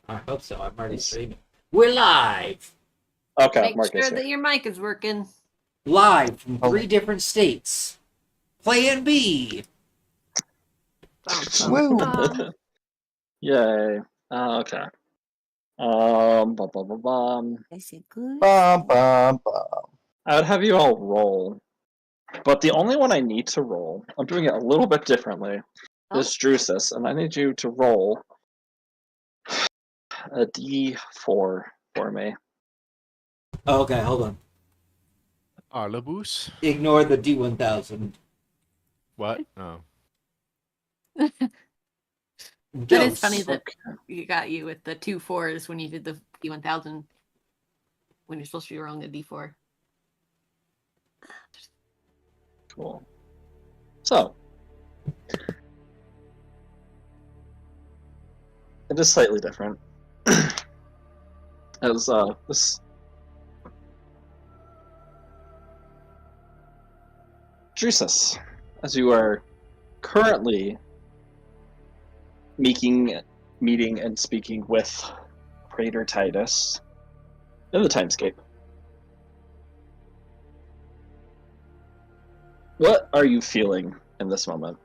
I hope so. I'm already streaming. We're live! Okay, Make Mark is sure here. that your mic is working. Live from Oh. 3 different states. Plan B! Bum. Yay. Okay. Bum, bum, bum, bum. I said good. Bum, bum, bum. I would have you all roll, but the only one I need to roll, I'm doing it a little bit differently, is Drusus, and I need you to roll a d4 for me. Okay, hold on. Arlebus? Ignore the D1000. What? Oh. That is funny that Okay. you got you with the 2 4s when you did the D1000 when you're supposed to be rolling a D4. Cool. So, it is slightly different. As this Drusus, as you are currently meeting and speaking with Praetor Titus in the timescape. What are you feeling in this moment?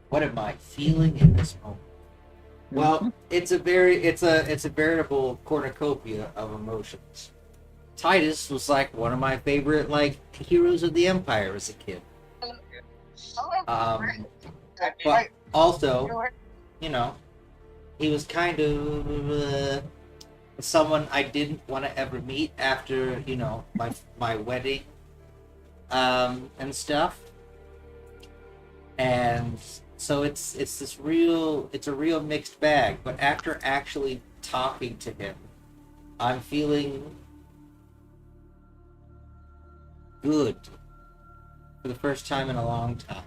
What am I feeling in this moment? Well, it's a veritable cornucopia of emotions. Titus was like one of my favorite heroes of the Empire as a kid. But also, you know, he was kind of someone I didn't want to ever meet after, you know, my wedding and stuff. And so it's a real mixed bag. But after actually talking to him, I'm feeling good for the first time in a long time.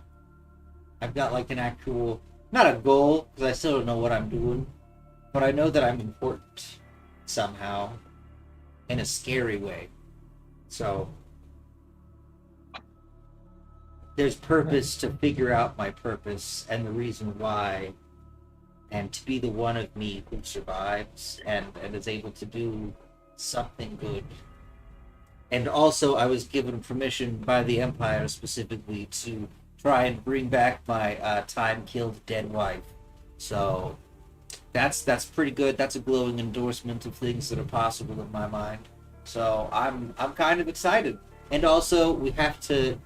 I've got like an actual, not a goal, because I still don't know what I'm doing, but I know that I'm important somehow in a scary way. So there's purpose to figure out my purpose and the reason why, and to be the one of me who survives and is able to do something good. And also I was given permission by the Empire specifically to try and bring back my time-killed dead wife. So that's pretty good. That's a glowing endorsement of things that are possible in my mind. So I'm kind of excited. And also we have to,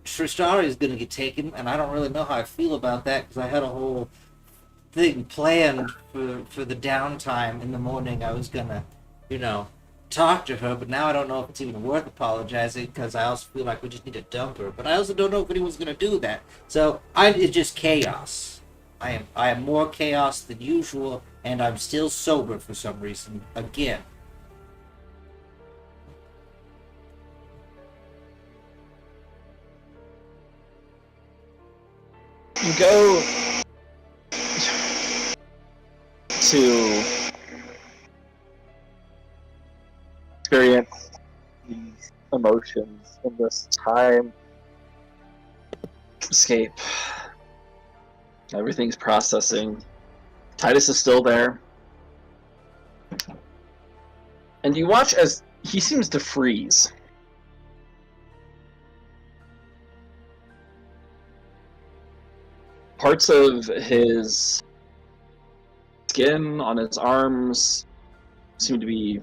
Tristari is going to get taken, and I don't really know how I feel about that because I had a whole thing planned for the downtime in the morning. I was going to, you know, talk to her, but now I don't know if it's even worth apologizing because I also feel like we just need to dump her. But I also don't know if anyone's going to do that. So it's just chaos. I am more chaos than usual, and I'm still sober for some reason again. You go to experience these emotions in this time escape. Everything's processing. Titus is still there. And you watch as he seems to freeze. Parts of his skin on his arms seem to be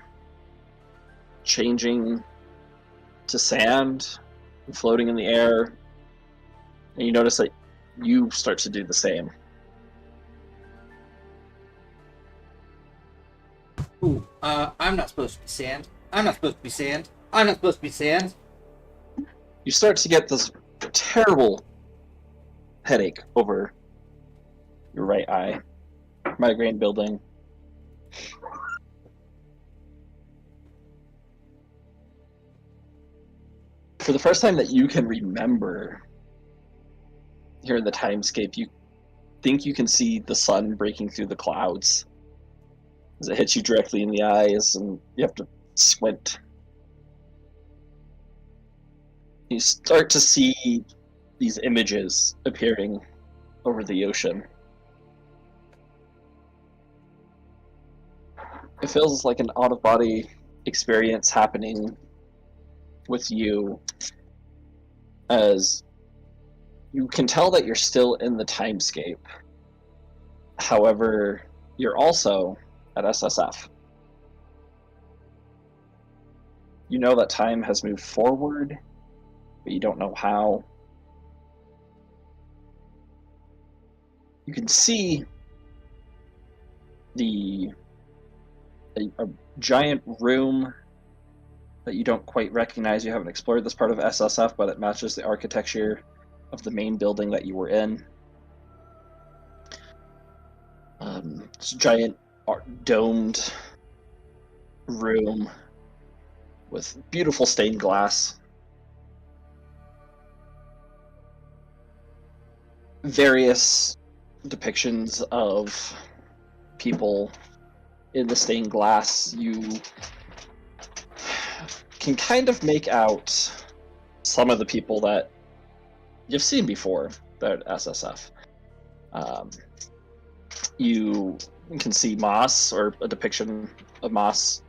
changing to sand and floating in the air. And you notice that you start to do the same. Ooh, I'm not supposed to be sand. I'm not supposed to be sand. I'm not supposed to be sand. You start to get this terrible headache over your right eye. Migraine building. For the first time that you can remember here in the timescape, you think you can see the sun breaking through the clouds as it hits you directly in the eyes, and you have to squint. You start to see these images appearing over the ocean. it feels like an out-of-body experience happening with you, as you can tell that you're still in the timescape. However, you're also at SSF. You know that time has moved forward, but you don't know how. You can see a giant room that you don't quite recognize. You haven't explored this part of SSF, but it matches the architecture of the main building that you were in. It's a giant domed room with beautiful stained glass. Various depictions of people in the stained glass. You can kind of make out some of the people that you've seen before that at SSF. You can see Moss, or a depiction of Moss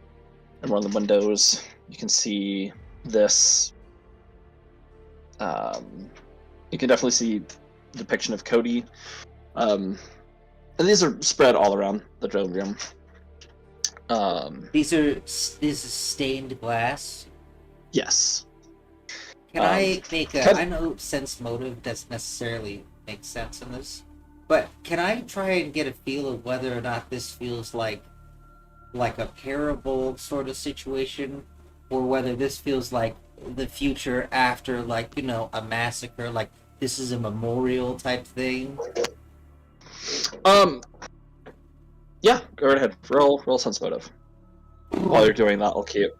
in one of the windows. You can see this. You can definitely see a depiction of Cody. And these are spread all around the drone room. This is stained glass. Yes. Can I make a? can- I know sense motive doesn't necessarily make sense in this, but can I try and get a feel of whether or not this feels like a parable sort of situation, or whether this feels like the future after, like, you know, a massacre, like this is a memorial type thing? Yeah, go right ahead. Roll sense motive. While you're doing that, I'll keep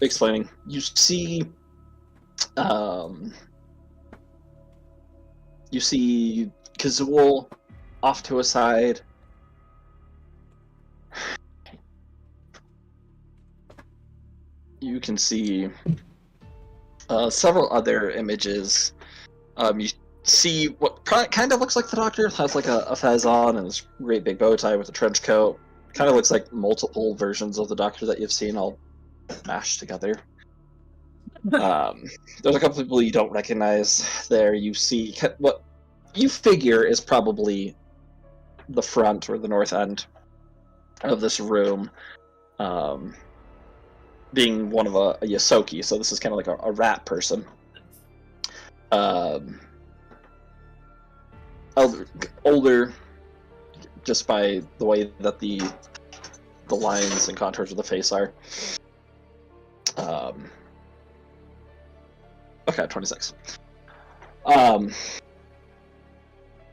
explaining. You see, Kazul off to a side. You can see several other images. You see what kind of looks like the Doctor. Has like a fez on and this great big bow tie with a trench coat. Kind of looks like multiple versions of the Doctor that you've seen all mashed together. There's a couple people you don't recognize there. You see what you figure is probably the front or the north end of this room, being one of a Yosoki, so this is kind of like a rat person. Older, just by the way that the lines and contours of the face are. Okay, 26.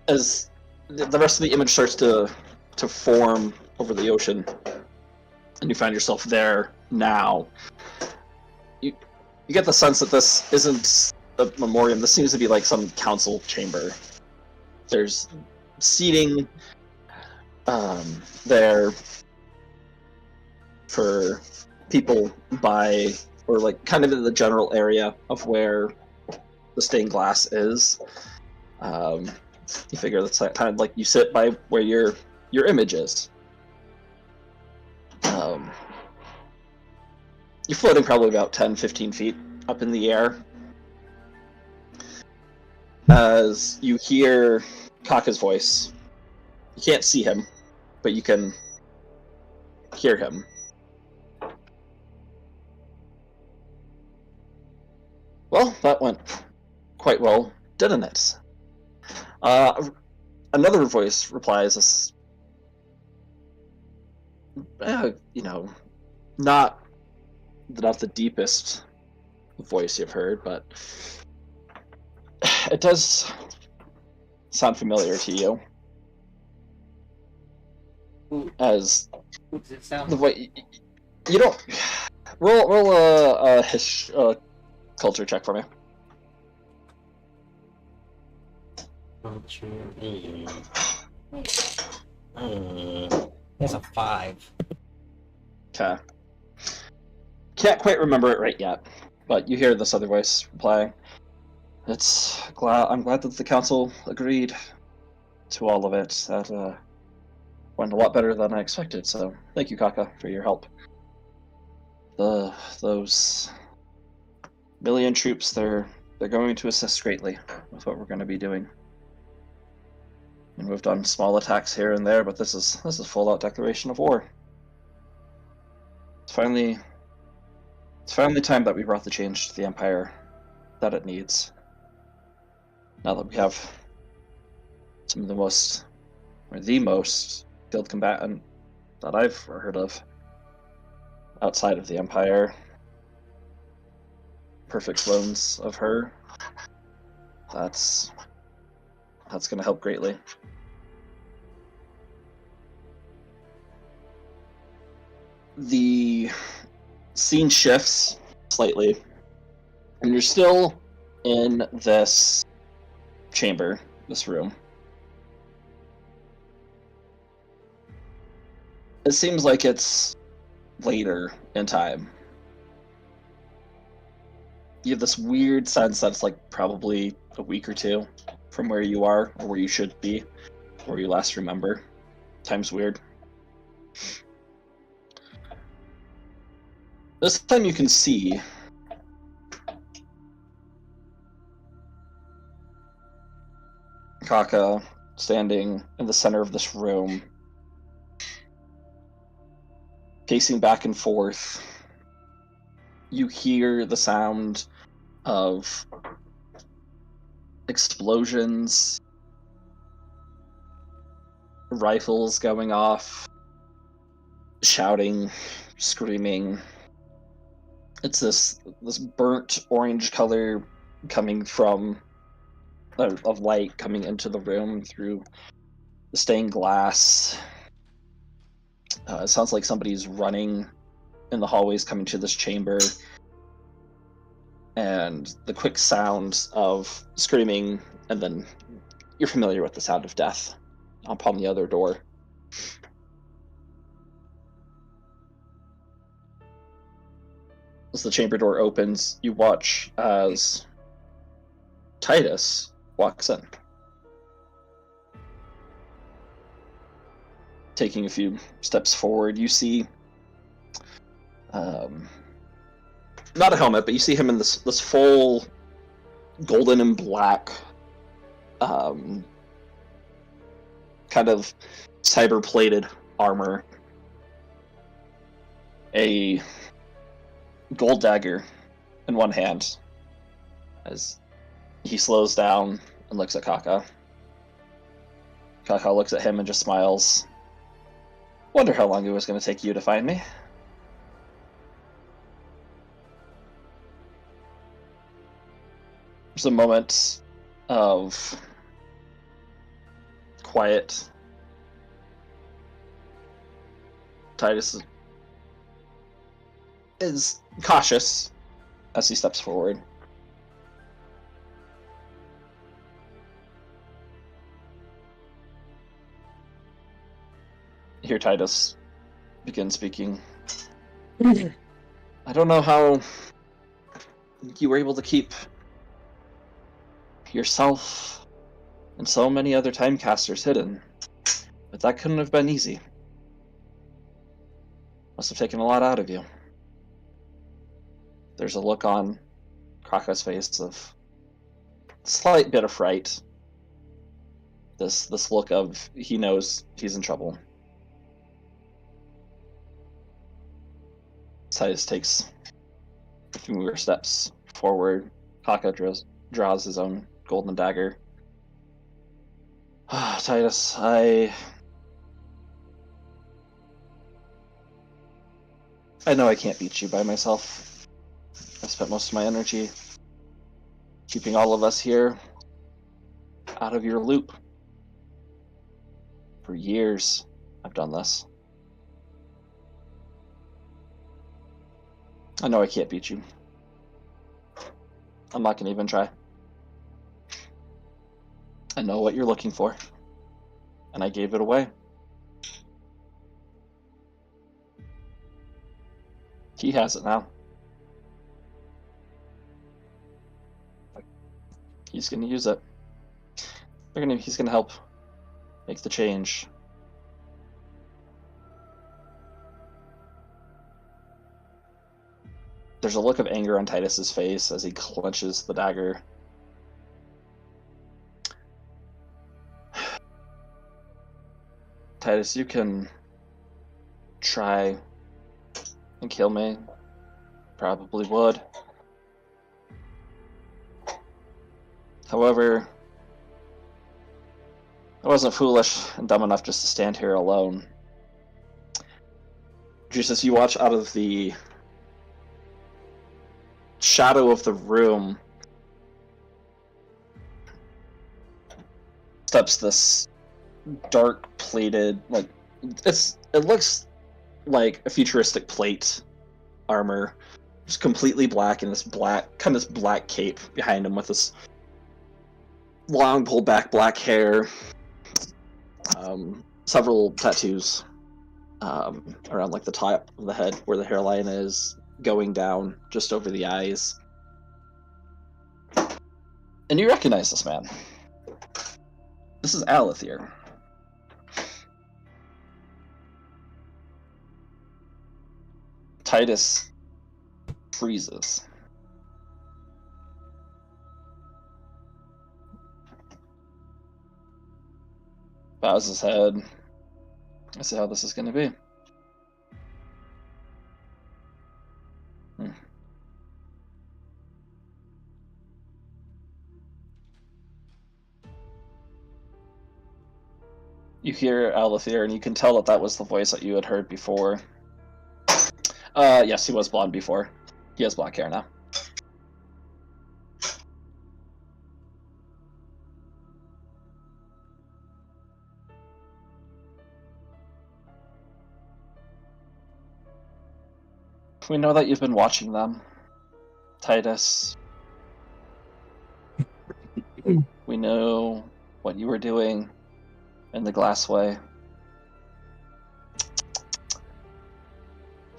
As the rest of the image starts to form over the ocean, and you find yourself there now, you get the sense that this isn't a memoriam. This seems to be like some council chamber. There's seating there for people by, or like kind of in the general area of where the stained glass is. You figure that's kind of like you sit by where your image is. You're floating probably about 10-15 feet up in the air as you hear Kaka's voice. You can't see him, but you can hear him. Well, that went quite well, didn't it? Another voice replies, not the deepest voice you've heard, but it does sound familiar to you. As Who does it sound the way you don't roll a culture check for me. That's a 5. Okay. Can't quite remember it right yet, but you hear this other voice reply. I'm glad that the council agreed to all of it. That went a lot better than I expected, so thank you, Kaka, for your help. Those million troops, they're going to assist greatly with what we're going to be doing. And we've done small attacks here and there, but this is full out declaration of war. It's finally time that we brought the change to the Empire that it needs. Now that we have some of the most skilled combatant that I've heard of outside of the Empire. Perfect clones of her. That's going to help greatly. The scene shifts slightly, and you're still in this chamber, this room. It seems like it's later in time. You have this weird sense that it's like probably a week or two from where you are, or where you should be, where you last remember. Time's weird. This time you can see Kaka standing in the center of this room, pacing back and forth. You hear the sound of explosions, rifles going off, shouting, screaming. It's this burnt orange color coming from of light coming into the room through the stained glass. It sounds like somebody's running in the hallways coming to this chamber, and the quick sound of screaming, and then you're familiar with the sound of death upon the other door. As the chamber door opens, you watch as Titus walks in, taking a few steps forward. You see not a helmet, but you see him in this full golden and black kind of cyber plated armor, a gold dagger in one hand, as he slows down and looks at Kaka. Kaka looks at him and just smiles. Wonder how long it was going to take you to find me. There's a moment of quiet. Titus is cautious as he steps forward. Here Titus begins speaking. I don't know how you were able to keep yourself and so many other Timecasters hidden, but that couldn't have been easy. Must have taken a lot out of you. There's a look on Kaka's face of slight bit of fright. This look of he knows he's in trouble. Titus takes a few more steps forward. Kaka draws his own golden dagger. Titus, I know I can't beat you by myself. I've spent most of my energy keeping all of us here out of your loop. For years, I've done this. I know I can't beat you. I'm not going to even try. I know what you're looking for, and I gave it away. He has it now. He's going to use it. He's going to help make the change. There's a look of anger on Titus's face as he clenches the dagger. Titus, you can try and kill me. Probably would. However, I wasn't foolish and dumb enough just to stand here alone. Jesus, you watch out of the shadow of the room. Steps this dark plated, like it looks like a futuristic plate armor, just completely black, and this black cape behind him with this long pulled back black hair, several tattoos around like the top of the head where the hairline is, going down just over the eyes. And you recognize this man. This is Alethir. Titus freezes. Bows his head. I see how this is going to be. You hear Alethir, and you can tell that that was the voice that you had heard before. Yes, he was blonde before. He has black hair now. We know that you've been watching them, Titus. We know what you were doing in the Glassway.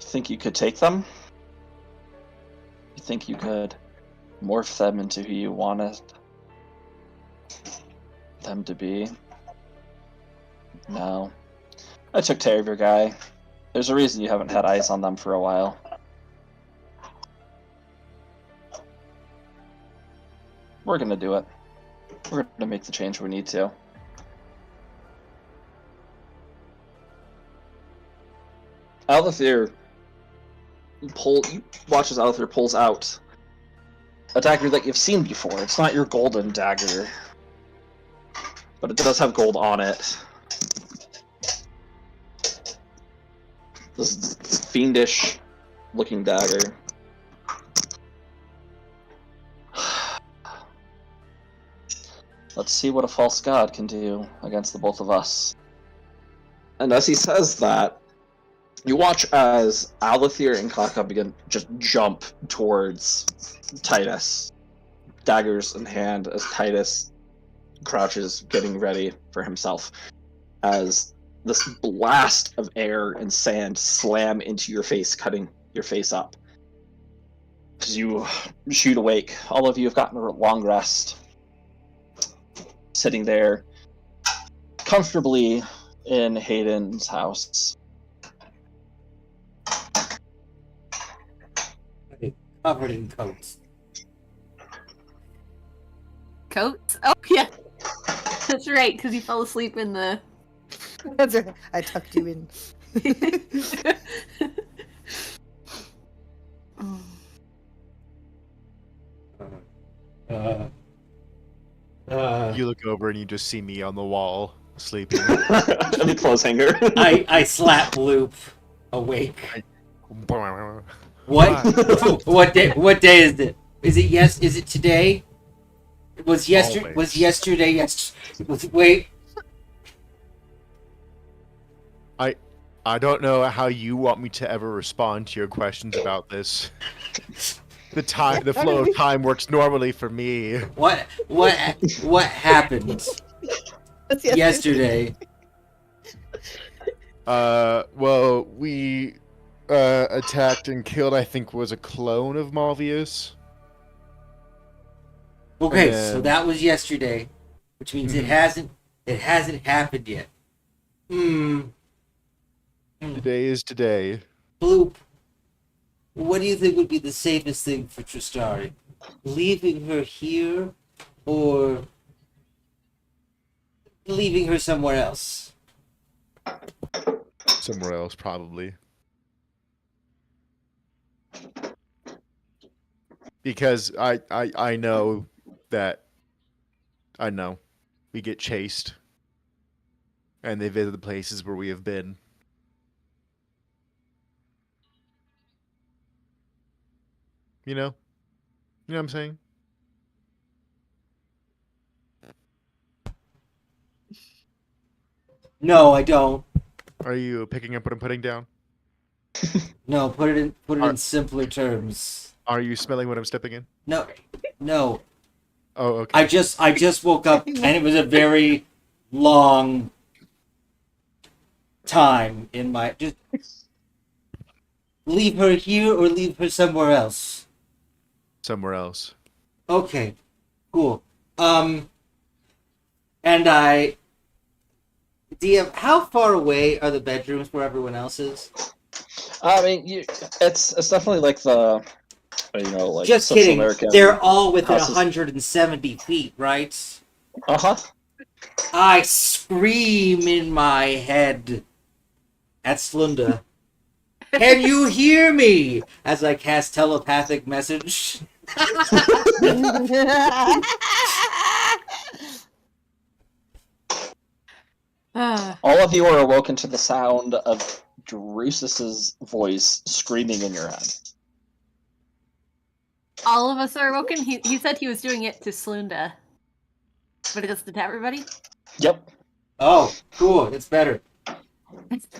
You think you could take them? You think you could morph them into who you wanted them to be? No. I took care of your guy. There's a reason you haven't had eyes on them for a while. We're gonna do it. We're gonna make the change we need to. Alethir watches Alethir pulls out a dagger that you've seen before. It's not your golden dagger, but it does have gold on it. This fiendish looking dagger. Let's see what a false god can do against the both of us. And as he says that, you watch as Alethir and Kaka begin just jump towards Titus, daggers in hand, as Titus crouches, getting ready for himself, as this blast of air and sand slam into your face, cutting your face up. As you shoot awake, all of you have gotten a long rest, sitting there comfortably in Hayden's house. Covered in coats. Coats? Oh, yeah. That's right, because you fell asleep in the... That's right. I tucked you in. You look over and you just see me on the wall, sleeping. And the clothes hanger. I slap Loop awake. What? What day is it? Is it Is it today? Was yesterday? Always. Was yesterday? Wait. I don't know how you want me to ever respond to your questions about this. The flow of time works normally for me. What happened That's yesterday? Well, we attacked and killed, I think, was a clone of Malvius. Okay, And so then- that was yesterday, which means it hasn't happened yet. Today is today. Bloop. what do you think would be the safest thing for Tristari? Leaving her here, or leaving her somewhere else? Somewhere else, probably. Because I know that I know we get chased, and they visit the places where we have been. You know what I'm saying? No, I don't. Are you picking up what I'm putting down? No, put it in simpler terms. Are you smelling what I'm stepping in? No, no. Oh, okay. I just woke up and it was a very long time in my just leave her here or leave her somewhere else. Somewhere else. Okay, cool. And DM, how far away are the bedrooms where everyone else is? I mean, it's definitely like the, like Just Central kidding. American They're all within houses. 170 feet, right? Uh-huh. I scream in my head at Slunda. Can you hear me? As I cast telepathic message. All of you are awoken to the sound of Drusus's voice screaming in your head. All of us are awoken. He said he was doing it to Slunda, but it does it to everybody. Yep. Oh, cool. It's better.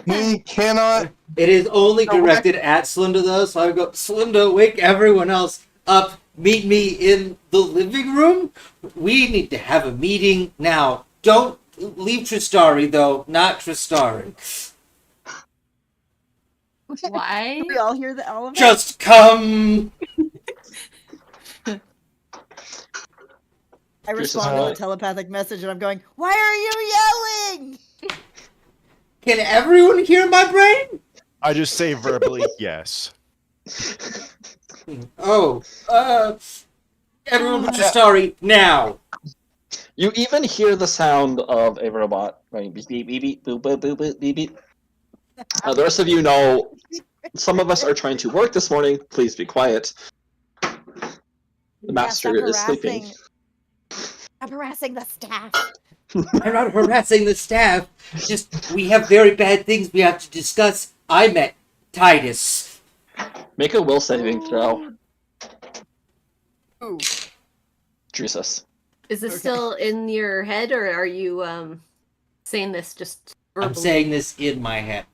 He cannot. It is only directed at Slunda, though, so I would go, Slunda, wake everyone else up. Meet me in the living room. We need to have a meeting now. Don't leave Tristari, though. Not Tristari. Why? We all hear that. All of that. Just come. I respond to the telepathic message, and I'm going, "Why are you yelling?" Can everyone hear my brain? I just say verbally yes. Oh, everyone but Tristari, now. You even hear the sound of a robot going beep beep beep beep boop boop boop boop beep beep. The rest of you know some of us are trying to work this morning. Please be quiet. The master is sleeping. I'm harassing the staff. I'm not harassing the staff. Just, we have very bad things we have to discuss. I met Titus. Make a will saving throw. Ooh. Drusus. Is this Okay. still in your head, or are you saying this just verbally? I'm saying this in my head.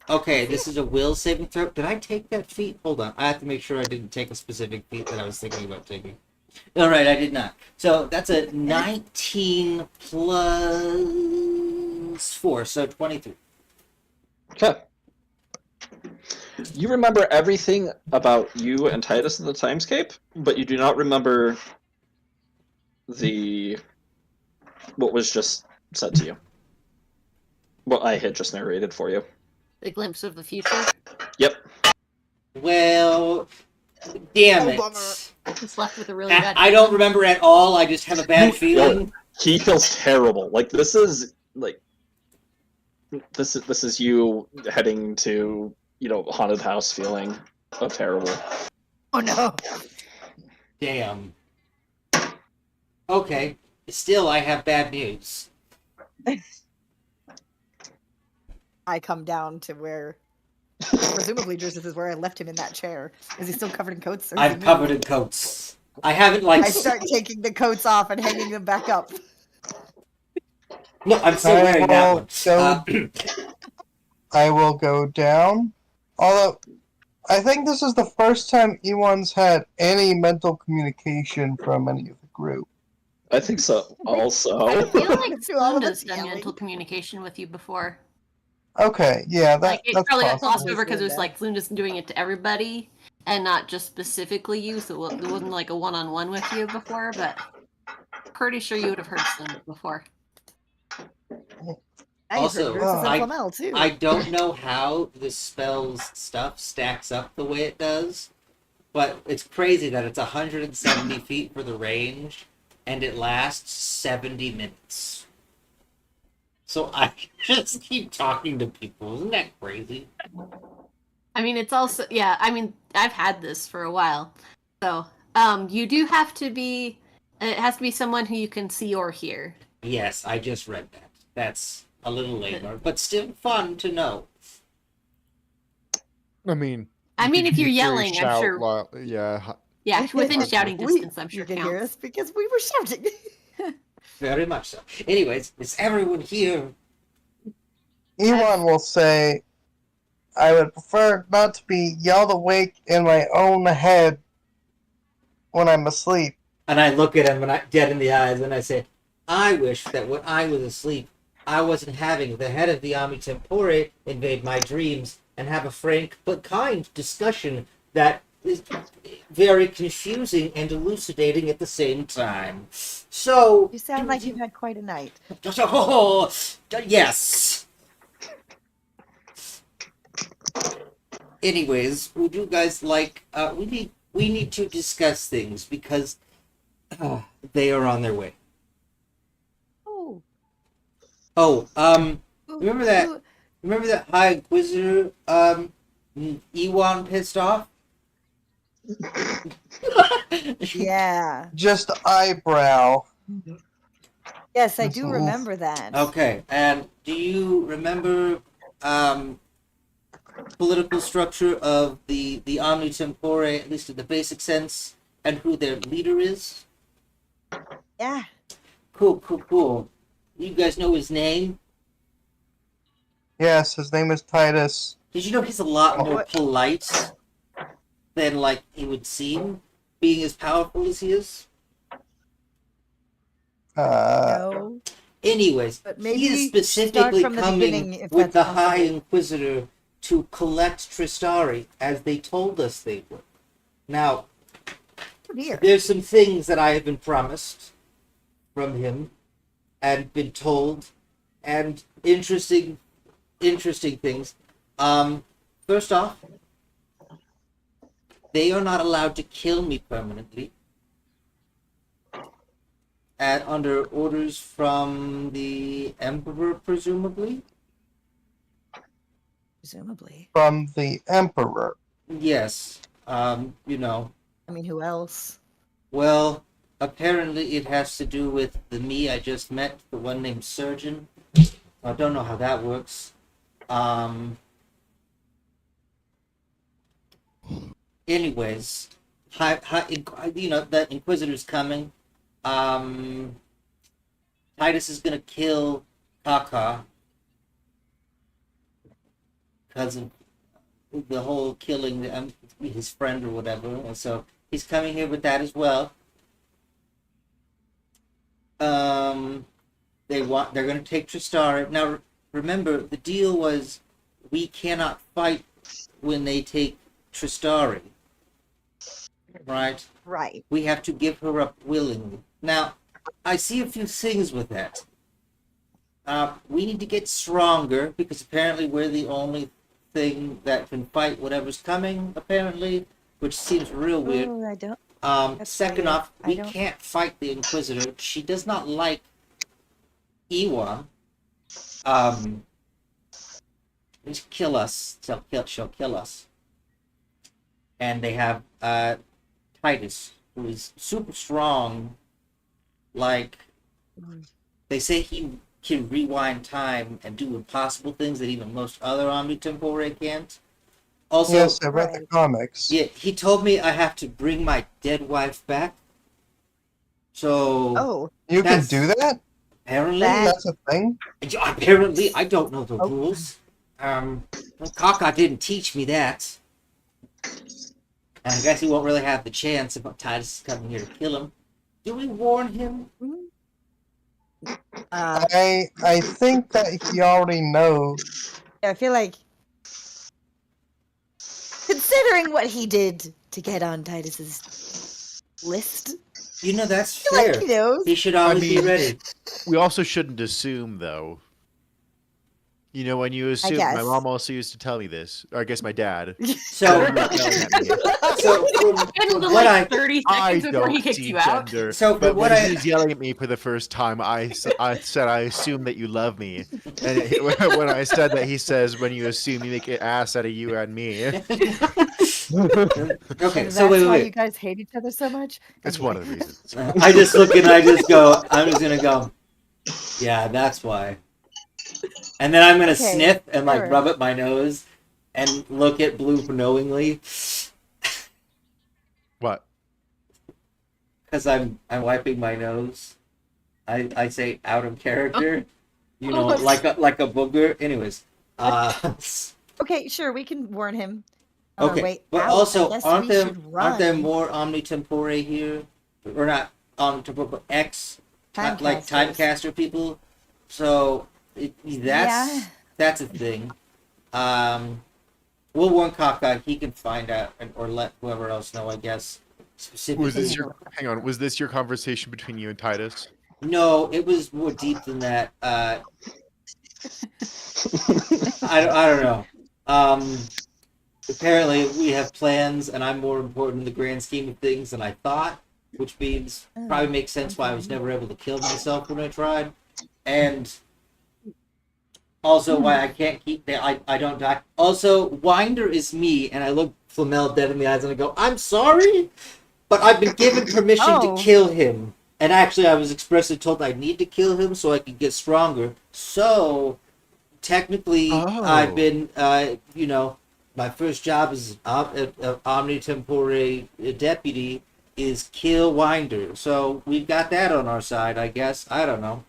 Okay, this is a will saving throw. Did I take that feat? Hold on. I have to make sure I didn't take a specific feat that I was thinking about taking. Alright, I did not. So that's a 19 plus 4, so 23. Okay. You remember everything about you and Titus in the timescape, but you do not remember what was just said to you. What I had just narrated for you. The glimpse of the future. Yep. Well, damn Oh, it. bummer. Just left with a really bad. I don't remember at all. I just have a bad feeling. He feels terrible. Like this is you heading to, haunted house feeling of terrible. Oh no. Damn. Okay. Still, I have bad news. I come down to where, presumably, Drusus is where I left him in that chair. Is he still covered in coats? Or is he I'm moved? covered in coats. I haven't, like... I start taking the coats off and hanging them back up. No, I'm still I wearing that one. will I will go down. Although, I think this is the first time Ewan's had any mental communication from any of the group. I think so. Also, I feel like To all of Slunda's us done yelling. mental communication with you before. Okay, yeah, Like it that's probably got possible. glossed over because it was Slunda. like Slunda's doing it to everybody and not just specifically you. So it wasn't like a one-on-one with you before, but pretty sure you would have heard Slunda before. Now you've heard Also, Drusus and I- Flamel too. I don't know how the spell's stuff stacks up the way it does, but it's crazy that it's 170 feet for the range, and it lasts 70 minutes. So I just keep talking to people. Isn't that crazy? I mean, it's also yeah. I mean, I've had this for a while, so you do have to be. It has to be someone who you can see or hear. Yes, I just read that. That's a little later, but still fun to know. I mean, I mean, if could you're hear yelling, I'm shout sure. yeah. Yeah, within We- shouting distance, I'm sure you can hear counts. us because we were shouting. Very much so. Anyways, is everyone here? Ewan will say, I would prefer not to be yelled awake in my own head when I'm asleep. And I look at him and I dead in the eyes and I say, I wish that when I was asleep, I wasn't having the head of the Ami Tempore invade my dreams and have a frank but kind discussion that is very confusing and elucidating at the same time. So, You sound like you've had quite a night. oh, yes. Anyways, would you guys like? We need to discuss things because they are on their way. Oh. Oh, remember that? Remember that High Inquisitor, Ewan pissed off? Yeah. Just eyebrow. Yes, I do Oof. remember that. Okay, and do you remember, political structure of the Omni Tempore, at least in the basic sense, and who their leader is? Yeah. Cool. You guys know his name? Yes, his name is Titus. Did you know he's a lot more What? polite than, like, he would seem, being as powerful as he is? No. Anyways, But he maybe is start specifically from the beginning, coming if with the that's High possible. Inquisitor to collect Tristari, as they told us they would. Now, Oh, dear. there's some things that I have been promised from him and been told, and interesting things. First off, they are not allowed to kill me permanently. And under orders from the Emperor, presumably? Presumably. From the Emperor. Yes. You know. I mean, who else? Well, apparently it has to do with the me I just met, the one named Surgeon. I don't know how that works. Anyways, you know, that Inquisitor's coming. Titus is gonna kill Kaka because of the whole killing his friend or whatever, and so he's coming here with that as well. They're gonna take Tristari. Now remember, the deal was we cannot fight when they take Tristari. Right? Right. We have to give her up willingly. Now, I see a few things with that. We need to get stronger because apparently we're the only thing that can fight whatever's coming, apparently, which seems real weird. Oh, I don't. That's Second weird. off, I we don't- can't fight the Inquisitor. She does not like Ewan. Just kill us. She'll kill us. And they have Titus, who is super strong. Like, they say he can rewind time and do impossible things that even most other Omni Tempore can't. Also, Yes, I read the Right. comics. yeah, he told me I have to bring my dead wife back. So Oh, You can That's- do that? apparently, That's a thing? apparently, I don't know the Oh. rules. Kaka didn't teach me that, and I guess he won't really have the chance if Titus is coming here to kill him. Do we warn him? I think that he already knows. I feel like considering what he did to get on Titus's list, You know, that's I feel fair. like he knows. He should always be mean- ready. We also shouldn't assume, though. You know, when you assume, my guess. mom also used to tell me this, or I guess my dad. So, Yelling at me. so from Spend what I like 30 I seconds before he don't kicks see you out. gender. So from but what when I- he's yelling at me for the first time, I said, I assume that you love me. And when I said that, he says, when you assume you make an ass out of you and me. okay, And so that's why wait. you guys hate each other so much. That's one of the reasons. I just look and I just go. I'm just gonna go. Yeah, that's why. And then I'm gonna Okay, sniff and like sure. rub at my nose and look at Blue knowingly What? because I'm wiping my nose. I say out of character, you know, like a booger. Anyways, Okay, sure, we can warn him. On our okay, way but out. also I guess aren't we there should more run. omnitempore here, or not omnitempore, but Timecasters. like timecaster people? So that's a thing. We'll warn Kaka. He can find out or let whoever else know. I guess specifically. Was this your conversation between you and Titus? No, it was more deep than that. I don't know. Apparently we have plans, and I'm more important in the grand scheme of things than I thought, which means probably makes sense why I was never able to kill myself when I tried, and also why I can't keep I don't die. Also, Winder is me, and I look Flamel dead in the eyes and I go, I'm sorry, but I've been given permission Oh. to kill him. And actually, I was expressly told I need to kill him so I could get stronger. So, technically, I've been, you know, my first job as Omnitempore deputy is kill Winder. So, we've got that on our side, I guess. I don't know.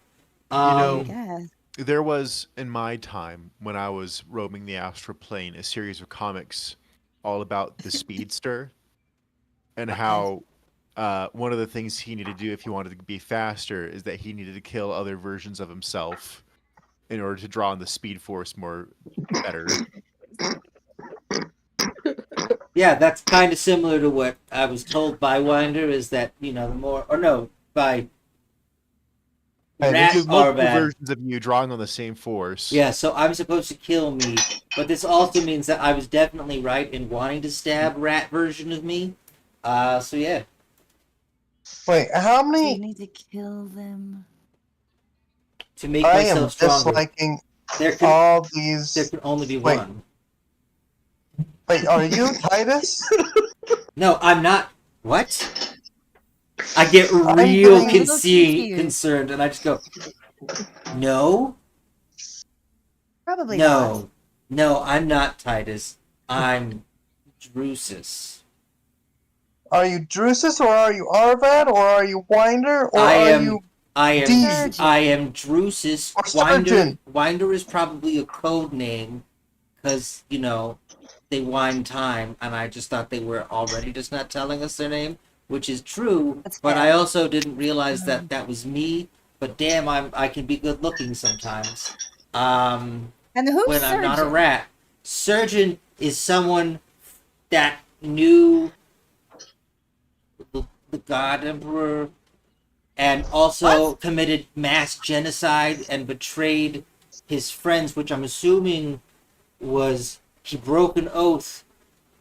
know, Yeah. There was, in my time, when I was roaming the astral plane, a series of comics all about the speedster and how one of the things he needed to do if he wanted to be faster is that he needed to kill other versions of himself in order to draw on the speed force more better. Yeah, that's kind of similar to what I was told by Winder, is that, you know, the more, or no, by Rat There's multiple Arvad. versions of you drawing on the same force. Yeah, so I'm supposed to kill me, but this also means that I was definitely right in wanting to stab Rat version of me. So yeah. Wait, how You many? need to kill them. To make I am myself stronger. disliking There can, all there these. can only be Wait. one. Wait, are you Titus? No, I'm not. What? I get I'm real getting a little confused. concerned, and I just go, no, Probably not. no, I'm not Titus. I'm Drusus. Are you Drusus or are you Arvad or are you Winder or I are am- you? Surgeon. I am Drusus. Or Surgeon. Winder is probably a code name, because, you know, they wind time, and I just thought they were already just not telling us their name, which is true. That's But fair. I also didn't realize that that was me. But damn, I can be good looking sometimes. And who's When surgeon? I'm not a rat. Surgeon is someone that knew the God Emperor, and also committed mass genocide and betrayed his friends, which I'm assuming was he broke an oath.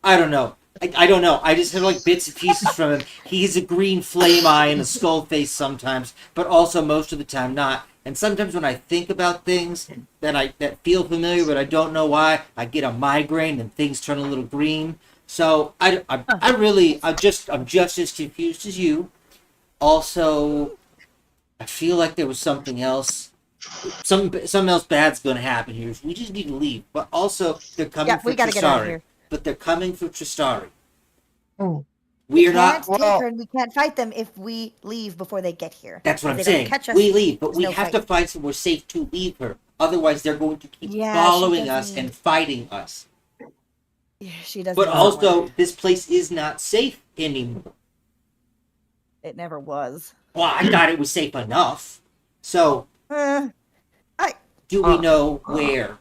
I don't know. I don't know. I just have like bits and pieces from him. He's a green flame eye and a skull face sometimes, but also most of the time not. And sometimes when I think about things that feel familiar, but I don't know why, I get a migraine and things turn a little green. So I'm just as confused as you. Also, I feel like there was something else. Something else bad's going to happen here. We just need to leave. But also, they're coming Yeah, for we gotta get out of Tristari. here. But they're coming for Tristari. Hmm. We are can't not. take well- her and we can't fight them if we leave before they get here. That's what If I'm they don't saying. catch us, We leave, but there's we no have fight. to find somewhere safe to leave her. Otherwise, they're going to keep Yeah, she following us doesn't- and fighting us. Yeah, she doesn't. But know also, where. this place is not safe anymore. It never was. Well, I thought it was safe enough. So, do we know where?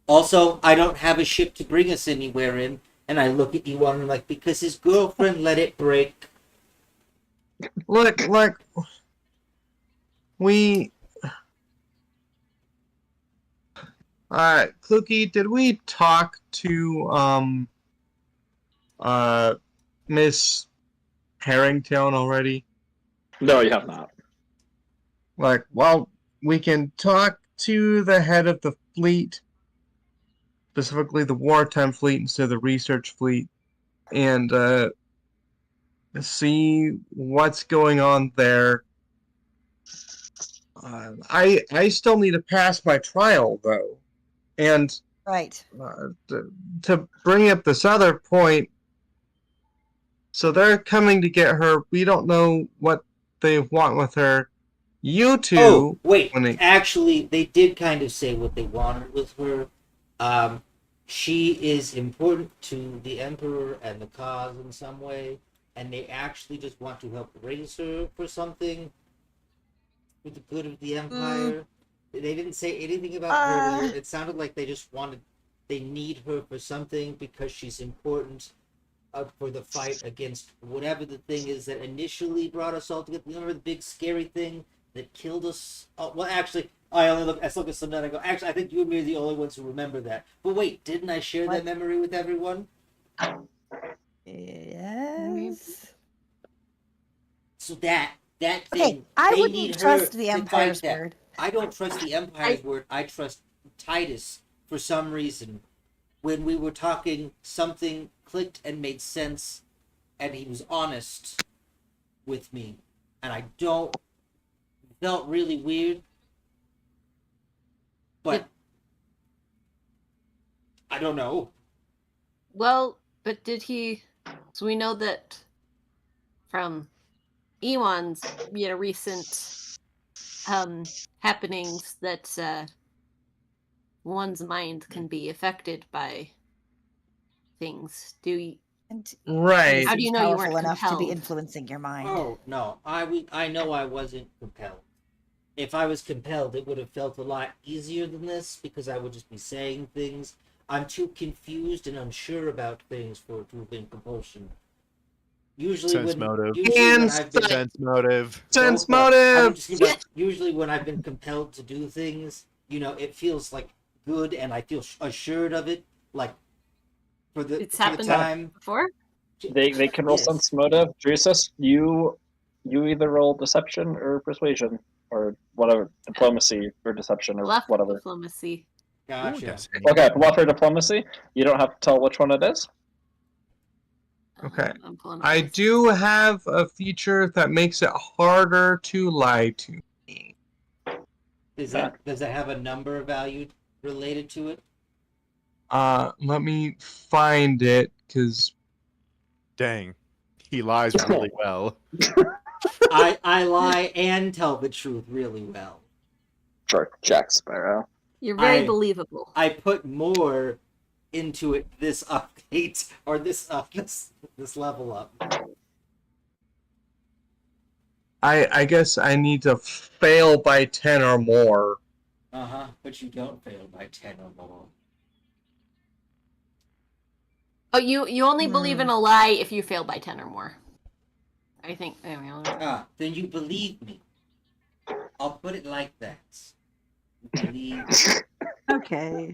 Also, I don't have a ship to bring us anywhere in, and I look at you and I'm like, because his girlfriend let it break. Look, we Kluki, did we talk to Miss Harrington already? No, you have not. Like, well, we can talk to the head of the fleet, specifically the wartime fleet instead of the research fleet, and see what's going on there. I still need to pass my trial though, and Right. to bring up this other point. So they're coming to get her. We don't know what they want with her. You two. Oh, wait. when they- Actually, they did kind of say what they wanted with her. She is important to the Emperor and the cause in some way, and they actually just want to help raise her for something for the good of the Empire. They didn't say anything about her. It sounded like they just they need her for something because she's important for the fight against whatever the thing is that initially brought us all together. Remember the big scary thing that killed us? Oh, well, actually, I look at some and I go, actually, I think you and me are the only ones who remember that. But wait, didn't I share that memory with everyone? Yes. So that thing. Okay, I they wouldn't need trust her the to Empire's fight that. word. I don't trust the Empire's word. I trust Titus for some reason. When we were talking, something clicked and made sense, and he was honest with me. And I felt really weird. But I don't know. Well, but did he? So we know that from Ewan's, recent happenings that one's mind can be affected by things. And Right. How do you know you weren't powerful enough to be compelled? influencing your mind? Oh no, I know I wasn't compelled. If I was compelled, it would have felt a lot easier than this because I would just be saying things. I'm too confused and unsure about things for it to have been compulsion. Usually Sense when motive. Sense motive. Sense I motive. would just go, usually when I've been compelled to do things, it feels like good and I feel assured of it. Like for the It's for the happened time. before. They can roll Yes. sense motive. Drusus, you either roll deception or persuasion or whatever, diplomacy or deception or Left whatever. diplomacy. Gotcha. Yes. Okay, bluff or diplomacy. You don't have to tell which one it is. Okay. I'm pulling up I this. do have a feature that makes it harder to lie to me. Does that have a number value related to it? Let me find it because Dang. He lies really well. I lie and tell the truth really well. Sure, Jack Sparrow. You're very I- believable. I put more into it this update or this level up. I guess I need to fail by 10 or more. But you don't fail by 10 or more. Oh, you only believe in a lie if you fail by 10 or more. I think. Anyway, Then you believe me. I'll put it like that. You believe. Okay.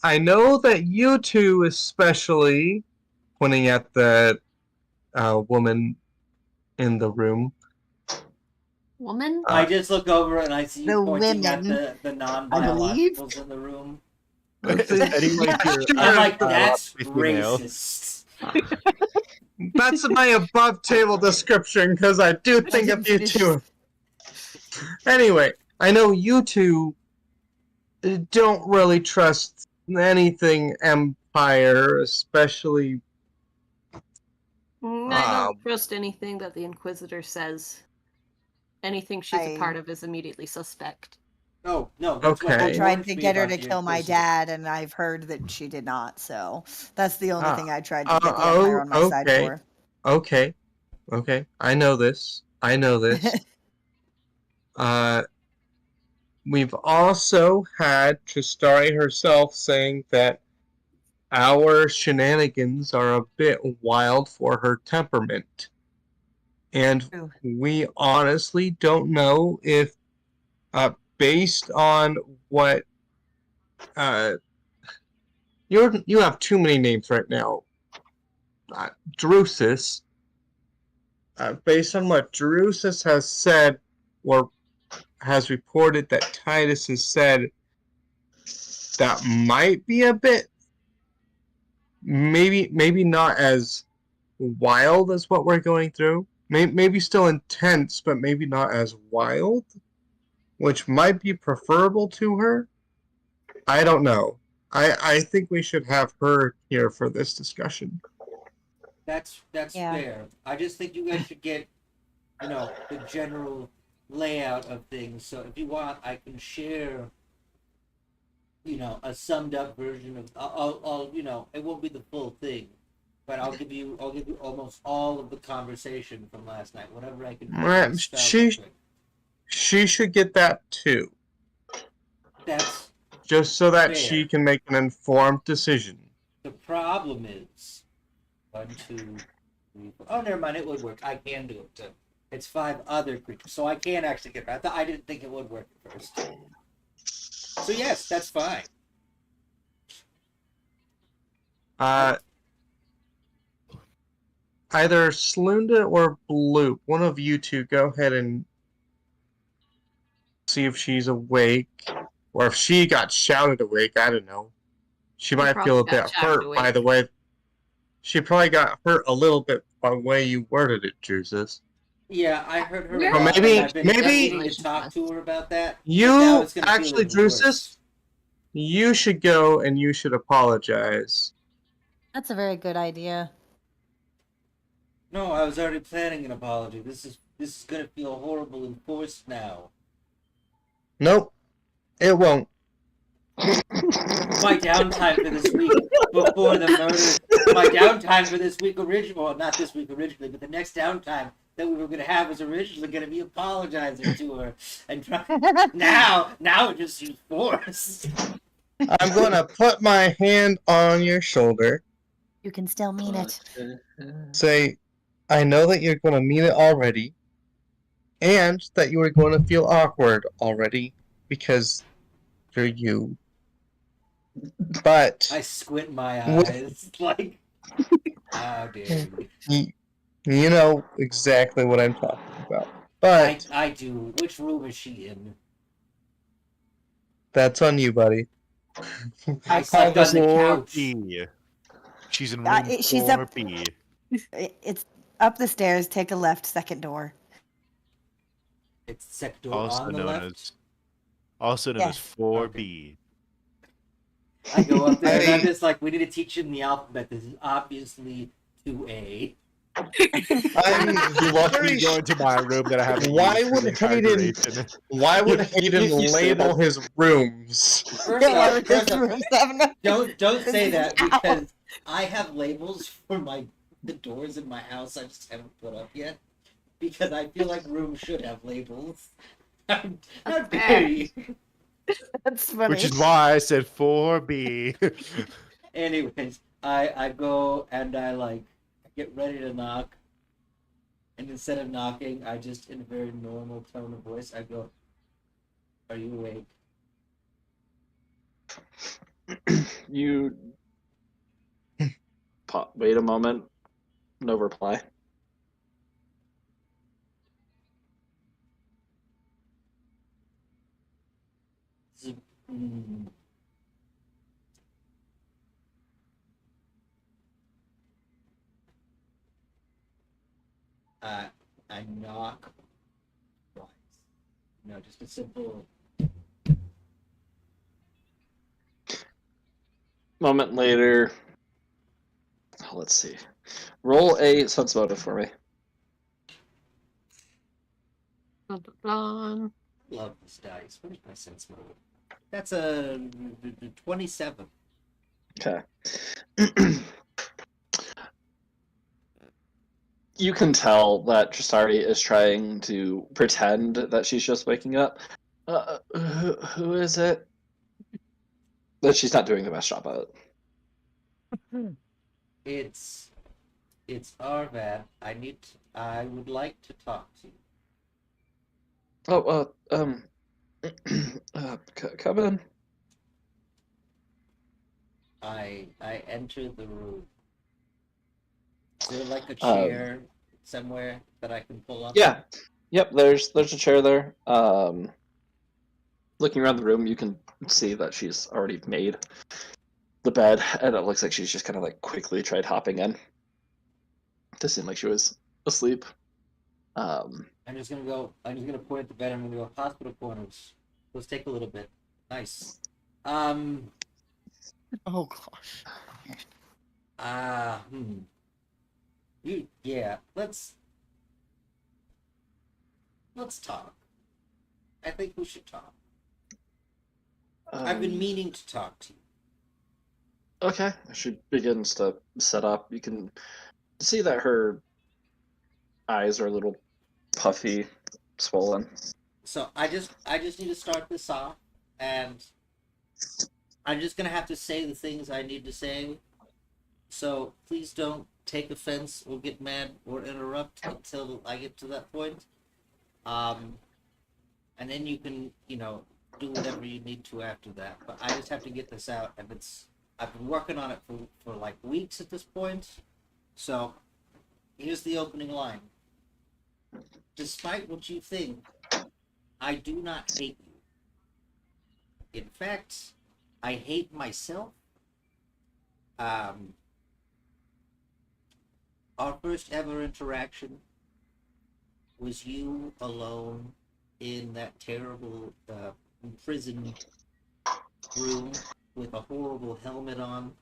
I know that you two, especially, pointing at the woman in the room. woman. I just look over and I see you The pointing at women, the I non-biologicals in the room. Anyone here, I'm like, Uh, that's female. racist. That's my above table description because I do think of you two. Anyway, I know you two don't really trust anything Empire, especially. I don't trust anything that the Inquisitor says. Anything she's a part of is immediately suspect. No, that's what Okay. I they tried warned to me get her about to the kill my Inquisitor. dad, and I've heard that she did not. So that's the only Ah. thing I tried to get the Empire on my side okay. for. Okay. I know this. We've also had Tristari herself saying that our shenanigans are a bit wild for her temperament. And True. we honestly don't know if, based on what, you have too many names right now. Drusus. Based on what Drusus has said, or has reported that Titus has said, that might be a bit, maybe not as wild as what we're going through. Maybe still intense, but maybe not as wild, which might be preferable to her. I don't know. I think we should have her here for this discussion. That's Yeah. fair. I just think you guys should get, the general layout of things. So if you want, I can share, a summed up version of. I'll it won't be the full thing, but I'll give you almost all of the conversation from last night, whatever I can. She should get that too. That's just so that fair. she can make an informed decision. The problem is 1, 2, 3, 4. Oh, never mind. It would work. I can do it too. It's 5 other creatures, so I can actually get it. I didn't think it would work at first. So yes, that's fine. Either Slunda or Bloop, one of you two, go ahead and see if she's awake, or if she got shouted awake. I don't know. She might feel a bit hurt by the way. She probably got hurt a little bit by the way you worded it, Jesus. Yeah, I heard her. Or maybe I've been needing to talk to her about that. You actually, Drusus, you should go and you should apologize. That's a very good idea. No, I was already planning an apology. This is gonna feel horrible and forced now. Nope, it won't. My downtime for this week before the murder. My downtime for this week not this week originally, but the next downtime that we were going to have was originally going to be apologizing to her and now it just seems forced. I'm going to put my hand on your shoulder. You can still mean it. Say, I know that you're going to mean it already, and that you are going to feel awkward already because you're you. But I squint my eyes like, how dare you? You know exactly what I'm talking about. But I do. Which room is she in? That's on you, buddy. I slept on the couch. 4B. She's in room she's 4B. It's up the stairs. Take a left, second door. It's the second door on the left. Also known as 4B. Okay. I go up there and I'm just like, we need to teach him the alphabet. This is obviously 2A. You're lucky to go into my room that I have. Why would Hayden label his rooms? Don't say that, because I have labels for the doors in my house I just haven't put up yet. Because I feel like rooms should have labels. Not very. That's funny. Which is why I said 4B. Anyways, I go and I get ready to knock, and instead of knocking, I just, in a very normal tone of voice, I go, "Are you awake?" You wait a moment. No reply. I knock twice. Just a simple. Moment later. Let's see. Roll a sense motive for me. Love this dice. Where's my sense motive? That's a 27. Okay. You can tell that Tristari is trying to pretend that she's just waking up. Who is it? That she's not doing the best job at it. It's Arvad. I need I would like to talk to you. Oh, come in. I enter the room. Is there like a Um, chair somewhere that I can pull up? Yeah. Yep. There's a chair there. Looking around the room, you can see that she's already made the bed, and it looks like she's just kind of like quickly tried hopping in. It seemed like she was asleep. I'm just gonna point at the bed and I'm gonna go hospital corners. Let's take a little bit. Nice. Um Oh gosh. hmm. Let's talk. I think we should talk. I've been um, meaning to talk to you. Okay. She begins to set up. You can see that her eyes are a little puffy, swollen. So I just need to start this off, and I'm just gonna have to say the things I need to say. So please don't take offense or get mad or interrupt until I get to that point. And then you can, do whatever you need to after that. But I just have to get this out, and I've been working on it for like weeks at this point. So here's the opening line. Despite what you think, I do not hate you. In fact, I hate myself. Um, our first ever interaction was you alone in that terrible prison room with a horrible helmet on.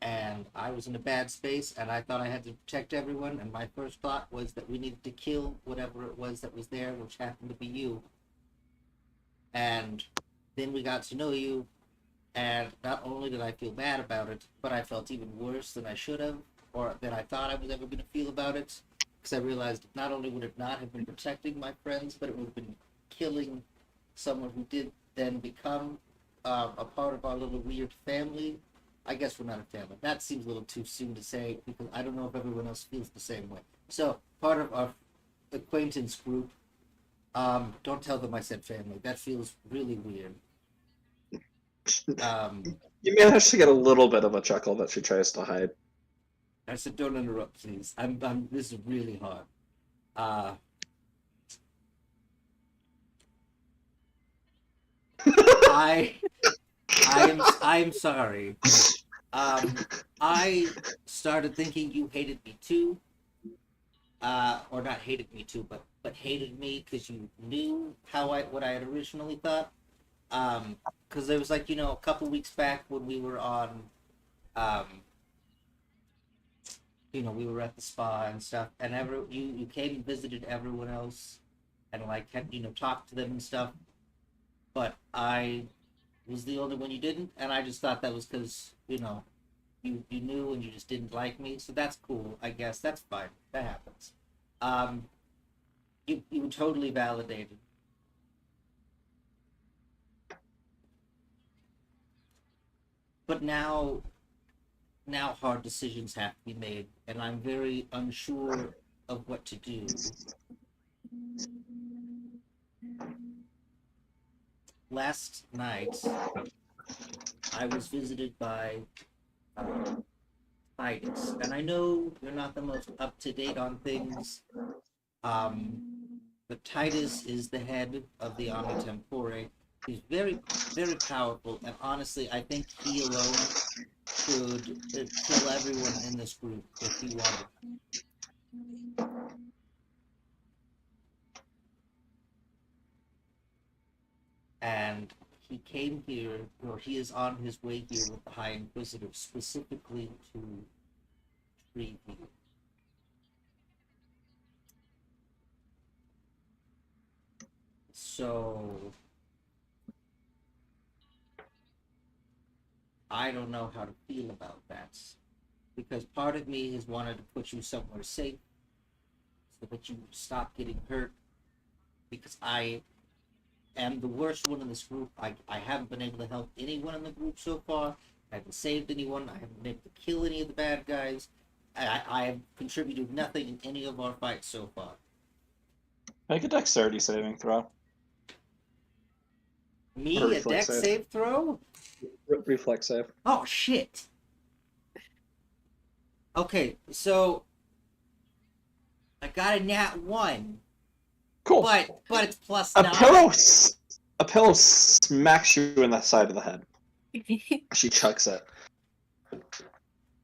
And I was in a bad space, and I thought I had to protect everyone, and my first thought was that we needed to kill whatever it was that was there, which happened to be you. And then we got to know you, and not only did I feel bad about it, but I felt even worse than I should have, or than I thought I was ever going to feel about it, because I realized not only would it not have been protecting my friends, but it would have been killing someone who did then become a part of our little weird family. I guess we're not a family. That seems a little too soon to say, because I don't know if everyone else feels the same way. So, part of our acquaintance group, don't tell them I said family. That feels really weird. You manage to get a little bit of a chuckle that she tries to hide. I said, don't interrupt, please. This is really hard. I'm sorry. I started thinking you hated me too. Or not hated me too, but hated me because you knew what I had originally thought. Because there was like, a couple weeks back when we were on, we were at the spa and stuff, and you came and visited everyone else, and like had, talked to them and stuff, but I was the only one you didn't, and I just thought that was because, you knew and you just didn't like me, so that's cool, I guess. That's fine. That happens. You were totally validated. But now hard decisions have to be made, and I'm very unsure of what to do. Last night, I was visited by Titus, and I know you're not the most up to date on things, but Titus is the head of the Omnitempore. He's very, very powerful, and honestly, I think he alone could kill everyone in this group if he wanted. And he came here, or he is on his way here with the High Inquisitor specifically to free you. So I don't know how to feel about that, because part of me has wanted to put you somewhere safe so that you stop getting hurt, because I am the worst one in this group. I haven't been able to help anyone in the group so far. I haven't saved anyone. I haven't been able to kill any of the bad guys. I have contributed nothing in any of our fights so far. Make a dexterity saving throw. Me, Or a reflex dex save. save throw? Reflex save. Oh, shit. Okay, so I got a nat 1, Cool. but it's plus A 9. a pillow smacks you in the side of the head. She chucks it.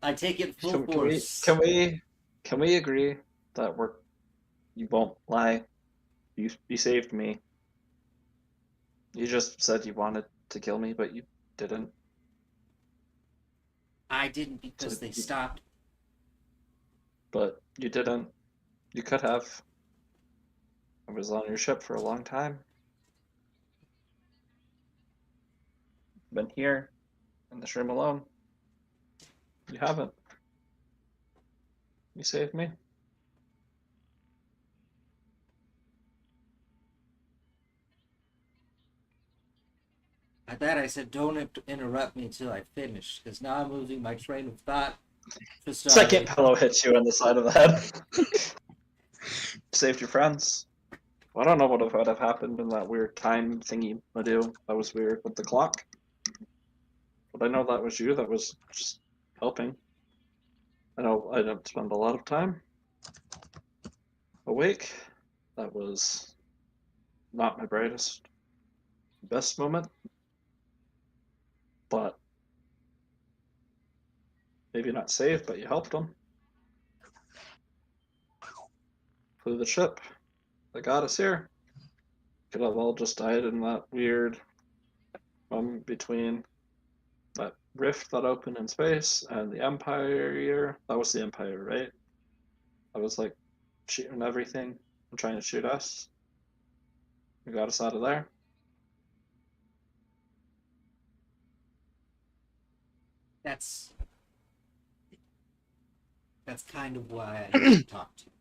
I take it full Can we force. can we agree that you won't lie? You saved me. You just said you wanted to kill me, but you didn't. I didn't because So they you- stopped. But you didn't. You could have. I was on your ship for a long time. Been here in this room alone. You haven't. You saved me. At that, I said, don't interrupt me until I finish, because now I'm losing my train of thought. To start Second with. pillow hits you in the side of the head. Saved your friends. I don't know what would have happened in that weird time thingy I do. That was weird with the clock. But I know that was you that was just helping. I know I didn't spend a lot of time awake. That was not my brightest, best moment. But maybe not saved, but you helped them. Flew the ship. They got us here. Could have all just died in that weird moment between that rift that opened in space and the Empire. That was the Empire, right? That was like shooting everything and trying to shoot us. You got us out of there. That's kind of why I need to talk to you.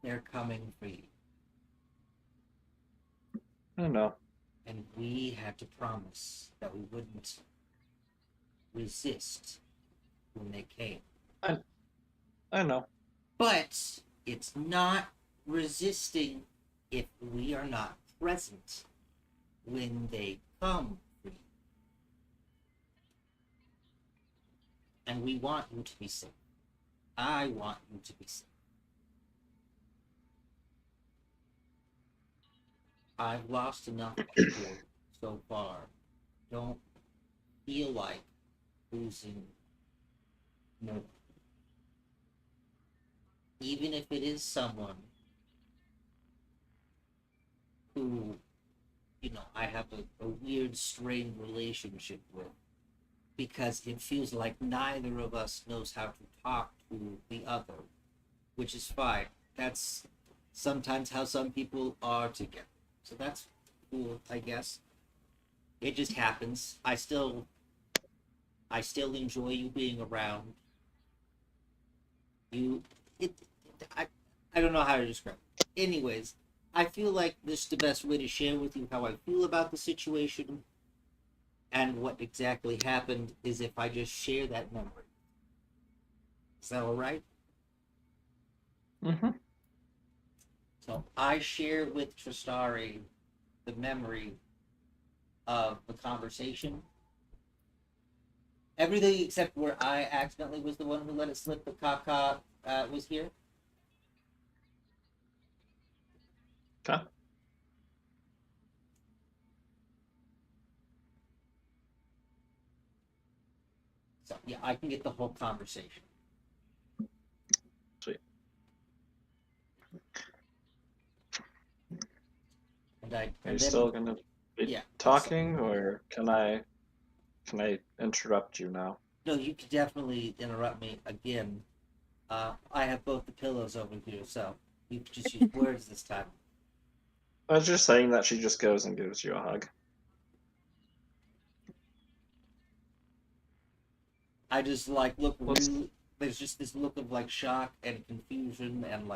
They're coming for you. I know. And we had to promise that we wouldn't resist when they came. I know. But it's not resisting if we are not present when they come for you. And we want you to be safe. I want you to be safe. I've lost enough people so far. Don't feel like losing more. Even if it is someone who, I have a weird, strained relationship with. Because it feels like neither of us knows how to talk to the other. Which is fine. That's sometimes how some people are together. So that's cool, I guess. It just happens. I still enjoy you being around. I don't know how to describe it. Anyways, I feel like this is the best way to share with you how I feel about the situation and what exactly happened is if I just share that memory. Is that alright? Mm-hmm. So I share with Tristari the memory of the conversation. Everything except where I accidentally was the one who let it slip that Kaka was here. Okay. So yeah, I can get the whole conversation. Sweet. And Are you then, still gonna be yeah, talking, or can I interrupt you now? No, you can definitely interrupt me again. I have both the pillows over here, so you can just use words this time. I was just saying that she just goes and gives you a hug. I just look What's- really. There's just this look of shock and confusion and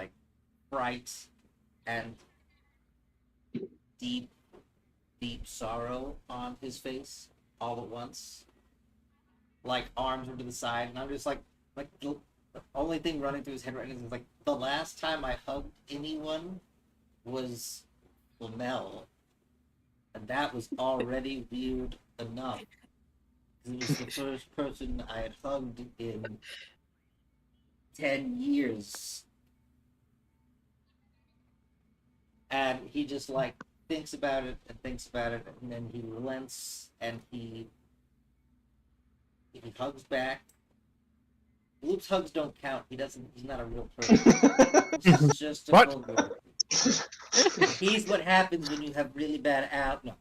fright and deep, deep sorrow on his face all at once. like arms are to the side, and I'm just like the only thing running through his head right now is like the last time I hugged anyone was Flamel, and that was already weird enough. It was the first person I had hugged in 10 years. And he just like thinks about it, and then he relents, and he hugs back. Loop's hugs don't count. He's not a real person. He's just a What? hugger. He's what happens when you have really bad no.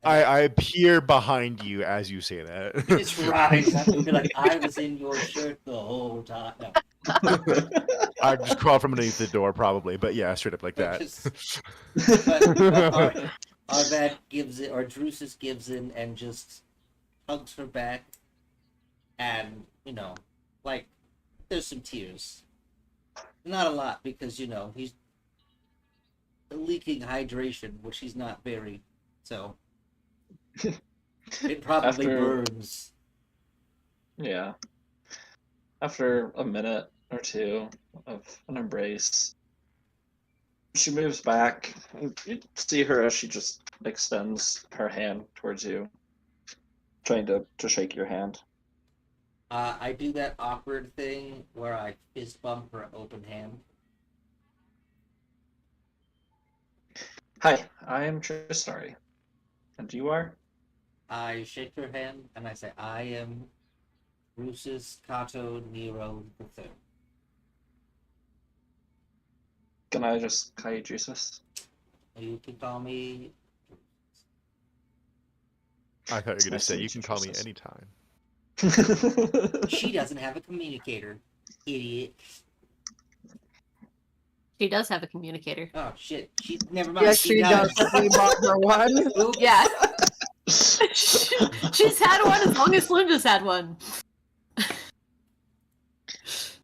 I appear behind you as you say that. It's right. I feel like I was in your shirt the whole time. No. I just crawl from underneath the door, probably, but yeah, straight up like that. But Arvad gives it, or Drusus gives in and just hugs her back, and like there's some tears. Not a lot because he's leaking hydration, which he's not very. So it probably burns. Yeah. After a minute or two of an embrace, she moves back. You see her as she just extends her hand towards you, trying to shake your hand. I do that awkward thing where I fist bump her open hand. Hi, I am Tristari. And you are? I shake her hand and I say, I am Drusus Cato Nero III. Can I just call you Jesus? You can call me. I thought you were going to Nice say, to you meet can you, call me Jesus. anytime. She doesn't have a communicator, idiot. She does have a communicator. Oh shit! Never mind. Yes, she does. We bought her one. Oops. Yeah. She's had one as long as Linda's had one. It's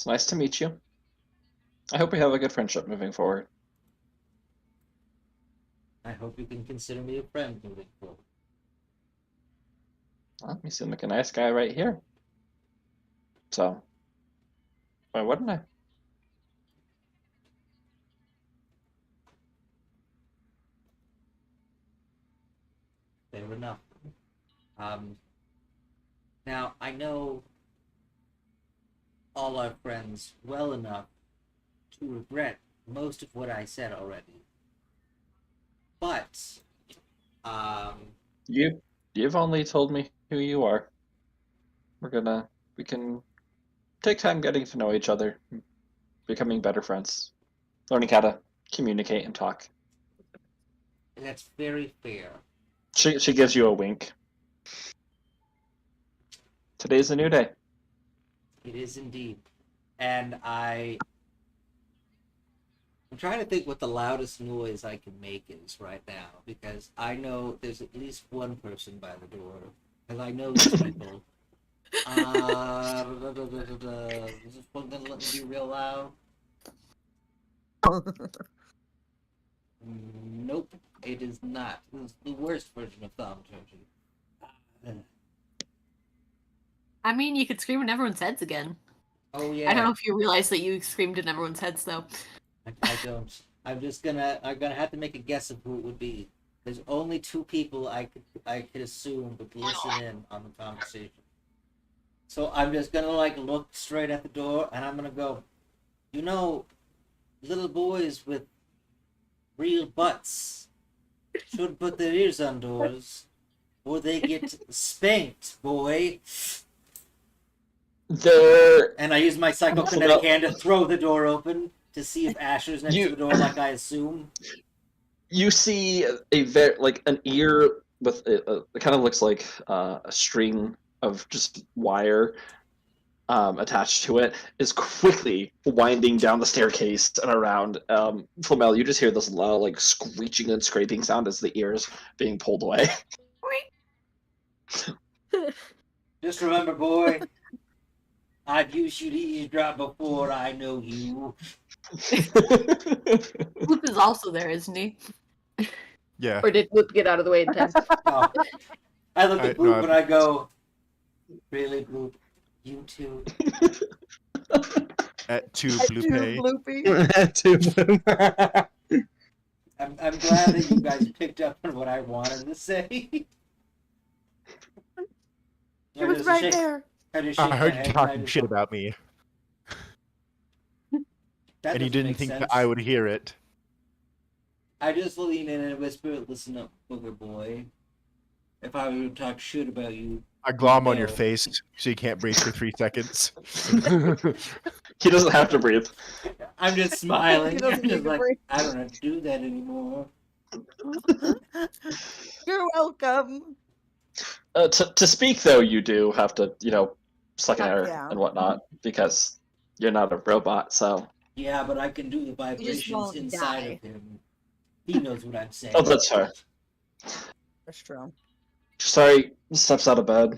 nice to meet you. I hope we have a good friendship moving forward. I hope you can consider me a friend moving forward. Well, you seem like a nice guy right here. So, why wouldn't I? Fair enough. Now I know all our friends well enough to regret most of what I said already. But, You've only told me who you are. We can take time getting to know each other, becoming better friends, learning how to communicate and talk. that's very fair. She gives you a wink. Today's a new day. It is indeed. And I'm trying to think what the loudest noise I can make is right now, because I know there's at least one person by the door, because I know these people. Is this one gonna let me be real loud? Nope, it is not. This is the worst version of thaumaturgy. I mean, you could scream in everyone's heads again. Oh yeah. I don't know if you realize that you screamed in everyone's heads, though. I don't. I'm gonna have to make a guess of who it would be. There's only two people I could assume would listen in on the conversation. So I'm just gonna look straight at the door and I'm gonna go, little boys with real butts should put their ears on doors or they get spanked, boy. And I use my psychokinetic hand to throw the door open to see if Asher's next to the door, like I assume. You see an ear with it kind of looks like a string of just wire attached to it is quickly winding down the staircase and around. Flamel, you just hear this loud screeching and scraping sound as the ear is being pulled away. Just remember, boy, I've used you to eavesdrop before. I know you. Loop is also there, isn't he? Yeah. Or did Loop get out of the way in time? Oh, I look at no, Bloop and I go, really, Bloop? You two? at two I blue do, pay. Bloopy. I'm glad that you guys picked up on what I wanted to say. It was right there. I heard you talking shit about me, and you didn't think that I would hear it. I just lean in and whisper, "Listen up, booger boy. If I were to talk shit about you, I glom on your No. face so you can't breathe for 3 seconds. He doesn't have to breathe. I'm just smiling. He doesn't I'm just need to like, breathe. I don't have to do that anymore." You're welcome. To speak though, you do have to, suck air Yeah. and whatnot because you're not a robot. So Yeah, but I can do the vibrations won't inside die. of him. He knows what I'm saying. oh, that's fair. That's true. Sorry, steps out of bed.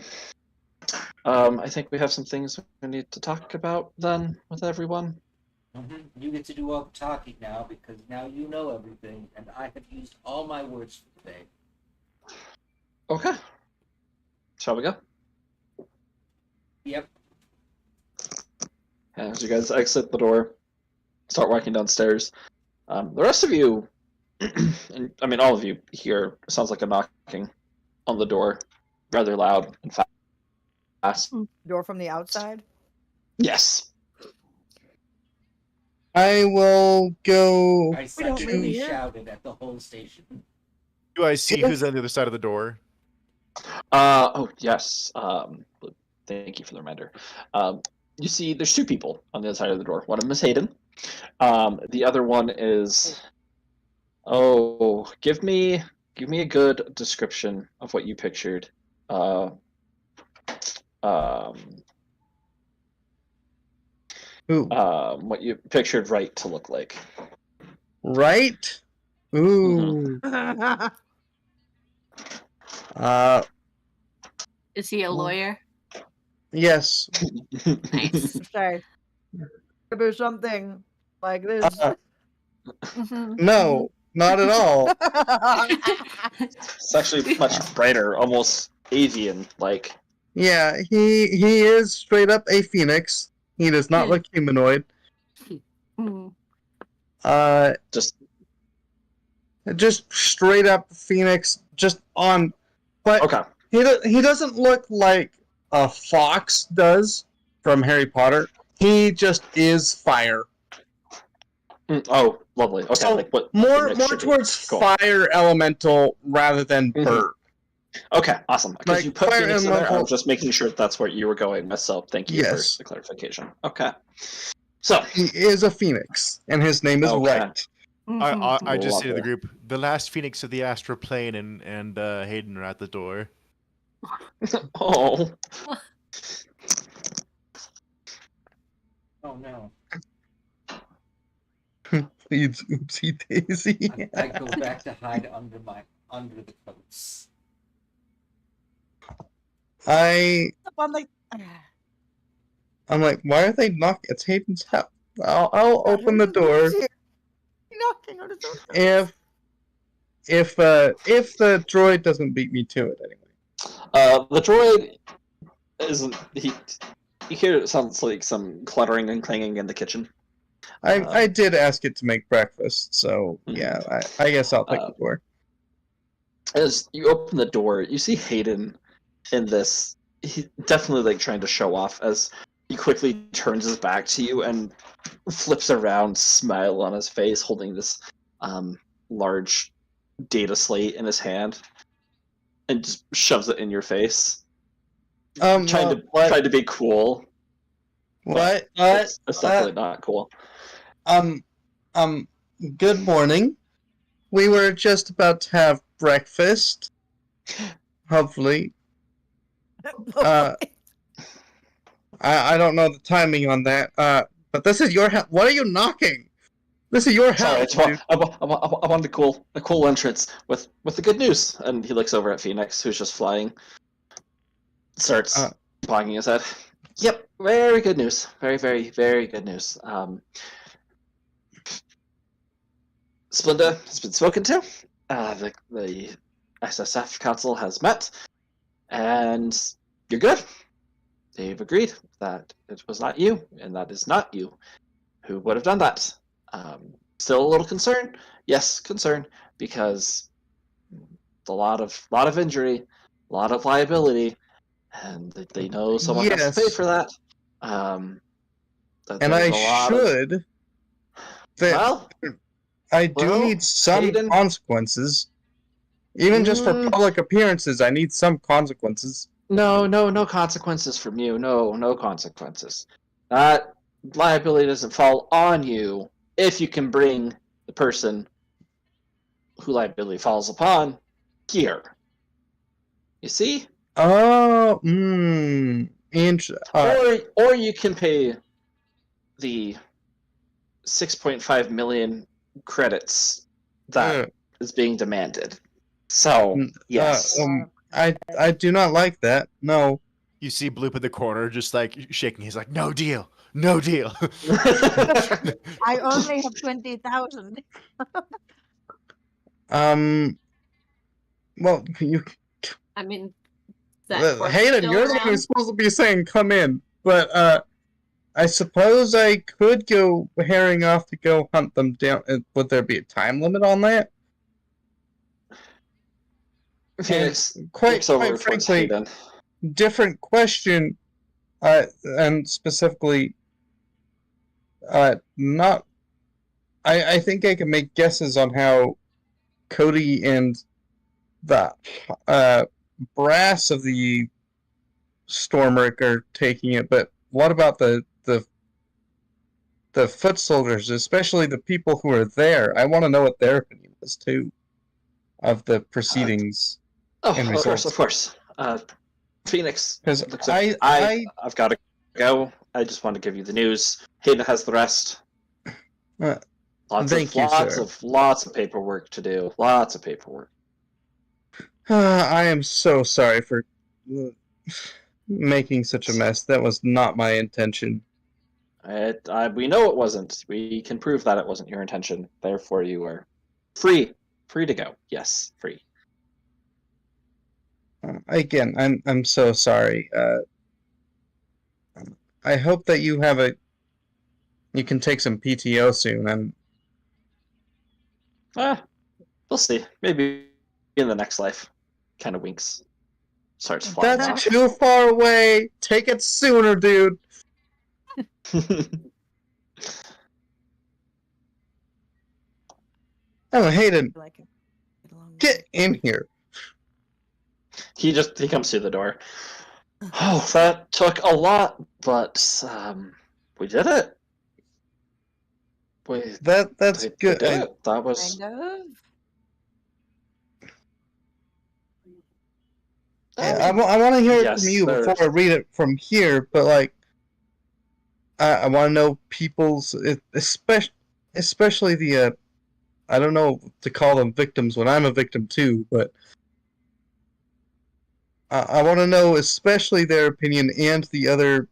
I think we have some things we need to talk about then with everyone. You get to do all the talking now because now you know everything, and I have used all my words for today. Okay. Shall we go? Yep. As you guys exit the door, start walking downstairs. The rest of you, and I mean all of you, hear sounds like a knocking on the door, rather loud and fast. Door from the outside. Yes. I will go. I We don't suddenly leave here. shouted at the whole station. Do I see who's on the other side of the door? Oh yes. Thank you for the reminder. You see, there's two people on the other side of the door. One of them is Hayden. The other one is. Oh, give me a good description of what you pictured. Ooh, What you pictured right to look like. right? Ooh. Is he a lawyer? Yes. Nice. Okay. Could be something like this. Mhm. No, not at all. It's actually much brighter, almost avian like. Yeah, he is straight up a phoenix. He does not look humanoid. Mhm. Just Just straight up phoenix. Just on, but okay. he doesn't look like a fox does from Harry Potter. He just is fire. Oh, lovely. Okay, So, like what? More the mixture towards Cool. fire elemental rather than Mhm. bird. Okay, awesome. Because Like, you put fire Phoenix in there, I elemental- was just making sure that's where you were going myself. Thank you Yes. for the clarification. Okay. So, He is a phoenix, and his name is Okay. Right. I just say to the Lovely. group, the last Phoenix of the Astral Plane and Hayden are at the door. oh, Oh no. Please, oopsie daisy. I go back to hide under the coats. I'm I'm like, why are they knocking? It's Hayden's house. I'll open the door knocking on his own. if the droid doesn't beat me to it anyway. the droid isn't. You hear it sounds like some cluttering and clanging in the kitchen. I did ask it to make breakfast, so Mhm. yeah, I guess I'll take the door. As you open the door, you see Hayden in this. He definitely like trying to show off as he quickly turns his back to you and flips around, smile on his face, holding this large data slate in his hand, and just shoves it in your face, trying to be cool. What? It's definitely not cool. Good morning. We were just about to have breakfast. Hopefully. I don't know the timing on that. But this is your house. What are you knocking? This is your Sorry, house. I wanted a cool entrance with the good news. And he looks over at Phoenix, who's just flying. Starts bogging his head. Yep, very good news. Very, very, very good news. Splenda has been spoken to. The SSF Council has met, and you're good. They've agreed that it was not you, and that is not you who would have done that. Still a little concerned. Yes, concerned, because a lot of injury, a lot of liability, and they know someone has to pay Yes. for that. And I there's a lot of- should. That well, I do well, need some Hayden- consequences. Even just for Mm. public appearances, I need some consequences. no consequences from you. No consequences. That liability doesn't fall on you if you can bring the person who liability falls upon here. You see? Oh, Or you can pay the 6.5 million credits that is being demanded. So, yes. I do not like that. No. You see Bloop in the corner, just like shaking. He's like, "No deal, no deal." I only have 20,000. Well, you, I mean, that court's Hayden, still you're the one around. who's supposed to be saying come in, but I suppose I could go herring off to go hunt them down. Would there be a time limit on that? Phoenix Quite looks over towards frankly, Hayden. different question, and specifically, not. I think I can make guesses on how Cody and the brass of the Stormrick are taking it, but what about the foot soldiers, especially the people who are there? I want to know what their opinion is too of the proceedings. Oh, and of results. course. Phoenix. Because looks like I've got to go. I just want to give you the news. Hayden has the rest. Thank you, sir. Lots of paperwork to do. Lots of paperwork. I am so sorry for making such a mess. That was not my intention. We know it wasn't. We can prove that it wasn't your intention. Therefore, you are free to go. Yes, free. Again, I'm so sorry. I hope that you can take some PTO soon. And We'll see. Maybe in the next life. Kind of winks. Starts flying that's off. too far away. Take it sooner, dude. Oh, Hayden, get in here. He comes through the door. Oh, that took a lot, but we did it. That's we good. did it. That was. Kind of. I want to hear it Yes, from you there's- before I read it from here, but like, I want to know people's, especially the, I don't know to call them victims when I'm a victim too, but I want to know especially their opinion and the other,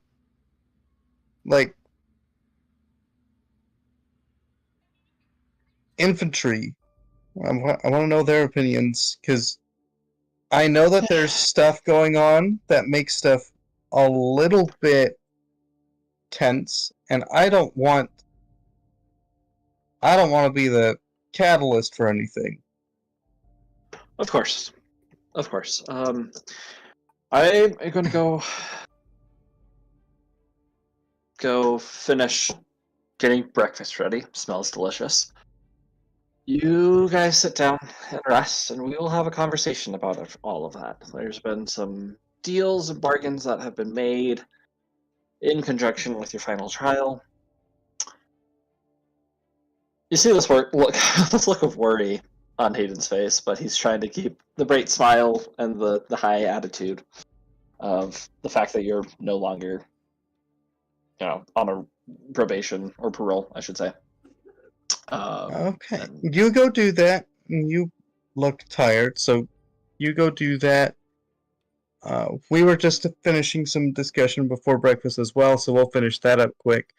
like, infantry. I want to know their opinions, because I know that there's stuff going on that makes stuff a little bit tense, and I don't want to be the catalyst for anything. Of course. I'm going to go finish getting breakfast ready. Smells delicious. You guys sit down and rest, and we will have a conversation about all of that. There's been some deals and bargains that have been made in conjunction with your final trial. You see this look of worry on Hayden's face, but he's trying to keep the bright smile and the high attitude of the fact that you're no longer, on a probation or parole, I should say. Okay, you go do that. You look tired, so you go do that. We were just finishing some discussion before breakfast as well, so we'll finish that up quick.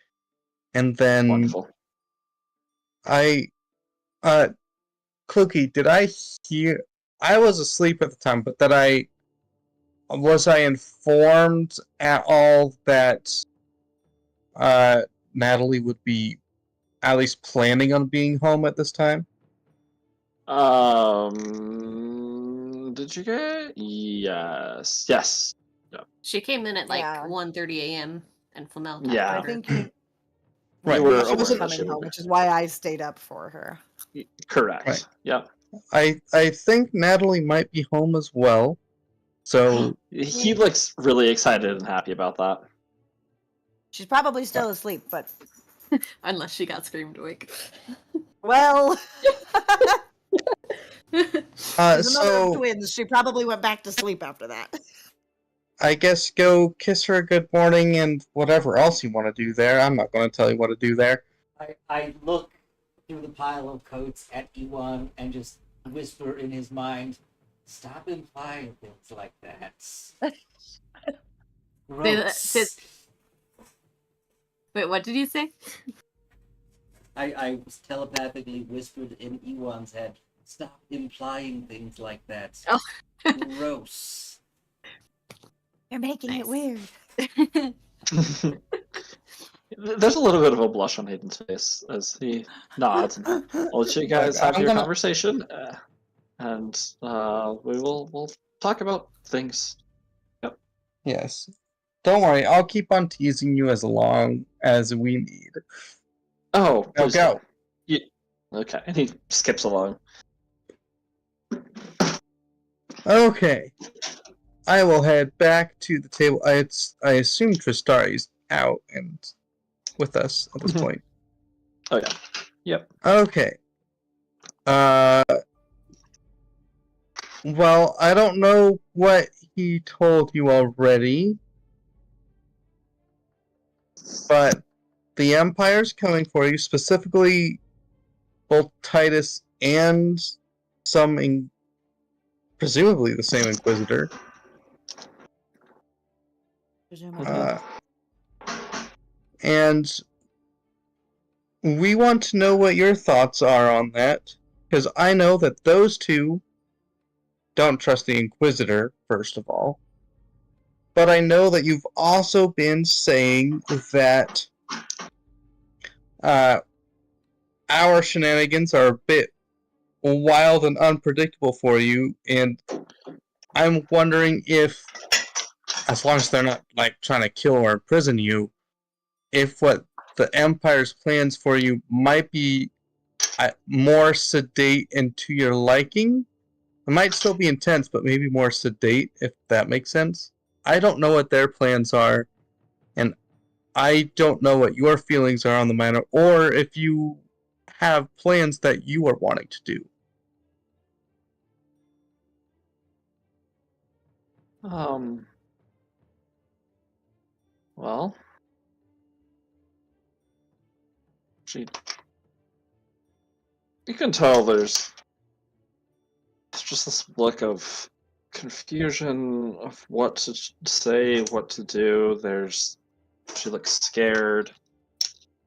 And then Wonderful. Cookie, did I hear? I was asleep at the time, but did I was I informed at all that Natalie would be at least planning on being home at this time? Did you get? Yes. Yes. She came in at like Yeah. 1:30 a.m. and Flamel talked Yeah. I to her. think you. Right. You were she aware wasn't that she coming would home, be. which is why I stayed up for her. Correct. Right. Yep. I think Natalie might be home as well. So He looks really excited and happy about that. She's probably still asleep, but Unless she got screamed awake. well, as a mother of so twins, she probably went back to sleep after that. I guess go kiss her a good morning and whatever else you want to do there. I'm not going to tell you what to do there. I look through the pile of coats at Ewan and just whisper in his mind, "Stop implying things like that." Gross. Wait, what did you say? I telepathically whispered in Ewan's head, "Stop implying things like that." Oh. Gross. You're making it weird. There's a little bit of a blush on Hayden's face as he nods. I'll let you guys have your conversation, and we'll talk about things. Yep. Yes. Don't worry, I'll keep on teasing you as long as we need. Oh, Now please go. do. Okay, and he skips along. Okay. I will head back to the table. I assume Tristari's out and with us at this Mhm. point. Oh yeah. Yep. Okay. Well, I don't know what he told you already, but the Empire's coming for you, specifically both Titus and presumably the same Inquisitor. And we want to know what your thoughts are on that, because I know that those two don't trust the Inquisitor, first of all. But I know that you've also been saying that our shenanigans are a bit wild and unpredictable for you, and I'm wondering if, as long as they're not like trying to kill or imprison you, if what the Empire's plans for you might be more sedate and to your liking. It might still be intense, but maybe more sedate, if that makes sense. I don't know what their plans are, and I don't know what your feelings are on the matter, or if you have plans that you are wanting to do. Well, you can tell there's just this look of confusion of what to say, what to do. She looks scared.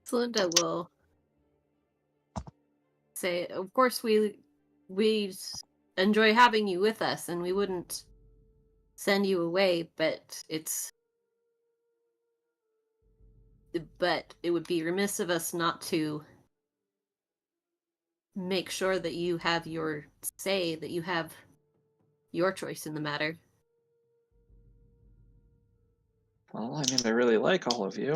Celinda will say, "Of course, we enjoy having you with us, and we wouldn't send you away, but it would be remiss of us not to make sure that you have your say, that you have your choice in the matter." Well, I mean, I really like all of you.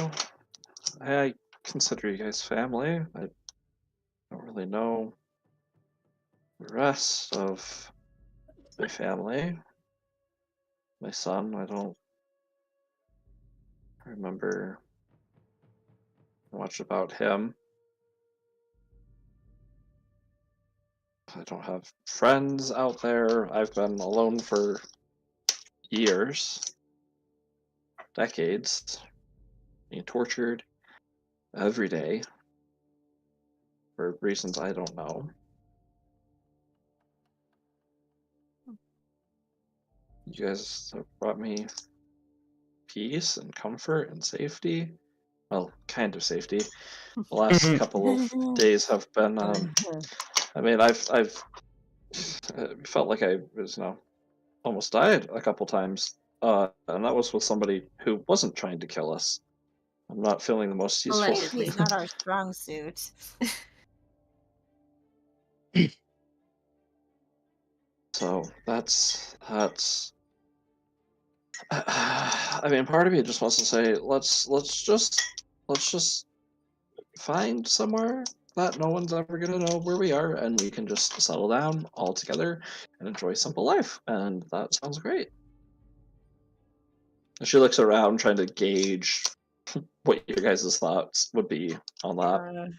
I consider you guys family. I don't really know the rest of my family. My son, I don't remember much about him. I don't have friends out there. I've been alone for years, decades, being tortured every day for reasons I don't know. You guys have brought me peace and comfort and safety. Well, kind of safety. The last couple of days have been. I mean, I've felt like I was, almost died a couple times and that was with somebody who wasn't trying to kill us. I'm not feeling the most useful. Allegedly. It's not our strong suit. So that's. I mean, part of me just wants to say, let's just find somewhere that no one's ever gonna know where we are, and we can just settle down all together and enjoy simple life, and that sounds great. And she looks around, trying to gauge what your guys' thoughts would be on that.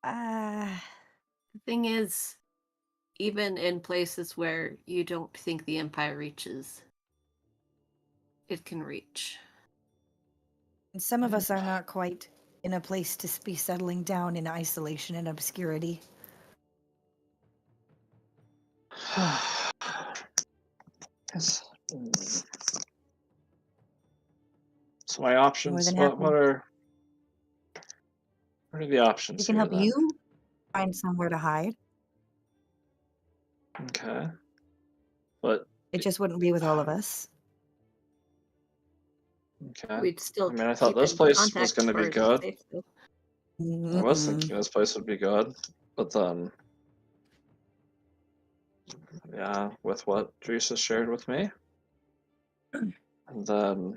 The thing is, even in places where you don't think the Empire reaches, it can reach. And some of us are not quite in a place to be settling down in isolation and obscurity. Yes. So my options. than What happy. are the options? We can here, help then? you find somewhere to hide. Okay. But It just wouldn't be with all of us. okay. We'd still I mean, I thought keep this in place was contact going to be as far as good. it's safe to go. I was Mm-mm. thinking this place would be good, but then, yeah, with what Teresa shared with me, and then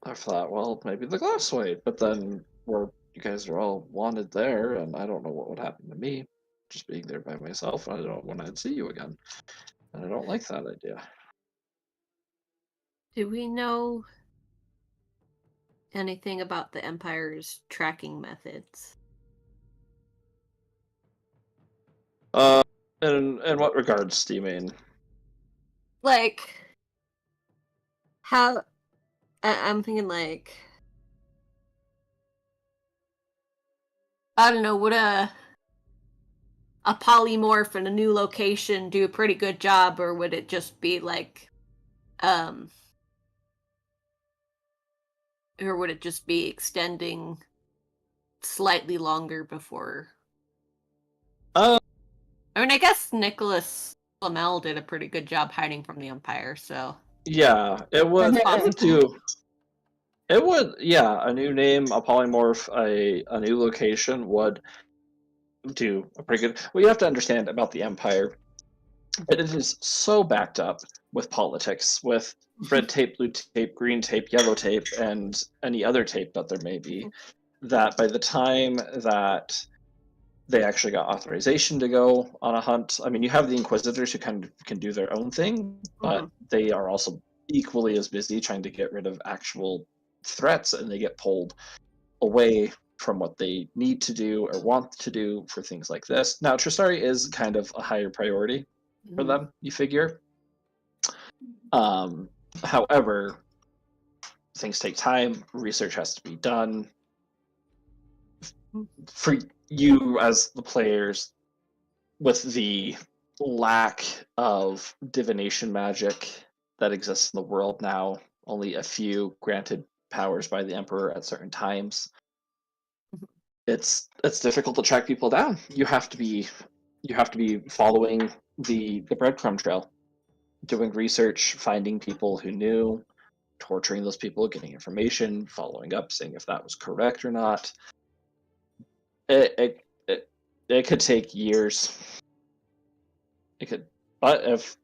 I thought, well, maybe the Glasswade, but then where you guys are all wanted there, and I don't know what would happen to me just being there by myself. I don't know when I'd see you again, and I don't like that idea. Do we know anything about the Empire's tracking methods? In what regards do you mean? Like, how? I'm thinking like, I don't know, would a polymorph in a new location do a pretty good job, or would it just be like, or would it just be extending slightly longer before? Uh, I mean, I guess Nicholas Flamel did a pretty good job hiding from the Empire, so yeah, it would That's possible. do. It would, yeah, a new name, a polymorph, a new location would do a pretty good. What you have to understand about the Empire, that it is so backed up with politics, with red tape, blue tape, green tape, yellow tape, and any other tape that there may be, that by the time that they actually got authorization to go on a hunt, I mean, you have the Inquisitors who kind of can do their own thing, but they are also equally as busy trying to get rid of actual threats, and they get pulled away from what they need to do or want to do for things like this. Now, Trisari is kind of a higher priority for them, you figure. However, things take time, research has to be done. For you as the players, with the lack of divination magic that exists in the world now, only a few granted powers by the Emperor at certain times, it's difficult to track people down. You have to be following the breadcrumb trail, doing research, finding people who knew, torturing those people, getting information, following up, seeing if that was correct or not. It could take years. It could, but if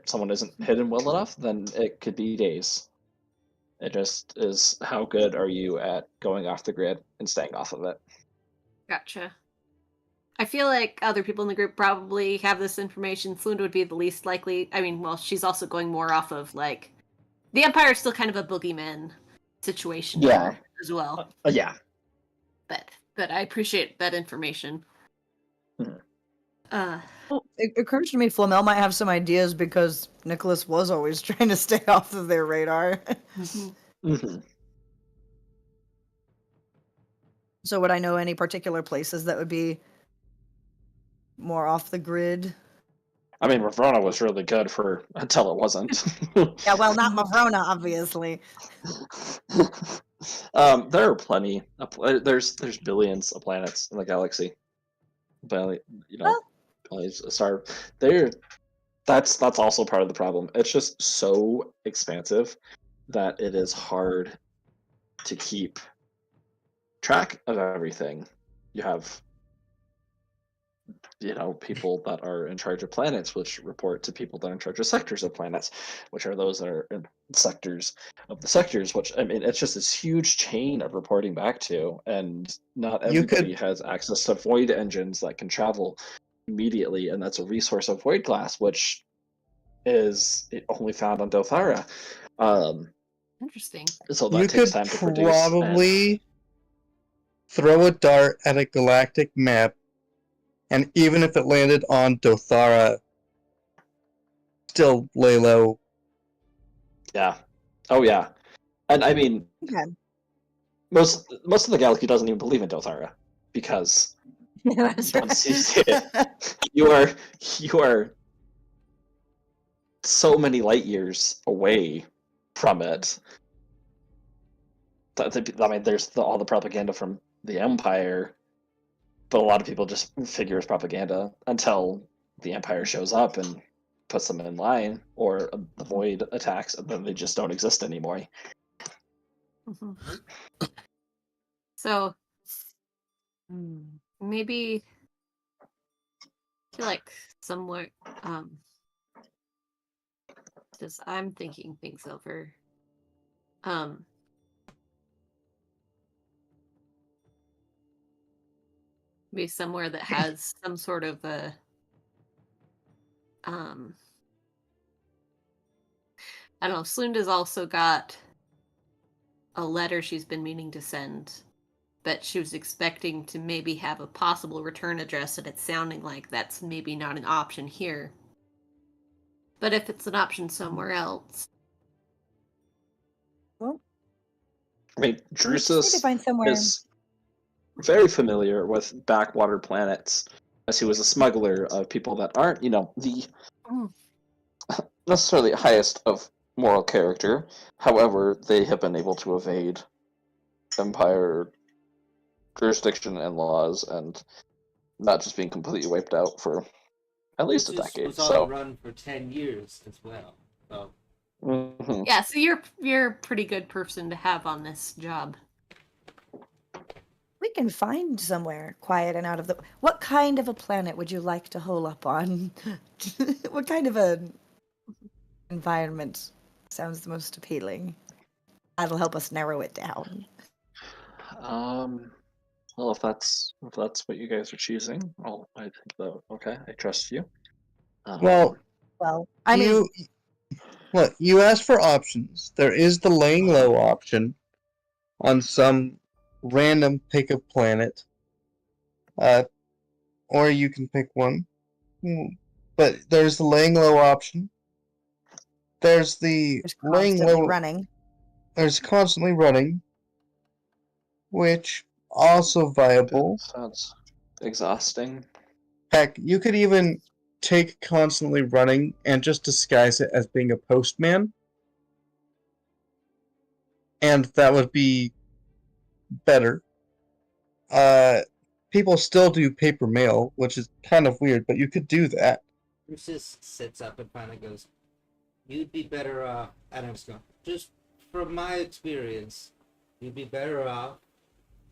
someone isn't hidden well enough, then it could be days. It just is, how good are you at going off the grid and staying off of it? Gotcha. I feel like other people in the group probably have this information. Floonda would be the least likely. I mean, well, she's also going more off of like the Empire is still kind of a boogeyman situation Yeah. here as well. Yeah. But I appreciate that information. Mhm. Well, it occurs to me Flamel might have some ideas because Nicholas was always trying to stay off of their radar. Mm-hmm. So would I know any particular places that would be more off the grid? I mean, Ravrona was really good for until it wasn't. Yeah, well, not Mavrona, obviously. There are plenty. There's billions of planets in the galaxy. But, you know, Well, a star. They're that's also part of the problem. It's just so expansive that it is hard to keep track of everything. You have, people that are in charge of planets, which report to people that are in charge of sectors of planets, which are those that are in sectors of the sectors, which, I mean, it's just this huge chain of reporting back to, and not You everybody could- has access to void engines that can travel immediately, and that's a resource of void glass, which is only found on Dothara. Interesting. So You that takes could time to produce. And probably throw a dart at a galactic map, and even if it landed on Dothara, still lay low. yeah, oh yeah, and I mean, Okay. most of the galaxy doesn't even believe in Dothara because once you see it, you are so many light years away from it. I mean, there's all the propaganda from the Empire, but a lot of people just figure it's propaganda until the Empire shows up and puts them in line, or the Void attacks, and then they just don't exist anymore. Mhm. So maybe I feel like somewhat because I'm thinking things over. Maybe somewhere that has some sort of a I don't know, Slunda's also got a letter she's been meaning to send, but she was expecting to maybe have a possible return address, and it's sounding like that's maybe not an option here. But if it's an option somewhere else. Well, I mean, we just need to Drusus find somewhere. is very familiar with backwater planets, as he was a smuggler of people that aren't, the necessarily highest of moral character. However, they have been able to evade Empire jurisdiction and laws, and not just being completely wiped out for at least a This decade. was on So, the run for 10 years as well. So mhm. Yeah, so you're a pretty good person to have on this job. We can find somewhere quiet and out of the. What kind of a planet would you like to hole up on? What kind of a environment sounds the most appealing? That'll help us narrow it down. Well, if that's what you guys are choosing, I think that okay. I trust you. Well, Well, I mean, you asked for options. There is the laying low option on some random pick a planet, or you can pick one. But there's the laying low option. There's the there's laying constantly low. running. There's constantly running, which also viable. Sounds exhausting. Heck, you could even take constantly running and just disguise it as being a postman, and that would be better. People still do paper mail, which is kind of weird, but you could do that. Drusus sits up and finally goes, "You'd be better off." And I'm just going, just from my experience, you'd be better off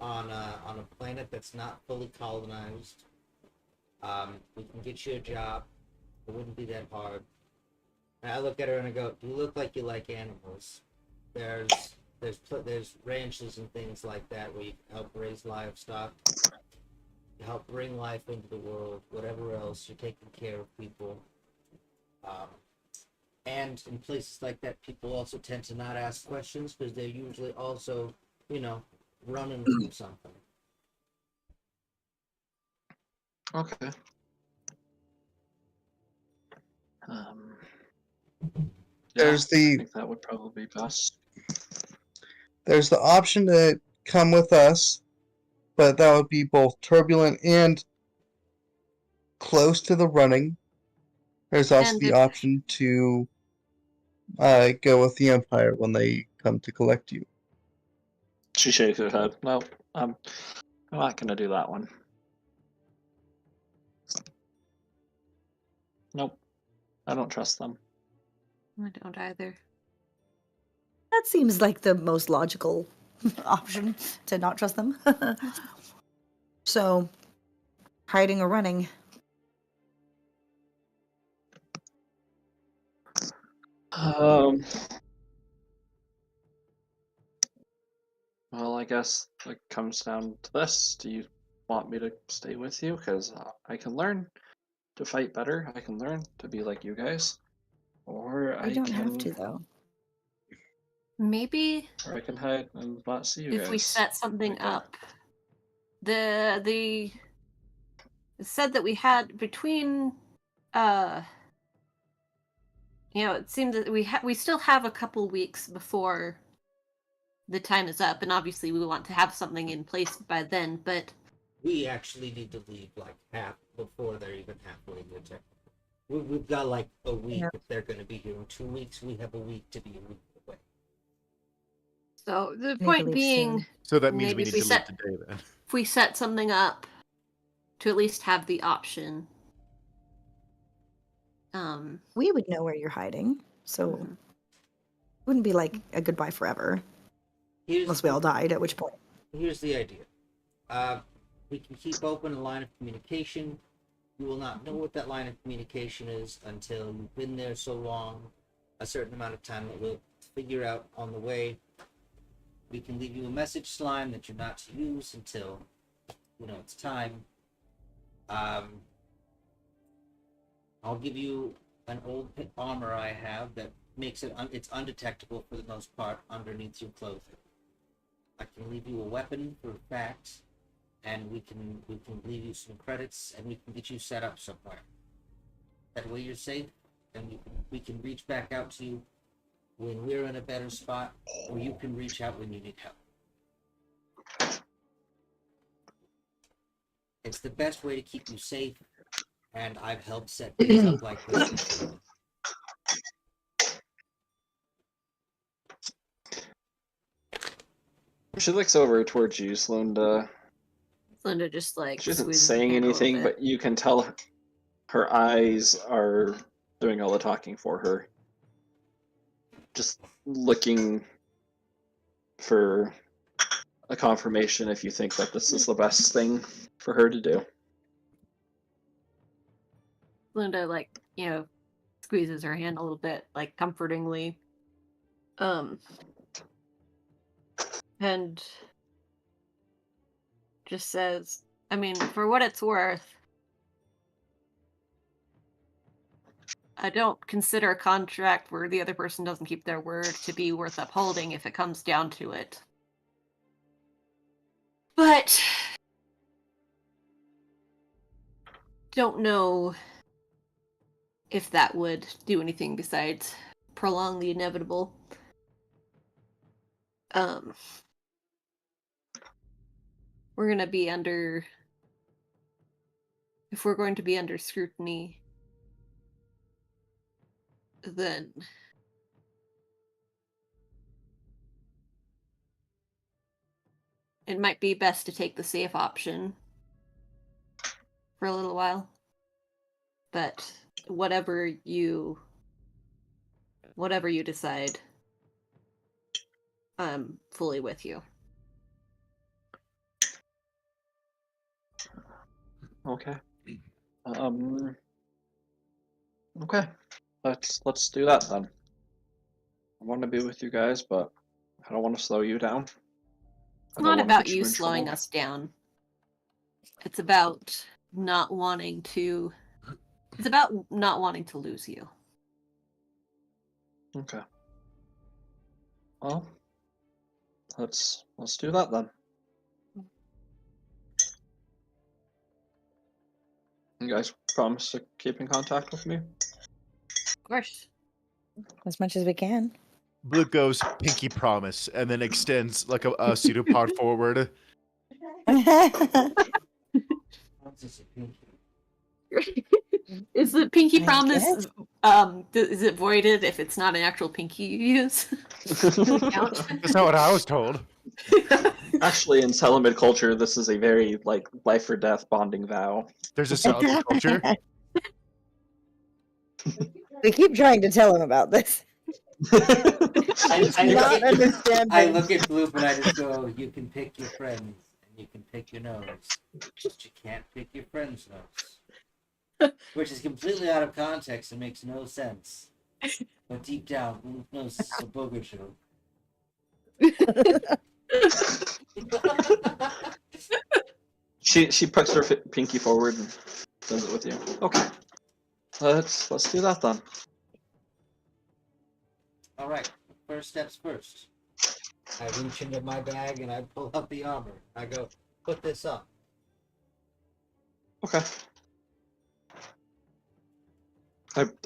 on a planet that's not fully colonized. We can get you a job. It wouldn't be that hard. And I look at her and I go, "You look like you like animals. There's ranches and things like that where you can help raise livestock, help bring life into the world. Whatever else, you're taking care of people." And in places like that, people also tend to not ask questions because they're usually also, running from something. Okay. There's I the think that would probably be best. there's the option to come with us, but that would be both turbulent and close to the running. There's also And the if- option to go with the Empire when they come to collect you. She shakes her head. No, I'm not gonna do that one. Nope. I don't trust them. I don't either. That seems like the most logical option, to not trust them. So, hiding or running? Well, I guess it comes down to this. Do you want me to stay with you? Because I can learn to fight better. I can learn to be like you guys. Or You don't can, have to, though. Maybe Or I can hide and not see you if guys. we set something like that. up, the it said that we had between it seemed that we still have a couple weeks before the time is up, and obviously we want to have something in place by then, but We actually need to leave like half before they're even halfway there. We've got like a week Yeah. if they're going to be here in 2 weeks. We have a week to be a week away. so the Need to point leave being, soon. So that means maybe we if need we to set- leave today then. if we set something up to at least have the option. We would know where you're hiding, so Mhm. wouldn't be like a goodbye forever, Here's unless we all died, at which point. Here's the idea. We can keep open a line of communication. You will not know what that line of communication is until you've been there so long, a certain amount of time that we'll figure out on the way. We can leave you a message line that you're not to use until, it's time. I'll give you an old armor I have that makes it's undetectable for the most part underneath your clothing. I can leave you a weapon for facts, and we can leave you some credits, and we can get you set up somewhere. That way you're safe, and we can reach back out to you when we're in a better spot, or you can reach out when you need help. It's the best way to keep you safe, and I've helped set things up like this before. She looks over towards you, Slunda. Linda just like She isn't squeezes her saying hand a little anything, bit. but you can tell her eyes are doing all the talking for her. Just looking for a confirmation if you think that this is the best thing for her to do. Linda squeezes her hand a little bit, like comfortingly. And just says, I mean, for what it's worth, I don't consider a contract where the other person doesn't keep their word to be worth upholding if it comes down to it. But don't know if that would do anything besides prolong the inevitable. We're gonna be under... If we're going to be under scrutiny, then it might be best to take the safe option for a little while. But whatever you decide, I'm fully with you. Okay. Okay. Let's do that then. I want to be with you guys, but I don't want to slow you down. It's not about you slowing us down. It's about not wanting to... It's about not wanting to lose you. Okay. Well, let's do that then. You guys promise to keep in contact with me? Of course. As much as we can. Blue goes pinky promise and then extends like a pseudopod forward. Is the pinky I promise guess. is it voided if it's not an actual pinky you use? That's not what I was told. Actually, in Salamid culture, this is a very life or death bonding vow. There's a Celtic culture. We keep trying to tell him about this. I Not look at, understanding. I look at Bloop and I just go, you can pick your friends and you can pick your nose, but you can't pick your friend's nose. Which is completely out of context and makes no sense. But deep down, Bloop knows this is a booger joke. She puts her pinky forward and does it with you. Okay. Let's do that then. All right, first steps first. I reach into my bag and I pull out the armor. I go, put this up. Okay.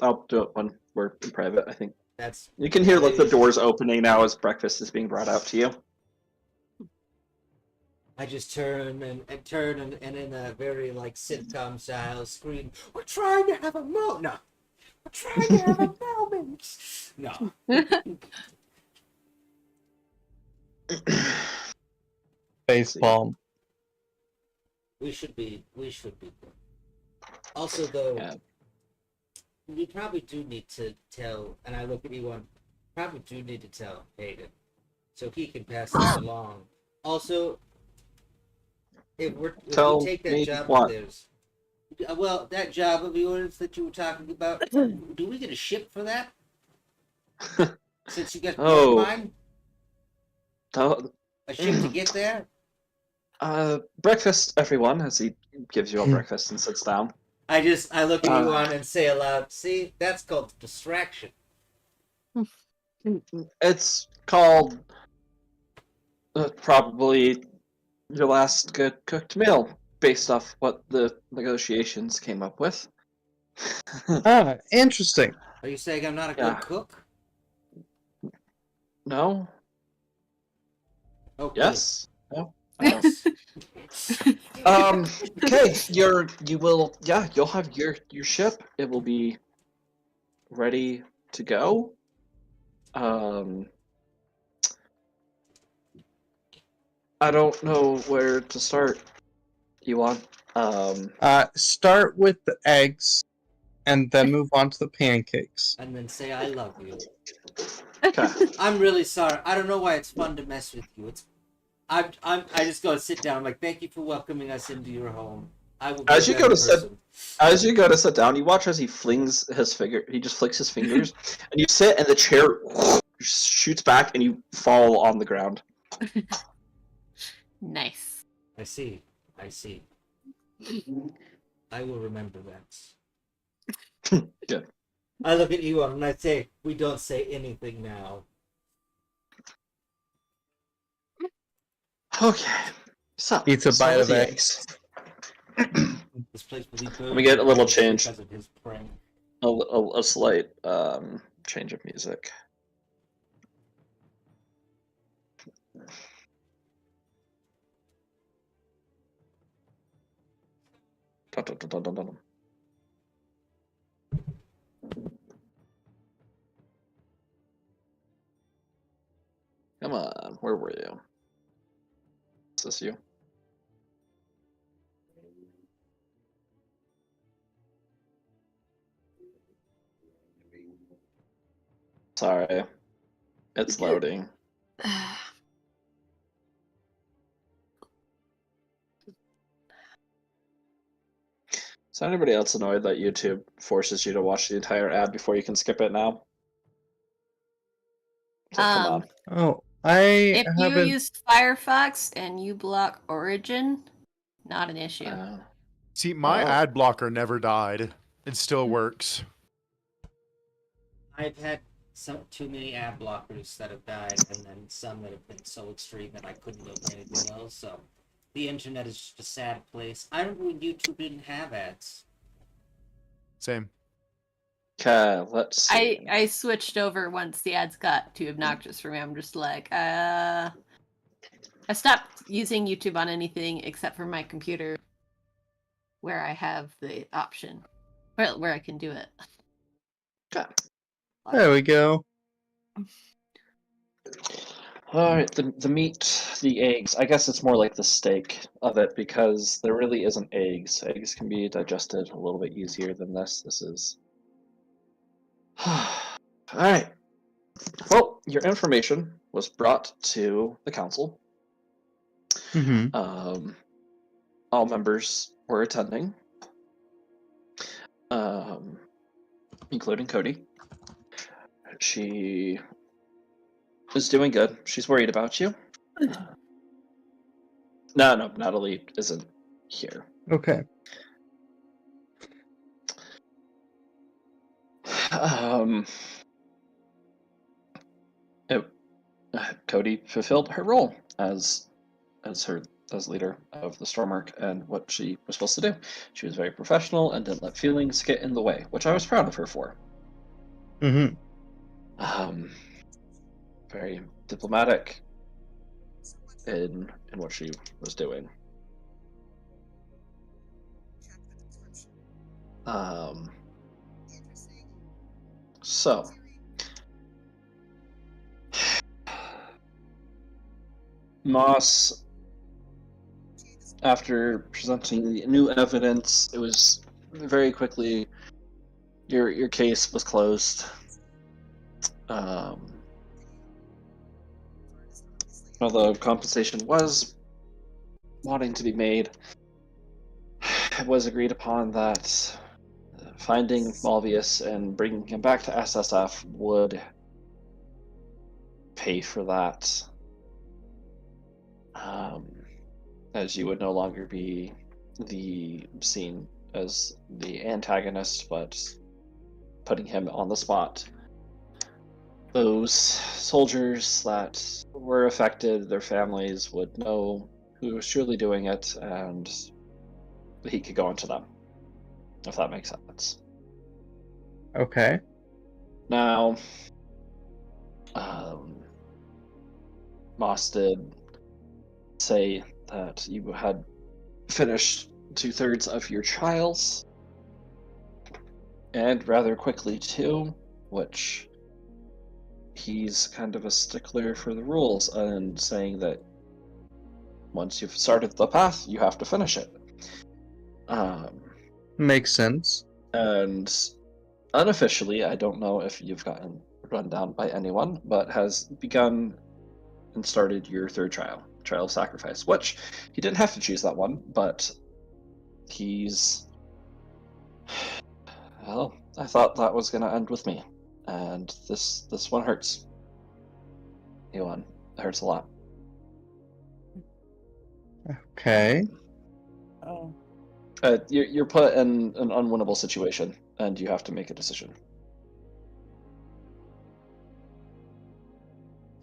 I'll do it when we're in private, I think. That's You can hear like the doors opening now as breakfast is being brought out to you. I just turn and in a very like sitcom style scream, "We're trying to have a moment. No, we're trying to have a moment." No. Baseball. We should be good. Also, though, Yeah. we probably do need to tell, and I look at you probably do need to tell Hayden, so he can pass this along. Also, if we Tell take that me job what? of theirs, well, that job of yours that you were talking about, do we get a ship for that? Since you got Oh. mine, Oh, a ship to get there. breakfast, everyone, as he gives you all breakfast and sits down. I look at you and say aloud, "See, that's called distraction." It's called probably your last good cooked meal, based off what the negotiations came up with. Ah, interesting. Are you saying I'm not a Yeah. good cook? No? Oh, Yes? No? Yes. Okay, you'll have your ship. It will be ready to go. I don't know where to start, Yuan. Start with the eggs, and then move on to the pancakes. And then say I love you. Okay. I'm really sorry. I don't know why it's fun to mess with you. I just go to sit down. I'm like, thank you for welcoming us into your home. I will. As you go to sit down, you watch as he flings his finger. He just flicks his fingers, and you sit, and the chair shoots back, and you fall on the ground. Nice. I see. I will remember that. Good. I look at you and I say, we don't say anything now. Okay. So Eats a start bite with of the eggs. This place will be Let me get a little change. because of his prank. A slight change of music. Dun, dun, dun, dun, dun, dun. Come on, where were you? Is this you? Sorry. It's loading. Is anybody else annoyed that YouTube forces you to watch the entire ad before you can skip it now? So, come on. Oh, I If you haven't. use Firefox and you block Origin, not an issue. See, my Oh. ad blocker never died. It still works. I've had too many ad blockers that have died, and then some that have been so extreme that I couldn't look at anything else. So, the internet is just a sad place. I remember when YouTube didn't have ads. Same. Okay, let's see. I switched over once the ads got too obnoxious for me. I'm just like, I stopped using YouTube on anything except for my computer, where I have the option, where I can do it. Okay. There we go. Alright, the meat, the eggs. I guess it's more like the steak of it because there really isn't eggs. Eggs can be digested a little bit easier than this. This is Alright. Well, your information was brought to the council. Mm-hmm. All members were attending, including Cody. She is doing good. She's worried about you. No, Natalie isn't here. Okay. Cody fulfilled her role as leader of the Stormark and what she was supposed to do. She was very professional and didn't let feelings get in the way, which I was proud of her for. Mm-hmm. Very diplomatic in what she was doing. So Moss, after presenting the new evidence, it was very quickly your case was closed. Although compensation was wanting to be made, it was agreed upon that finding Malvius and bringing him back to SSF would pay for that. As you would no longer be seen as the antagonist, but putting him on the spot. Those soldiers that were affected, their families would know who was truly doing it, and he could go into them, if that makes sense. Okay. Now, Moss did say that you had finished 2/3 of your trials, and rather quickly too, which he's kind of a stickler for the rules and saying that once you've started the path, you have to finish it. Makes sense. And unofficially, I don't know if you've gotten run down by anyone, but has begun and started your third trial of sacrifice, which he didn't have to choose that one, but well, I thought that was going to end with me, and this one hurts. You won. It hurts a lot. Okay. Oh. You're put in an unwinnable situation, and you have to make a decision.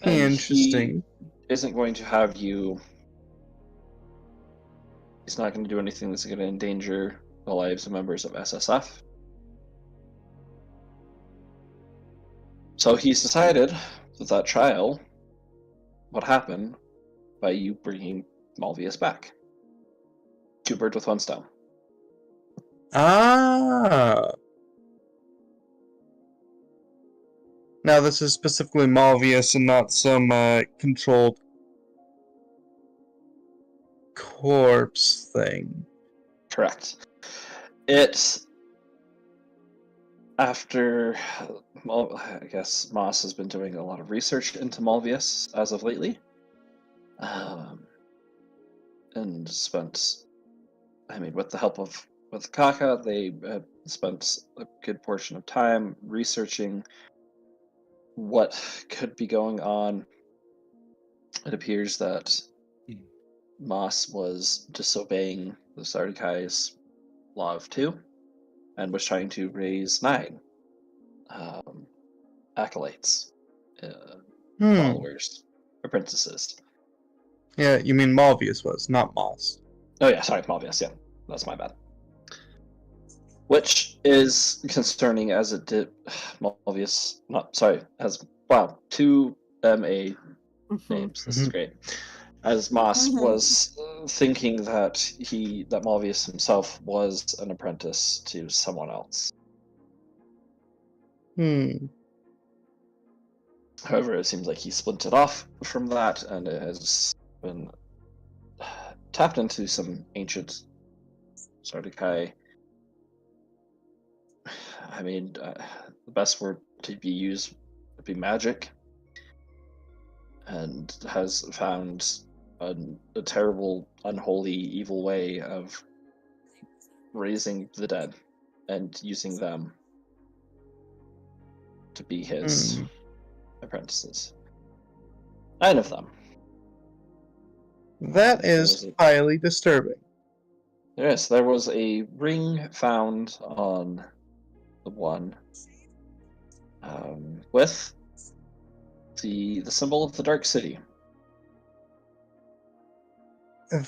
And Interesting. he isn't going to have you. He's not going to do anything that's going to endanger the lives of members of SSF. So he's decided that trial would happen by you bringing Malvius back. 2 birds with 1 stone. Ah. Now this is specifically Malvius and not some controlled corpse thing. Correct. It's after, well, I guess Moss has been doing a lot of research into Malvius as of lately, and spent, with the help of Kaka, they spent a good portion of time researching what could be going on. It appears that Moss was disobeying the Sardakai's Law of 2 and was trying to raise 9 acolytes, followers, apprentices. Yeah, you mean Malvius was, not Moss. Oh yeah, sorry, Malvius, yeah. That's my bad. Which is concerning as it did Malvius, has 2 MA names. This is great. As Moss was thinking that Malvius himself was an apprentice to someone else. However, it seems like he splinted off from that, and it has been tapped into some ancient Sardakai. The best word to be magic, and has found a terrible, unholy, evil way of raising the dead and using them to be his apprentices. 9 of them. That is highly disturbing. Yes, there was a ring found on the one with the symbol of the Dark City.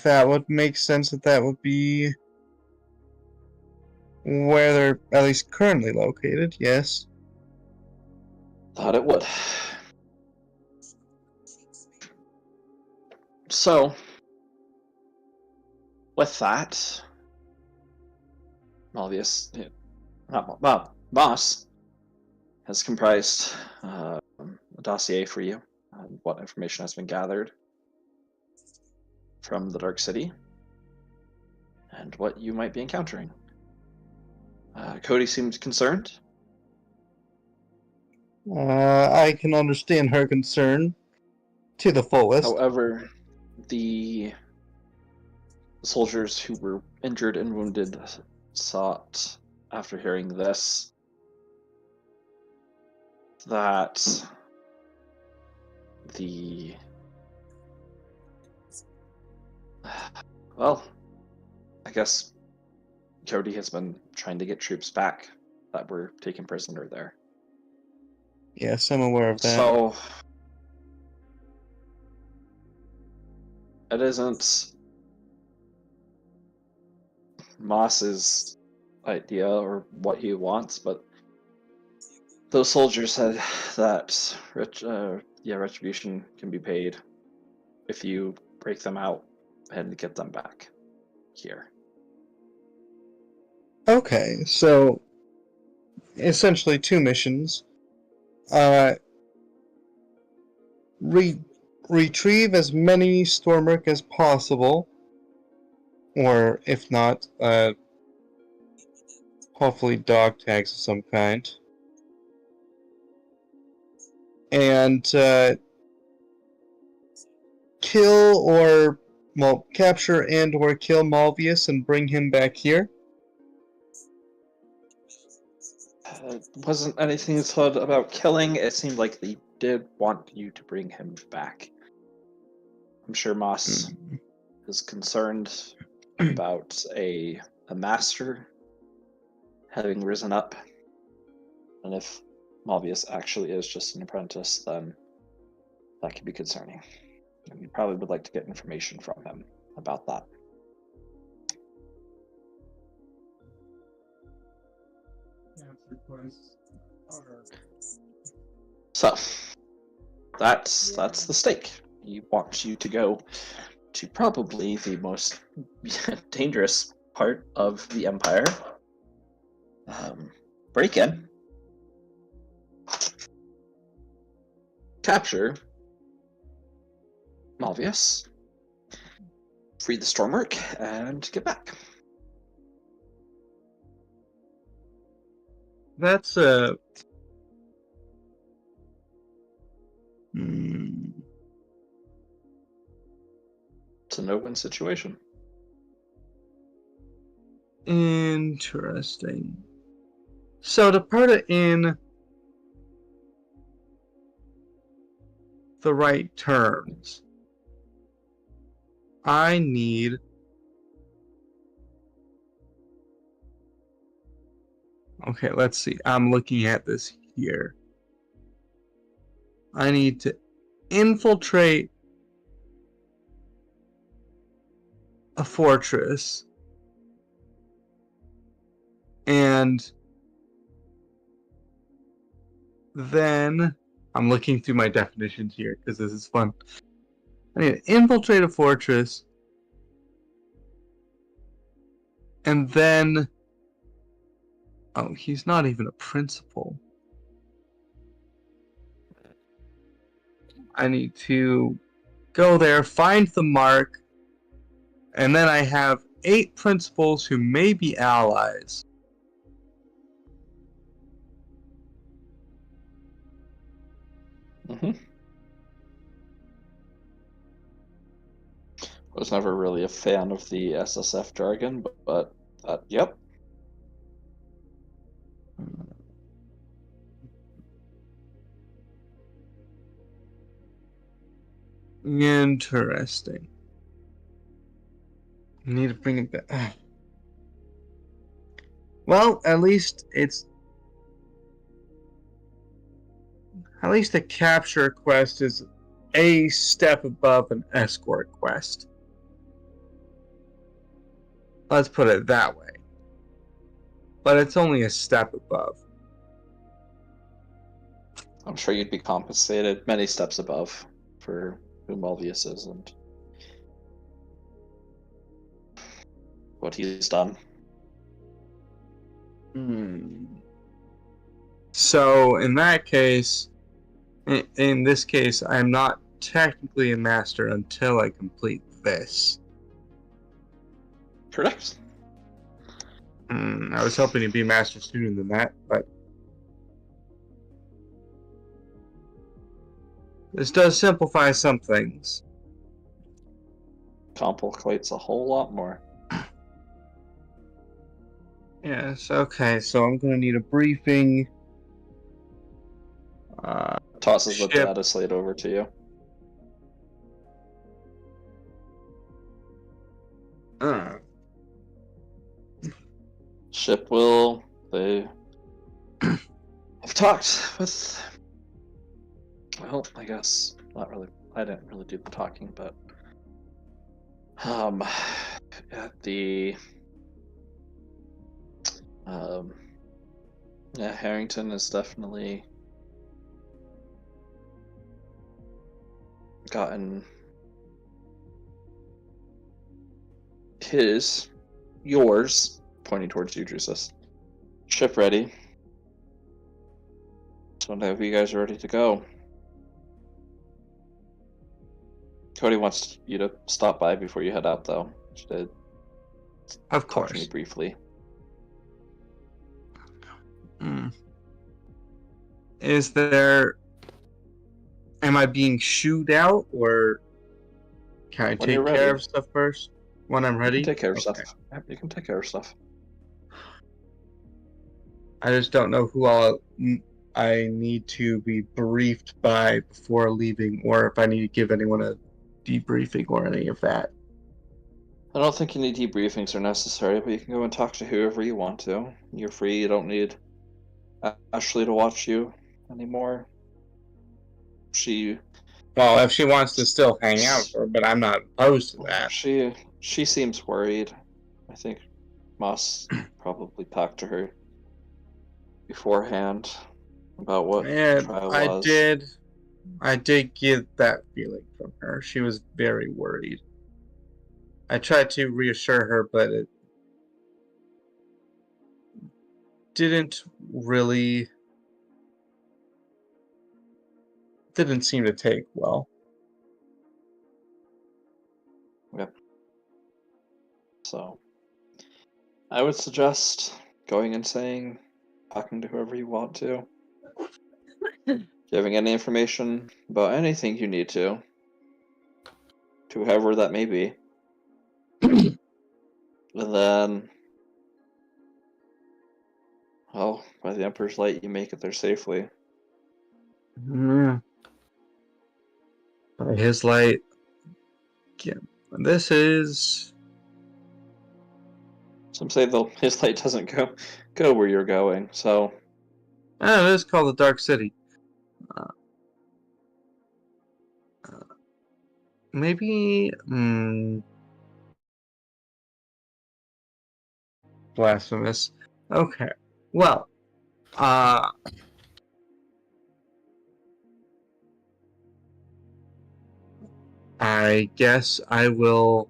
That would make sense that would be where they're at least currently located, yes. Thought it would. So, with that, Malvius, Moss has comprised a dossier for you on what information has been gathered from the Dark City and what you might be encountering. Cody seemed concerned. I can understand her concern to the fullest. However, the soldiers who were injured and wounded sought, after hearing this, that well, I guess Cody has been trying to get troops back that were taken prisoner there. Yes, I'm aware of that. So it isn't Moss's idea or what he wants, but those soldiers said that retribution can be paid if you break them out and get them back here. Okay, so essentially 2 missions. Retrieve as many Stormwreck as possible, or if not, hopefully dog tags of some kind. And capture and or kill Malvius and bring him back here. Wasn't anything said about killing. It seemed like they did want you to bring him back. I'm sure Moss is concerned about a master having risen up. And if Malvius actually is just an apprentice, then that could be concerning. And you probably would like to get information from him about that. So, that's the stake. He wants you to go to probably the most dangerous part of the Empire. Break in, capture Malvius, free the Stormwork, and get back. That's It's a no-win situation. Interesting. So to put it in the right terms, I need okay, let's see. I'm looking at this here. I need to infiltrate a fortress and then I'm looking through my definitions here because this is fun. I need to infiltrate a fortress and then oh, he's not even a principal. I need to go there, find the mark, and then I have 8 principals who may be allies. Mm-hmm. Was never really a fan of the SSF jargon, but yep. Interesting. I need to bring it back. Well, at least the capture quest is a step above an escort quest. Let's put it that way. But it's only a step above. I'm sure you'd be compensated many steps above for who Malvius is and what he's done. So in that case, in this case, I'm not technically a master until I complete this. Correct. I was hoping to be master sooner than that, but this does simplify some things. Complicates a whole lot more. Yes, okay, so I'm going to need a briefing. Tosses the ship. data slate over to you. Ship will. They have talked with. Well, I guess not really. I didn't really do the talking, but at the yeah, Harrington is definitely gotten yours, pointing towards you, Drusus, ship ready. So whenever you guys are ready to go. Cody wants you to stop by before you head out, though. She did Of talk to me course. briefly. Is there... Am I being shooed out, or can I When take you're care ready. of stuff first? When I'm You ready? can take care of Okay. stuff. Yep, you can take care of stuff. I just don't know who all I need to be briefed by before leaving, or if I need to give anyone a debriefing or any of that. I don't think any debriefings are necessary, but you can go and talk to whoever you want to. You're free. You don't need Ashley to watch you anymore. Well, if she wants to still hang out, but I'm not opposed to that. She seems worried. I think Moss probably talked to her beforehand about what the trial was. I did get that feeling from her. She was very worried. I tried to reassure her, but it didn't seem to take well. Yep. So I would suggest going and talking to whoever you want to. Giving any information about anything you need to whoever that may be. And then, well, by the Emperor's light, you make it there safely. Yeah. By his light. Yeah. This is... Some say his light doesn't go where you're going, so... it is called the Dark City. Maybe... blasphemous. Okay. Well, I guess I will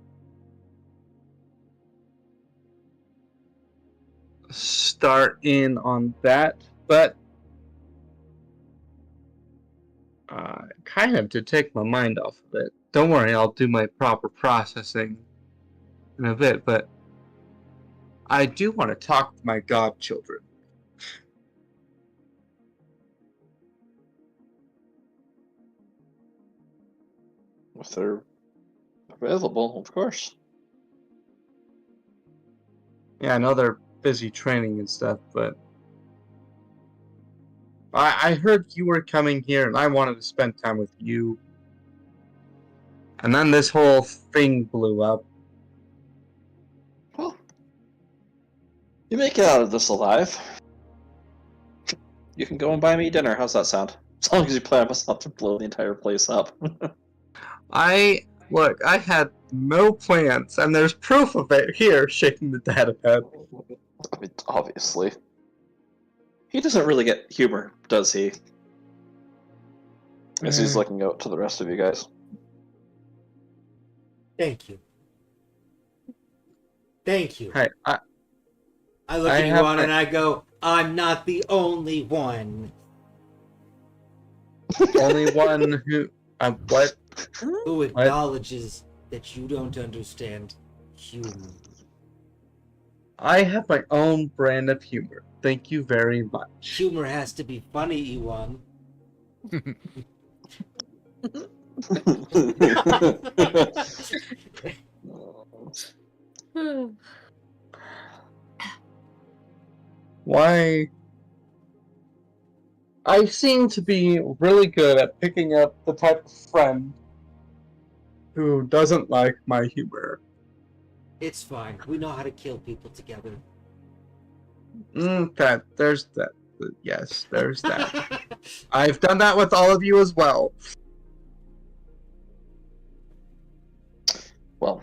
start in on that, but kind of to take my mind off of it. Don't worry, I'll do my proper processing in a bit, but I do want to talk to my godchildren. If they're available, of course. Yeah, I know they're busy training and stuff, but I heard you were coming here, and I wanted to spend time with you. And then this whole thing blew up. Well, you make it out of this alive. You can go and buy me dinner. How's that sound? As long as you plan us not to blow the entire place up. I had no plans, and there's proof of it here, shaking the data pad. I mean, obviously. He doesn't really get humor, does he? As he's looking out to the rest of you guys. Thank you. Thank you. Hey, I look I at you have on a- and I go, I'm not the only one only one who what? who acknowledges that you don't understand humor. I have my own brand of humor. Thank you very much. Humor has to be funny, Ewan. Why? I seem to be really good at picking up the type of friend who doesn't like my humor. It's fine. We know how to kill people together. There's that. Yes, there's that. I've done that with all of you as well. Well,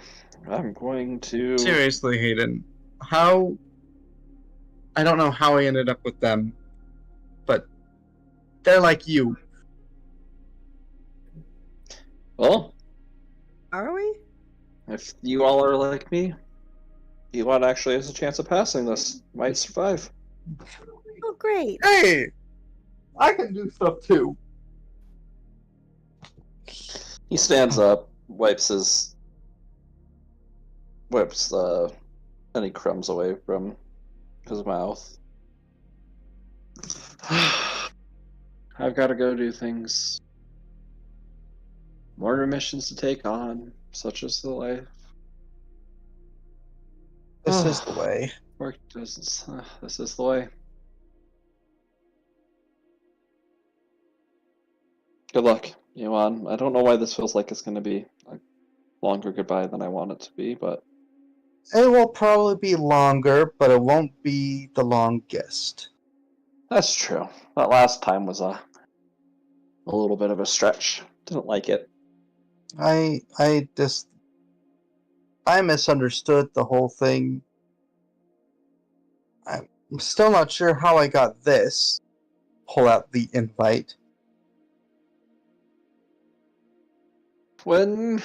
I'm going to... Seriously, Hayden. How... I don't know how I ended up with them, but they're like you. Well, Are we? if you all are like me, Elon actually has a chance of passing this. Might survive. Oh, great. Hey! I can do stuff too. He stands up, wipes any crumbs away from his mouth. I've got to go do things. More missions to take on, such as the life. This is the way. Work doesn't. This is the way. Good luck, Yuan. I don't know why this feels like it's going to be a longer goodbye than I want it to be, but It will probably be longer, but it won't be the longest. that's true. That last time was a little bit of a stretch. Didn't like it. I misunderstood the whole thing. I'm still not sure how I got this. Pull out the invite. When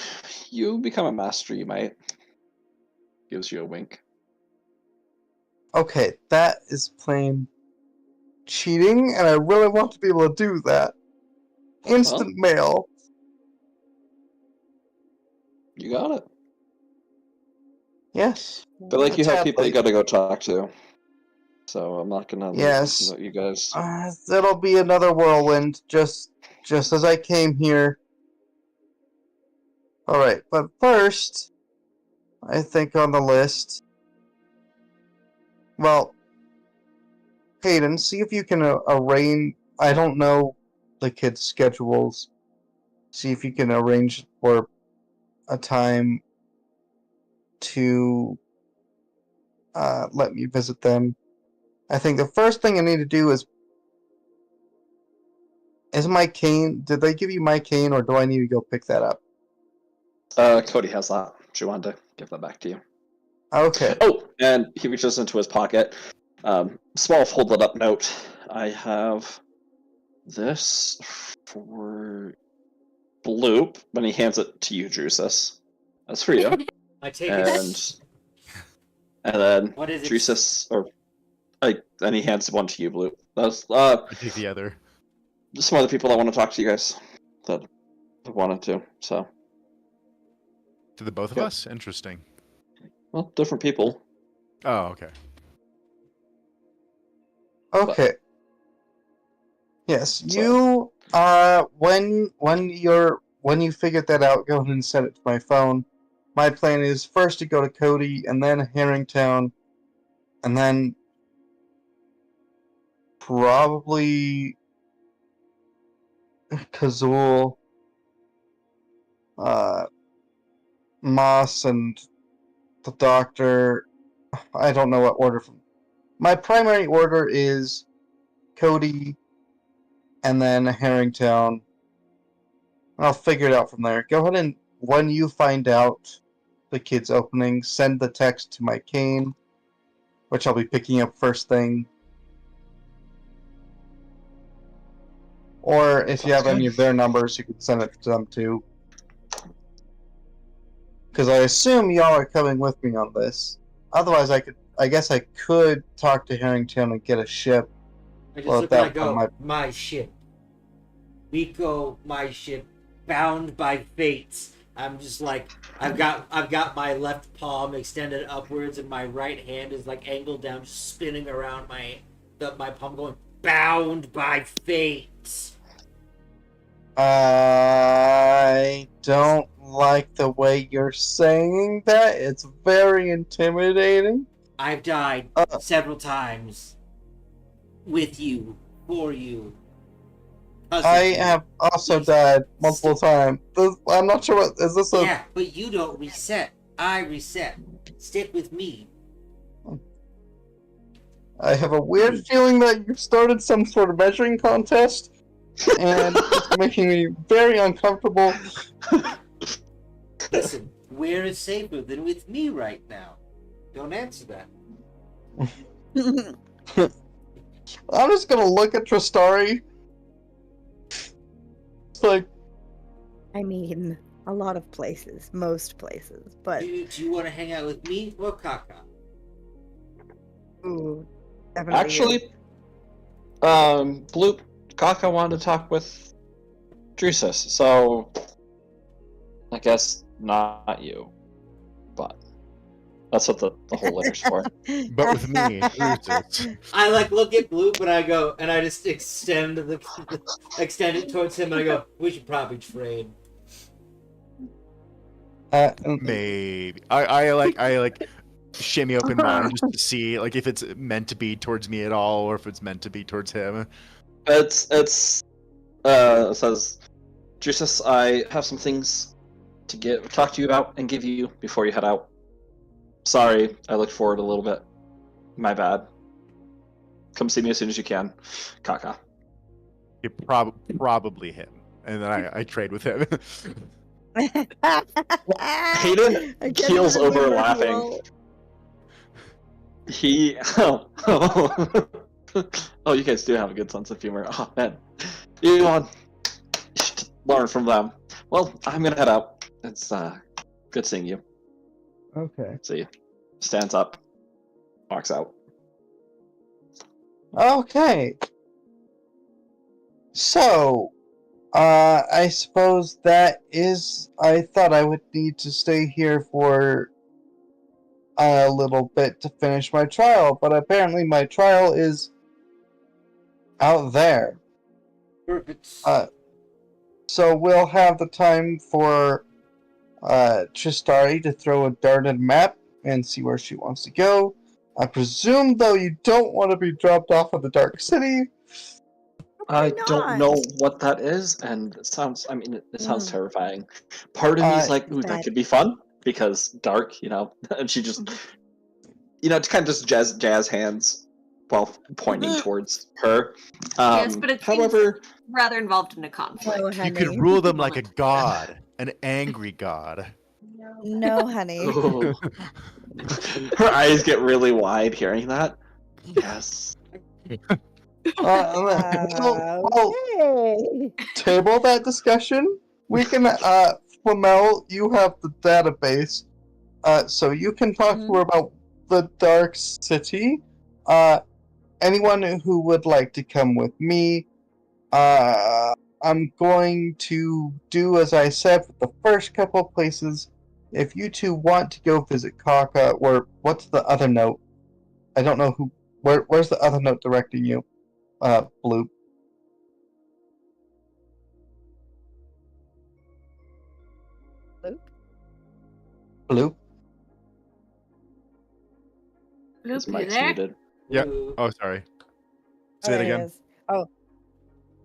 you become a master, you might. Gives you a wink. Okay, that is plain cheating, and I really want to be able to do that. Instant mail. You got it. Yes. But like you have people you Sadly. gotta go talk to. So I'm not gonna Yes. let you guys. That'll be another whirlwind, just as I came here. Alright, but first, I think on the list... Well, Hayden, see if you can arrange... I don't know the kids' schedules. See if you can arrange for a time to let me visit them. I think the first thing I need to do is my cane... Did they give you my cane, or do I need to go pick that up? Cody has that. She wanted to give that back to you. Okay. Oh, and he reaches into his pocket. Small folded up note. I have this for Bloop, when he hands it to you, Drusus. That's for you. I take it. And then What is it? Drusus, and he hands one to you, Bloop. That's I take the other. some other people that want to talk to you guys that wanted to. So, To the both of Yep. us? Interesting. well, different people. Oh, okay. Okay. Yes, So- you when you're when you figured that out, go ahead and send it to my phone. My plan is first to go to Cody, and then Herringtown, and then probably Kazul, Moss, and the Doctor. I don't know what order. My primary order is Cody, and then Herringtown. I'll figure it out from there. Go ahead and, when you find out the kid's opening, send the text to my cane, which I'll be picking up first thing. Or if you have any of their numbers, you can send it to them too. Because I assume y'all are coming with me on this. Otherwise, I guess I could talk to Harrington and get a ship. I just Well, look and I that go, one my ship. Miko, my ship, bound by fates. I'm just like, I've got my left palm extended upwards, and my right hand is like angled down, just spinning around my palm, going, bound by fates. I don't like the way you're saying that. It's very intimidating. I've died several times with you, for you. I have also died multiple times. I'm not sure what is this. Yeah, but you don't reset. I reset. Stick with me. I have a weird feeling that you started some sort of measuring contest, and it's making me very uncomfortable. Listen, where is safer than with me right now? Don't answer that. I'm just gonna look at Tristari. It's like, I mean, a lot of places, most places, but Do you want to hang out with me or Kaka? ooh, definitely you. Actually, Bloop, Kaka wanted to talk with Drusus, so I guess not you. But that's what the whole letter's for. But with me, Drusus. I like look at Blue, but I go and I just extend it towards him, and I go, we should probably trade. Maybe I like shimmy open mine just to see like if it's meant to be towards me at all or if it's meant to be towards him. It says, Drusus, I have some things to talk to you about and give you before you head out. Sorry, I looked forward a little bit. My bad. Come see me as soon as you can, Kaka. It probably him, and then I trade with him. Hayden I can't keels even over remember laughing. who He oh, you guys do have a good sense of humor. Oh man, you should learn from them. Well, I'm gonna head out. It's good seeing you. okay. See, stands up, walks out. Okay. So, I suppose that is. I thought I would need to stay here for a little bit to finish my trial, but apparently my trial is out there. Perfect. So we'll have the time for Tristari to throw a dart at a map and see where she wants to go. I presume, though, you don't want to be dropped off at the Dark City. I Why don't not? know what that is, and it sounds. I mean, it sounds terrifying. Part of me is like, "Ooh, that Bad. could be fun," because dark, and she just, to kind of just jazz hands while pointing towards her. Yes, but it seems- however, Rather involved in a conflict. No, You honey. could rule them like a god, an angry god. No, honey. ooh. Her eyes get really wide hearing that. Yes. Well, Okay. table that discussion. We can, Flamel, you have the database, so you can talk to her about the Dark City. Anyone who would like to come with me, I'm going to do as I said for the first couple of places. If you two want to go visit Kaka, or what's the other note? I don't know who. Where's the other note directing you? Blue. Bloop. His Bloop, you mic's there? muted. Yeah. Ooh. Oh, sorry. Say Oh, it there he again. is. Oh,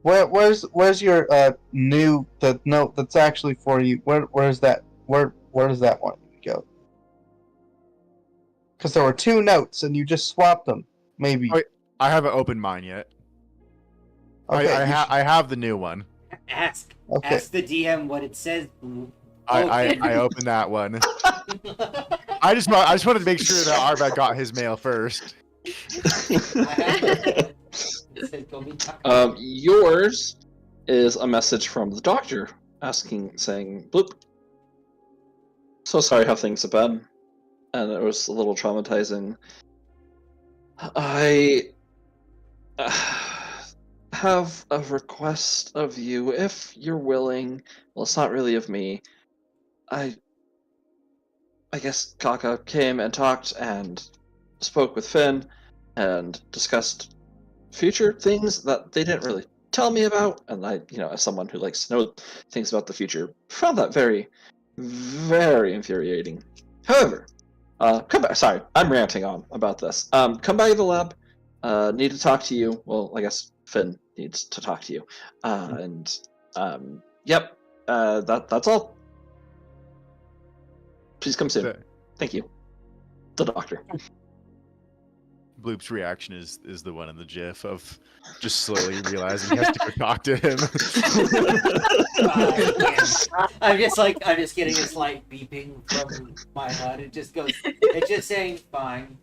Where's your new the note that's actually for you? Where's that? Where does that one go? Because there were two notes and you just swapped them. Maybe. Oh, I haven't opened mine yet. Okay. I have the new one. Ask Okay. ask the DM what it says. Blue. I opened that one. I just wanted to make sure that Arvad got his mail first. It said, "Go meet Taco." Yours is a message from the doctor saying, "Bloop. So sorry how things have been, and it was a little traumatizing. I have a request of you, if you're willing. Well, it's not really of me. I guess Kaka came and talked and spoke with Finn and discussed future things that they didn't really tell me about, and I, as someone who likes to know things about the future, found that very, very infuriating. However, come back. Sorry, I'm ranting on about this. Come back to the lab. Need to talk to you. Well, I guess Finn needs to talk to you. Yep. That's all. Please come soon. Okay. Thank you. The doctor. Bloop's reaction is the one in the GIF of just slowly realizing he has to go talk to him. I'm just getting a slight beeping from my HUD. It's just saying fine,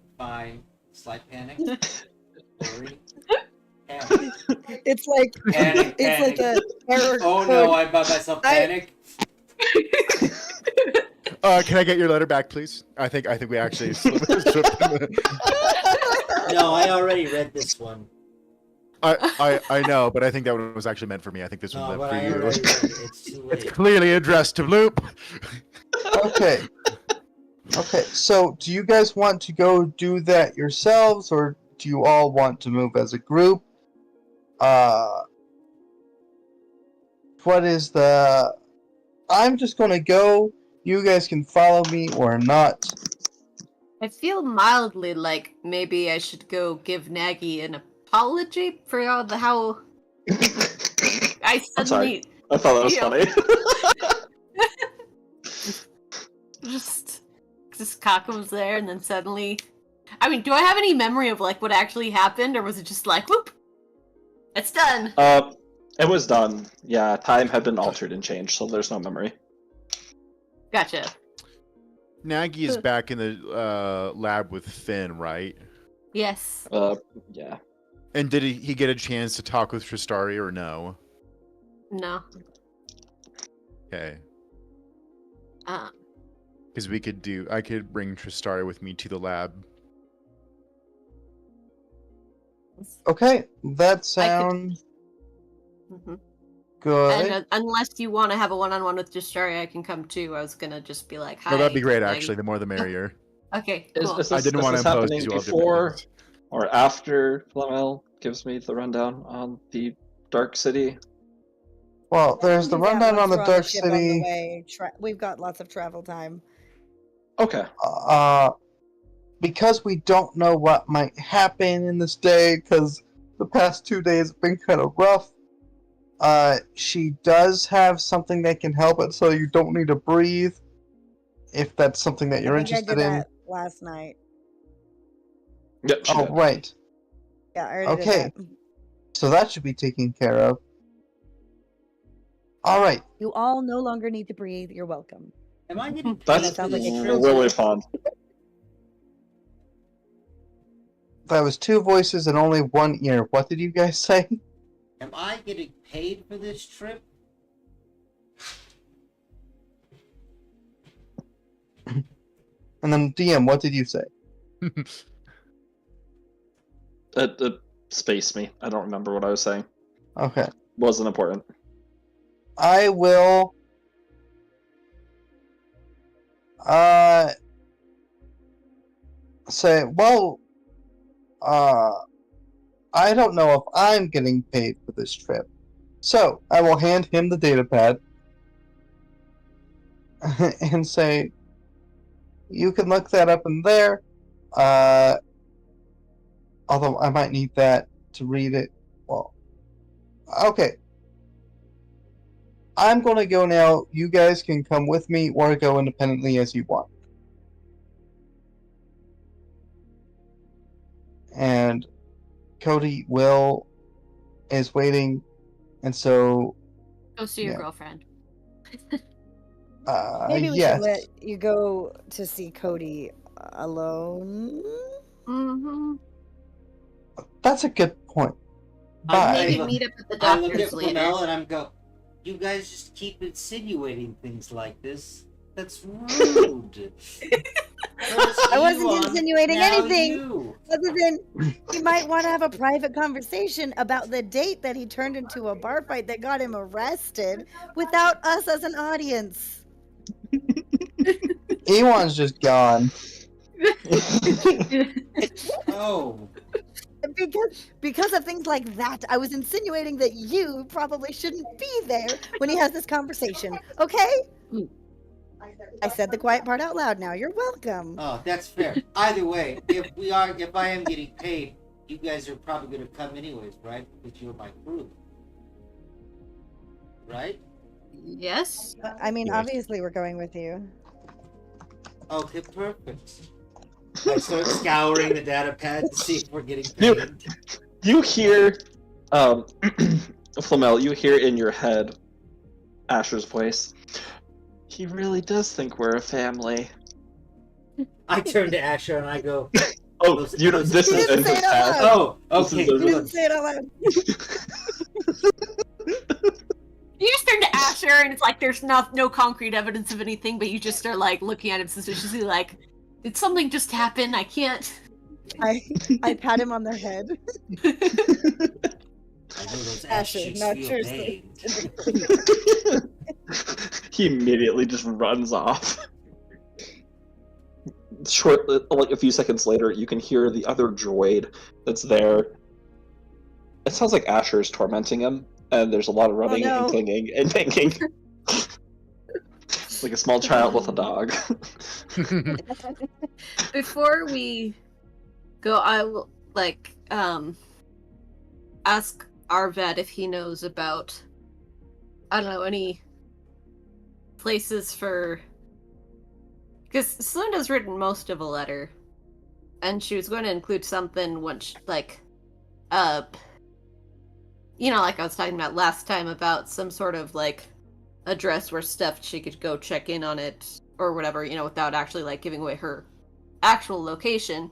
slight panic, worry, panic, it's like panic, it's like a error oh code. no, I'm by myself, panic. Can I get your letter back, please? I think we actually slipped in the... No, I already read this one. I know, but I think that one was actually meant for me. I think this No, one's but meant I for you. already read it. It's too It's late. clearly addressed to Bloop. Okay. Okay. So, do you guys want to go do that yourselves, or do you all want to move as a group? What is the? I'm just gonna go. You guys can follow me or not. I feel mildly like maybe I should go give Nagy an apology for how I I'm sorry. suddenly I thought that was Yeah. funny. just Kaka was there and then suddenly I mean, do I have any memory of like what actually happened, or was it just like whoop? It's done. It was done. Yeah, time had been altered and changed, so there's no memory. Gotcha. Nagy is back in the lab with Finn, right? Yes. Yeah. And did he get a chance to talk with Tristari or no? No. Okay. Uh Because I could bring Tristari with me to the lab. Okay, that sounds mhm. good. And unless you want to have a one-on-one with Justari, I can come too. I was gonna just be like, "Hi." No, that'd be great, Nagy. actually. The more the merrier. Okay, Is cool. this, I didn't is want to this impose happening because you all have different before things. or after Flamel gives me the rundown on the Dark City? Well, there's the Do that rundown once on the we're Dark ship on the City. way. We've got lots of travel time. Okay. Because we don't know what might happen in this day, because the past 2 days have been kind of rough. She does have something that can help it, so you don't need to breathe. If that's something that you're I think I interested did in. that last night. Yep. She Oh, did. right. Yeah, I already Okay. did that. So that should be taken care of. All right. You all no longer need to breathe. You're welcome. Am I getting paid That's That sounds for like this a trip? really fun. That was 2 voices and only 1 ear. What did you guys say? Am I getting paid for this trip? And then DM, what did you say? It spaced me. I don't remember what I was saying. Okay. Wasn't important. I will say, well, I don't know if I'm getting paid for this trip. So, I will hand him the data pad. and say, you can look that up in there. Although I might need that to read it. Well, okay. I'm going to go now. You guys can come with me or go independently as you want. And Cody Will is waiting, and so Go see your Yeah. girlfriend. Maybe we yes, should let you go to see Cody alone. Mm-hmm. that's a good point. I Bye. Maybe look- meet up at the I look at doctor's later. Flamel and I'm go. You guys just keep insinuating things like this. That's rude. I wasn't insinuating anything. You. Other than he might want to have a private conversation about the date that he turned into a bar fight that got him arrested without us as an audience. Ewan's just gone. Oh, Because of things like that, I was insinuating that you probably shouldn't be there when he has this conversation. Okay? I said the quiet part out loud now. You're welcome. oh, that's fair. Either way, if I am getting paid, you guys are probably going to come anyways, right? Because you're my crew, right? Yes. I mean, Yes. obviously we're going with you. Okay, perfect. I start scouring the data pad to see if we're getting You- paid. You hear, Flamel, you hear in your head Asher's voice. He really does think we're a family. I turn to Asher and I go, Oh, Those- you know, those- this He is didn't say it out Past. loud. oh, This is okay, the- He didn't good. say it out loud. You just turn to Asher, and it's like there's no concrete evidence of anything, but you just start like looking at him suspiciously, like, did something just happen? I can't. I pat him on the head. I know those ass Asher, cheeks not feel seriously. pain. He immediately just runs off. Like a few seconds later, you can hear the other droid that's there. It sounds like Asher's tormenting him, and there's a lot of running no. and clinging and banging. Like a small child with a dog. Before we go, I will ask Arvad if he knows about, I don't know, any places for, because Celinda's written most of a letter, and she was going to include something once, like I was talking about last time about some sort of like address where stuff she could go check in on it or whatever, without actually like giving away her actual location.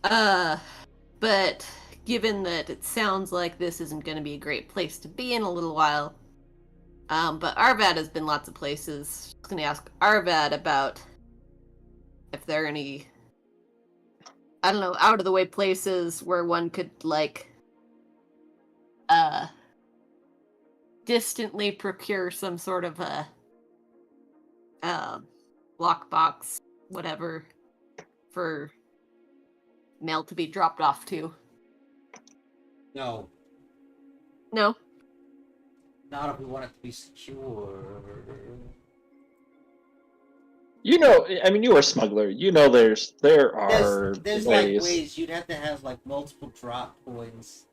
But given that it sounds like this isn't going to be a great place to be in a little while, but Arvad has been lots of places. I was going to ask Arvad about if there are any, I don't know, out of the way places where one could like distantly procure some sort of a lockbox, whatever, for mail to be dropped off to. No, No? not if we want it to be secure. You know, I mean, you are a smuggler. You know, there are There's ways. like ways you'd have to have like multiple drop points.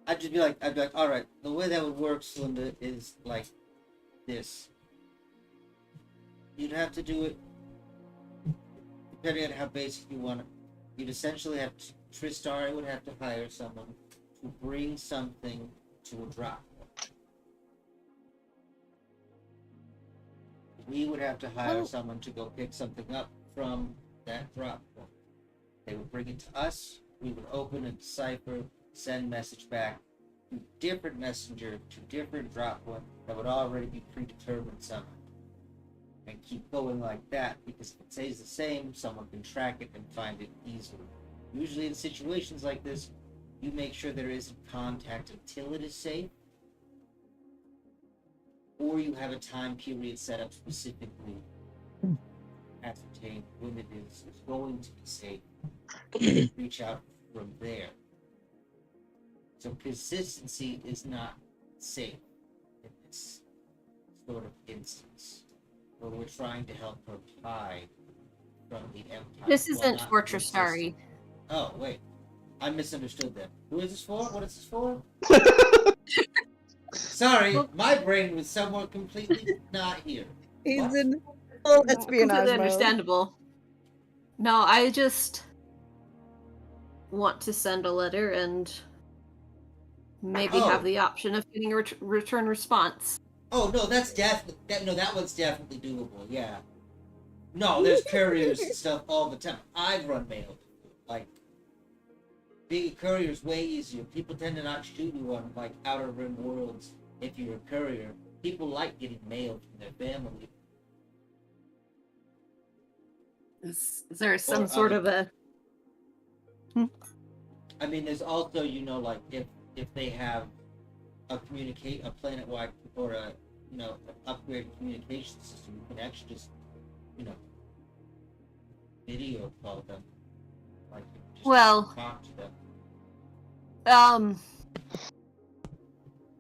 I'd be like, all right, the way that would work, Celinda, is like this. You'd have to do it depending on how basic you want it. You'd essentially have to, Tristari would have to hire someone to bring something to a drop point. We would have to hire someone to go pick something up from that drop point. They would bring it to us. We would open and decipher, send message back to different messenger to different drop point that would already be predetermined somehow. And keep going like that, because if it stays the same, someone can track it and find it easily. Usually in situations like this, you make sure there isn't contact until it is safe, or you have a time period set up specifically to ascertain when it is going to be safe. Reach out from there. So consistency is not safe in this sort of instance where we're trying to help her hide from the Empire. This Well, isn't not Fortress resist. Starry. Oh, wait. I misunderstood that. Who is this for? What is this for? Sorry, Well- my brain was somewhere completely not here. He's What? in full Completely espionage mode. understandable. No, I just want to send a letter and maybe Oh. have the option of getting a return response. Oh no, that's definitely that one's definitely doable. Yeah. No, there's couriers and stuff all the time. I've run mail. Like, being a courier is way easier. People tend to not shoot you on like outer rim worlds if you're a courier. People like getting mail from their family. Is there some Or sort other- of a I mean, there's also, like if they have a planet-wide or a an upgraded communication system, you can actually just video call them, like just Well- talk to them.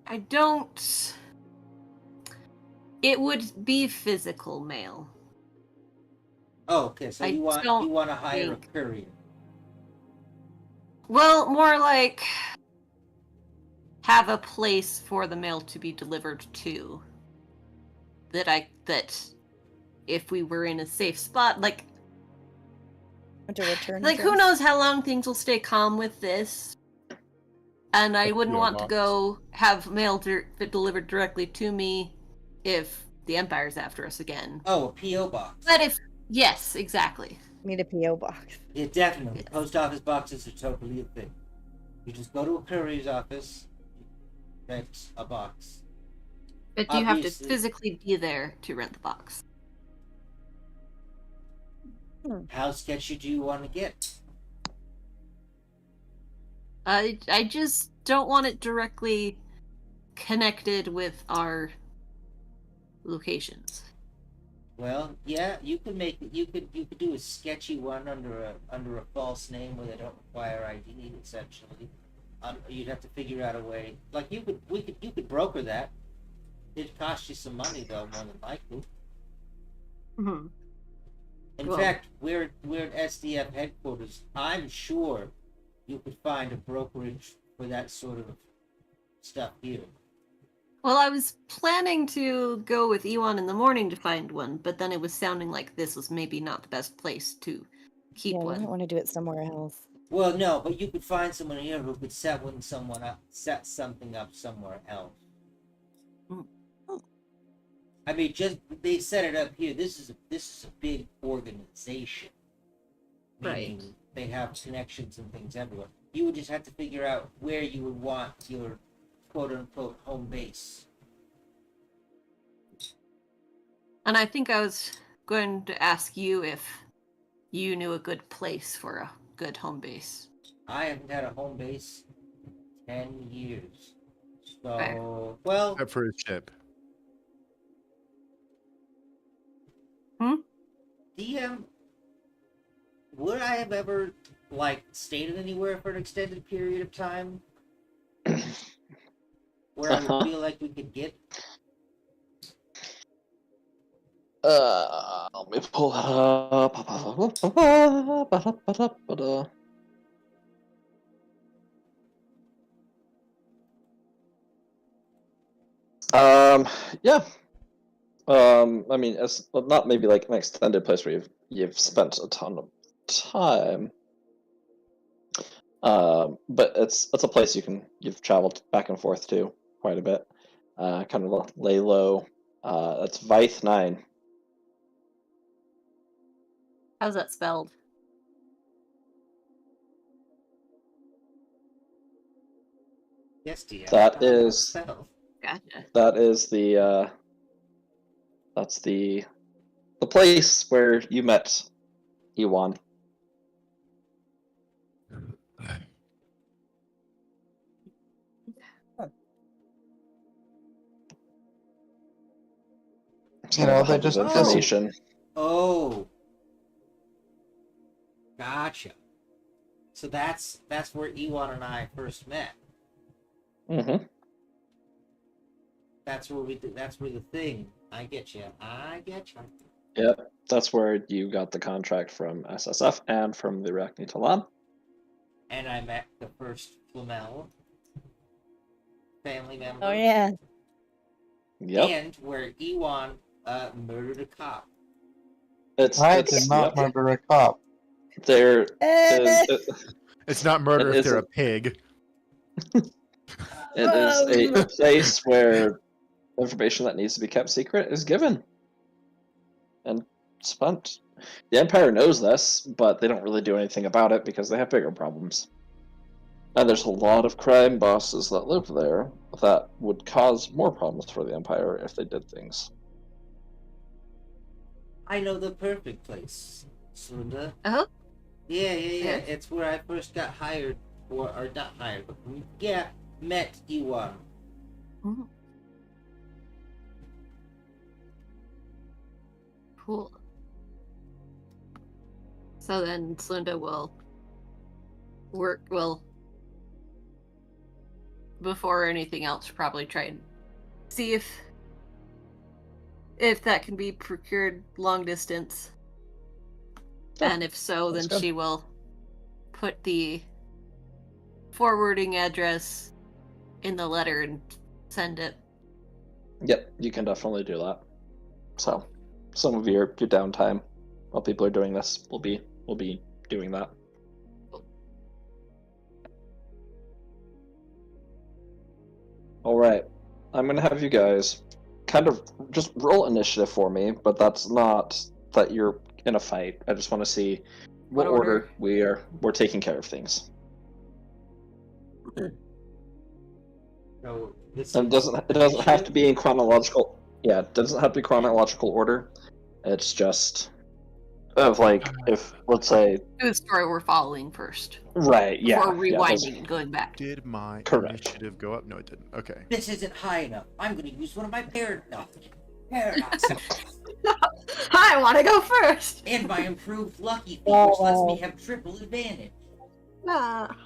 I don't. It would be physical mail. Oh, okay. So I you want don't to hire think- a courier? Well, more like have a place for the mail to be delivered to. That if we were in a safe spot, like To return who address? knows how long things will stay calm with this. And I wouldn't PO want to box. go have mail delivered directly to me if the Empire's after us again. Oh, a PO box. But if yes, exactly. Need a PO box. Yeah, definitely. Yes. Post office boxes are totally a thing. You just go to a courier's office, rent a box. But you have to Obviously. physically be there to rent the box. How sketchy do you want to get? I just don't want it directly connected with our locations. Well, yeah, you could make it. You could do a sketchy one under a false name where they don't require ID. Essentially, you'd have to figure out a way. Like you could broker that. It'd cost you some money though, more than likely. Mm-hmm. In Well- fact, we're at SDF headquarters. I'm sure you could find a brokerage for that sort of stuff here. Well, I was planning to go with Ewan in the morning to find one, but then it was sounding like this was maybe not the best place to keep Yeah, we one. might want to do it somewhere else. Well, no, but you could find someone here who could set something up somewhere else. Mm. I mean, just they set it up here. This is a big organization. Right. Meaning they have connections and things everywhere. You would just have to figure out where you would want your quote unquote home base. And I think I was going to ask you if you knew a good place for a good home base. I haven't had a home base in 10 years. So, Fair. well, Except for his ship. DM, would I have ever, like, stayed anywhere for an extended period of time? Where I would feel like we could get. Let me pull that up. Yeah. I mean, it's not maybe like an extended place where you've spent a ton of time. But it's a place you've traveled back and forth to quite a bit. Kind of lay low. That's Vythe 9. How's that spelled? Yes, DM. That is- Spell. Gotcha. That is that's the place where you met Ewan. You know, they Hub of just information. Oh. Gotcha. So that's where Ewan and I first met. Mm-hmm. That's where we do. That's where the thing. I get you. I get you. Yep, that's where you got the contract from SSF and from the Arachne Talan. And I met the first Flamel family member. Oh yeah. Yep, And where Ewan murdered a cop. I did not murder a cop. There is It's not murder It if they're is a pig. it is a place where information that needs to be kept secret is given and spent. The Empire knows this, but they don't really do anything about it because they have bigger problems. And there's a lot of crime bosses that live there that would cause more problems for the Empire if they did things. I know the perfect place, Slunda. Oh? Yeah. Yeah. It's where I first got hired, or not hired, but yeah, met Ewan. Mhm. Cool. So then Slunda will before anything else probably try and see if that can be procured long distance. Yeah, And if so, then that's good. she will put the forwarding address in the letter and send it. Yep, you can definitely do that. So, some of your downtime while people are doing this will be doing that. All right, I'm gonna have you guys kind of just roll initiative for me, but that's not that you're in a fight. I just want to see what What order? order we're taking care of things. So this And is it doesn't have to be in chronological. Yeah, it doesn't have to be chronological order. It's just of like if let's say Do the story we're following first. right, yeah, Before yeah, that's- rewinding and going back. Did my Correct. initiative go up? No, it didn't. Okay. This isn't high enough. I'm going to use one of my paradoxes. I want to go first. And my improved lucky feat, which lets me have triple advantage. Ah.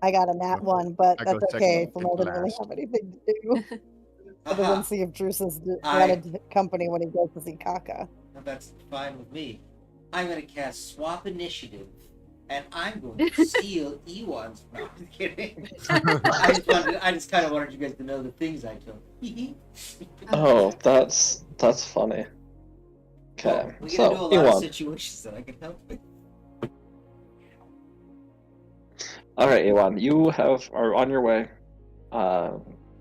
I got a nat one, but I go that's second okay. and Flamel didn't really last. have anything to do other Aha. than see if Drusus I- wanted company when he goes to see Kaka. That's fine with me. I'm going to cast Swap Initiative, and I'm going to steal Ewan's. No, I'm kidding. I just kind of wanted you guys to know the things I took. Oh, that's funny. Okay, Well, we so get into a lot of Ewan. situations that I can help with. All right, Ewan, you are on your way.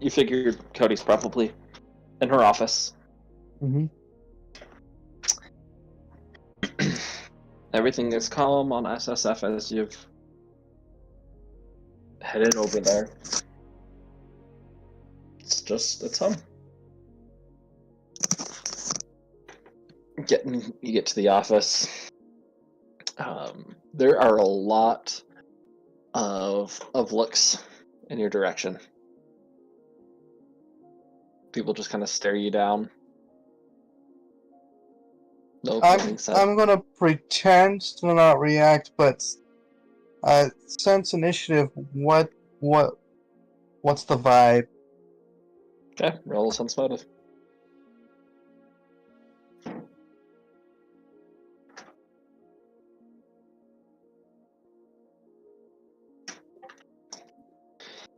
You figured Cody's probably in her office. Mm-hmm. Everything is calm on SSF as you've headed over there. It's home. You get to the office. There are a lot of looks in your direction. People just kind of stare you down. No nothing said. I'm gonna pretend to not react, but sense initiative. What's the vibe? Okay, roll a sense motive.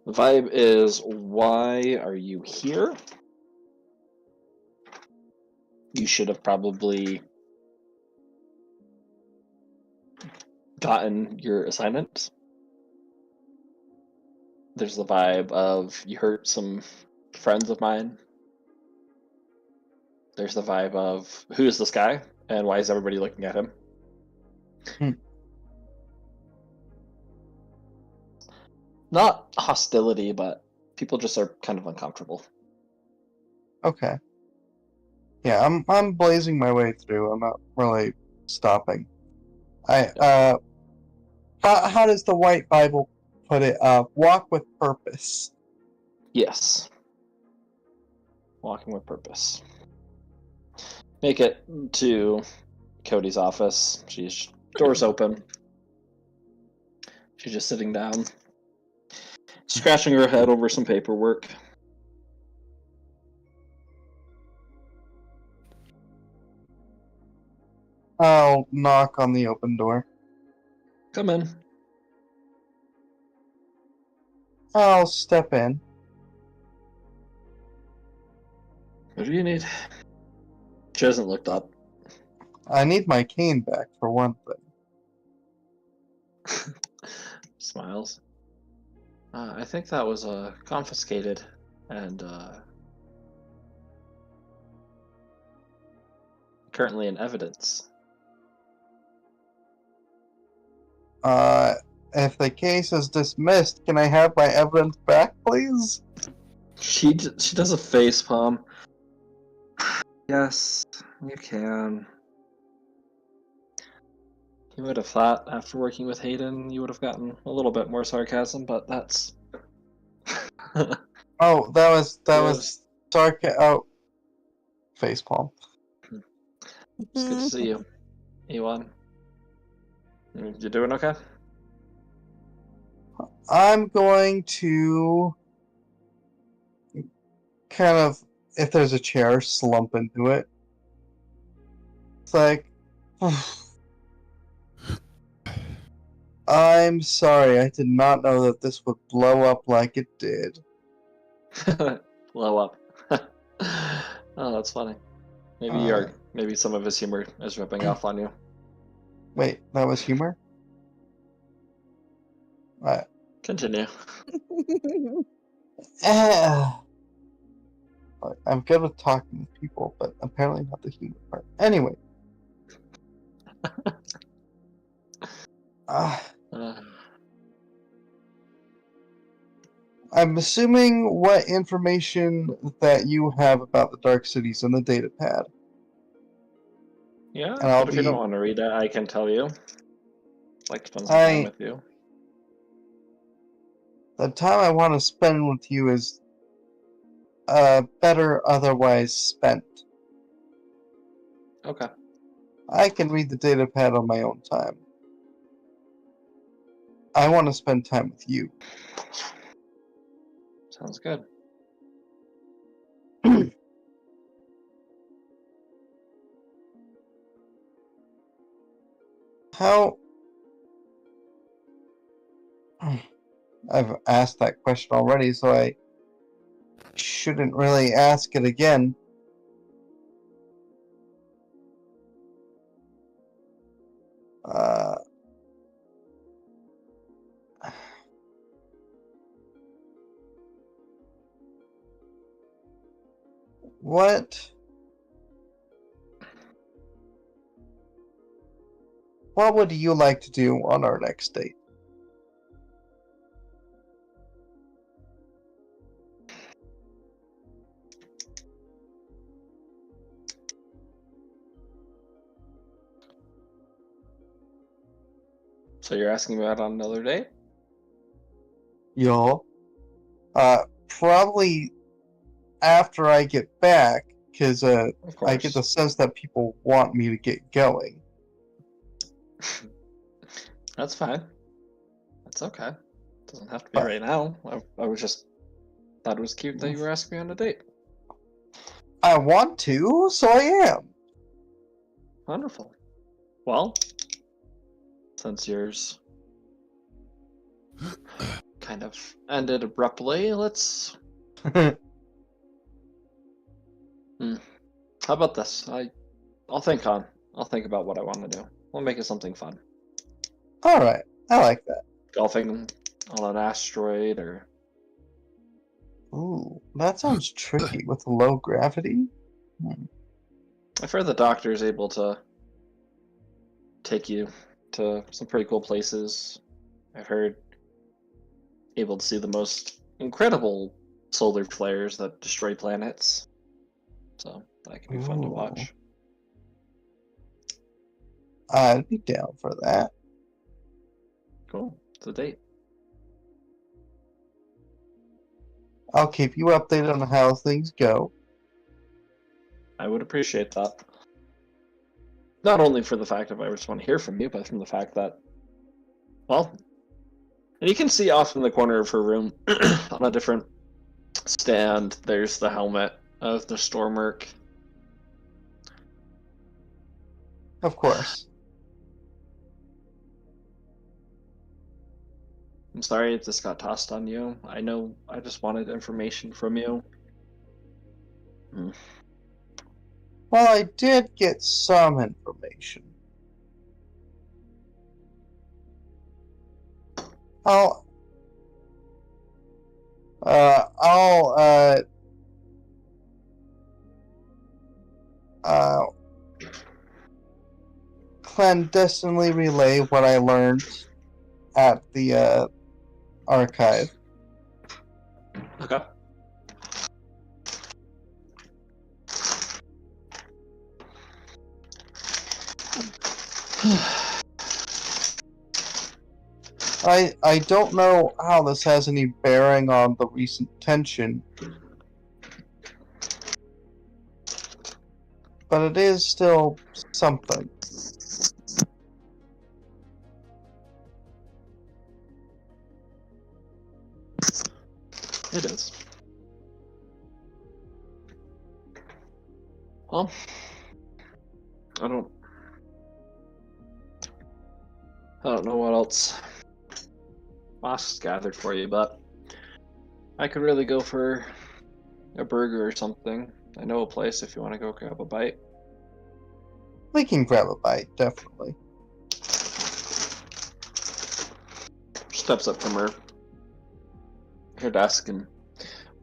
The vibe is, why are you here? You should have probably gotten your assignment. There's the vibe of, you hurt some friends of mine. There's the vibe of, who is this guy and why is everybody looking at him? Not hostility, but people just are kind of uncomfortable. Okay. Yeah, I'm blazing my way through. I'm not really stopping. How does the White Bible put it? Walk with purpose. Yes. Walking with purpose. Make it to Cody's office. Door's open. She's just sitting down, scratching her head over some paperwork. I'll knock on the open door. Come in. I'll step in. What do you need? She hasn't looked up. I need my cane back for one thing. Smiles. I think that was confiscated and currently in evidence. If the case is dismissed, can I have my evidence back, please? She does a face palm. Yes, you can. You would have thought after working with Hayden, you would have gotten a little bit more sarcasm, but that's. Oh, that was oh, facepalm. It's good to see you, Ewan. You doing okay? I'm going to kind of, if there's a chair, slump into it. It's like, I'm sorry, I did not know that this would blow up like it did. Blow up. Oh, that's funny. Maybe some of his humor is rubbing off on you. Wait, that was humor? Continue. I'm good with talking with people, but apparently not the humor part. Anyway. I'm assuming what information that you have about the Dark Cities in the data pad. Yeah, And I'll but if you be- don't want to read it, I can tell you. I'd like to spend some time with you. The time I want to spend with you is better otherwise spent. Okay. I can read the data pad on my own time. I want to spend time with you. Sounds good. How... I've asked that question already, so I shouldn't really ask it again. What would you like to do on our next date? So you're asking me out on another date? Y'all? Probably after I get back, because Of course. I get the sense that people want me to get going. That's fine. That's okay. Doesn't have to be right now. I was just thought it was cute that you were asking me on a date. I want to, so I am. Wonderful. Well, since yours kind of ended abruptly, let's. How about this? I'll think about what I want to do. We'll make it something fun. Alright, I like that. Golfing on an asteroid, or Ooh, that sounds tricky with low gravity. I've heard the doctor is able to take you to some pretty cool places. I've heard able to see the most incredible solar flares that destroy planets. So that can be fun to Ooh. watch. I'd be down for that. Cool. It's a date. I'll keep you updated on how things go. I would appreciate that. Not only for the fact that I just want to hear from you, but from the fact that, well, and you can see off in the corner of her room on a different stand, there's the helmet of the Stormurk. Of course. I'm sorry if this got tossed on you. I know I just wanted information from you. Well, I did get some information. I'll clandestinely relay what I learned at the archive. Okay. I don't know how this has any bearing on the recent tension, but it is still something. It is. Well, I don't know what else Mosk's gathered for you, but I could really go for a burger or something. I know a place if you want to go grab a bite. We can grab a bite, definitely. Steps up from her desk and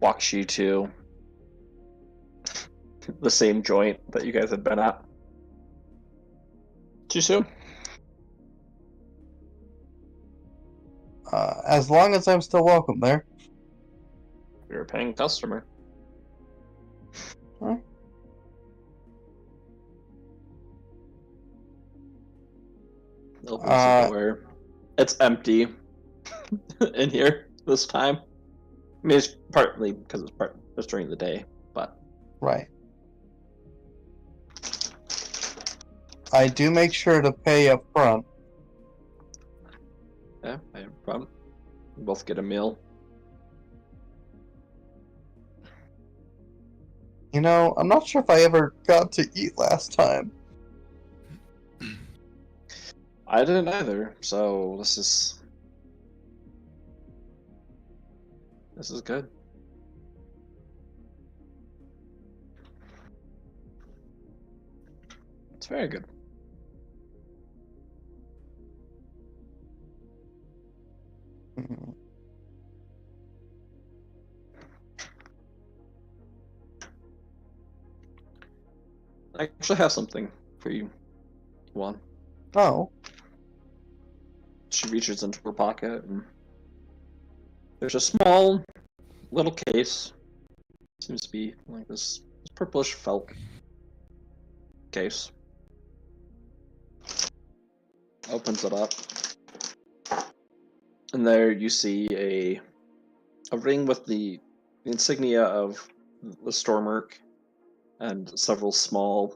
walks you to the same joint that you guys had been at. Too soon? As long as I'm still welcome there. You're a paying customer. Huh? Opens the door. It's empty in here this time. I mean, it's partly because it's during the day, but Right. I do make sure to pay up front. yeah, I have a problem. We both get a meal. You know, I'm not sure if I ever got to eat last time. I didn't either, so this is good. It's very good. Mhm. I actually have something for you, Juan. Oh, She reaches into her pocket and there's a small little case. Seems to be like this purplish felt case. Opens it up. And there you see a ring with the insignia of the Stormurk and several small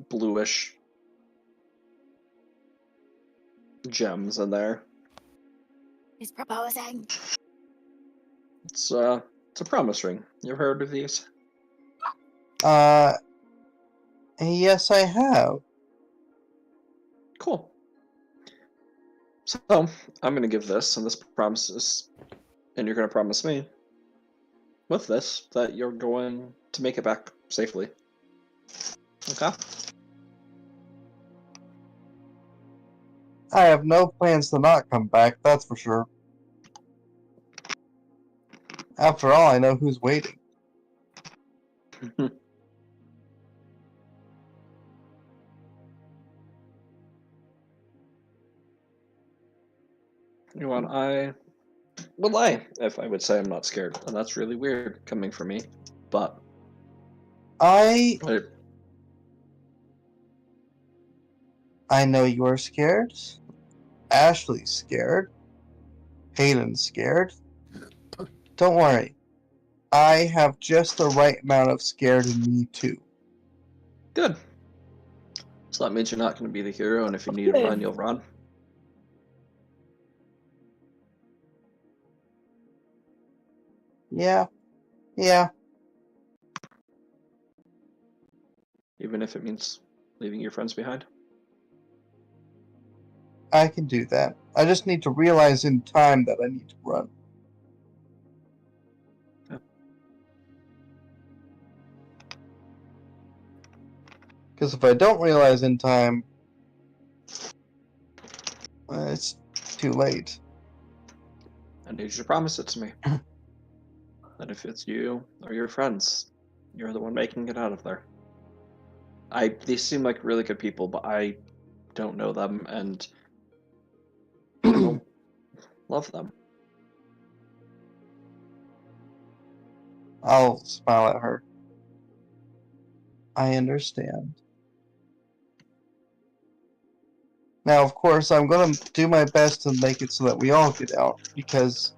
bluish gems in there. He's proposing. It's a promise ring. You ever heard of these? yes, I have. Cool. So I'm gonna give this, and this promises, and you're gonna promise me with this that you're going to make it back safely. Okay. I have no plans to not come back, that's for sure. After all, I know who's waiting. You know what? I would lie if I would say I'm not scared, and that's really weird coming from me. But I know you're scared. Ashley's scared. Hayden's scared. Don't worry. I have just the right amount of scared in me, too. good. So that means you're not going to be the hero, and if you need to run, you'll run. Yeah. Even even if it means leaving your friends behind. I can do that. I just need to realize in time that I need to run. Because if I don't realize in time, it's too late. I need you to promise it to me. That if it's you or your friends, you're the one making it out of there. They seem like really good people, but I don't know them and I don't love them. I'll smile at her. I understand. Now, of course, I'm going to do my best to make it so that we all get out, because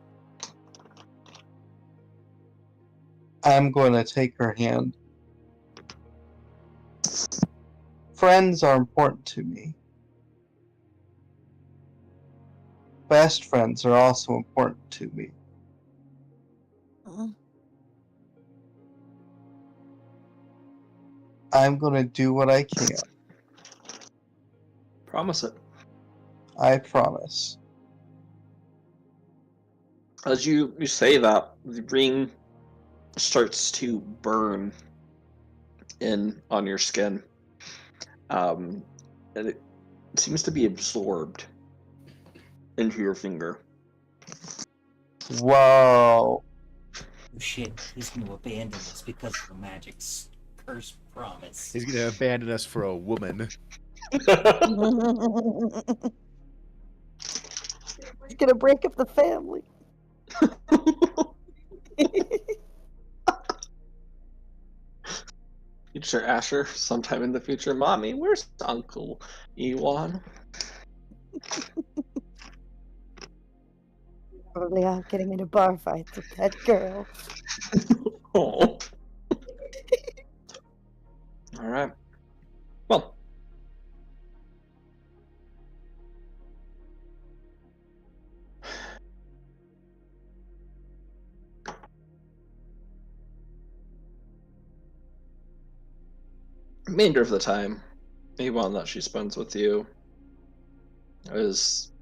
I'm going to take her hand. Friends are important to me. Best friends are also important to me. Mm. I'm going to do what I can. Promise it. I promise. As you say that, the ring starts to burn in on your skin. And it seems to be absorbed into your finger. Whoa. Oh shit, he's gonna abandon us because of the magic's cursed promise. He's gonna abandon us for a woman. He's gonna break up the family. Future Asher, sometime in the future, Mommy, where's Uncle Ewan? Probably out getting into bar fights with that girl. Oh. All right. Well. Remainder of the time, the one that she spends with you is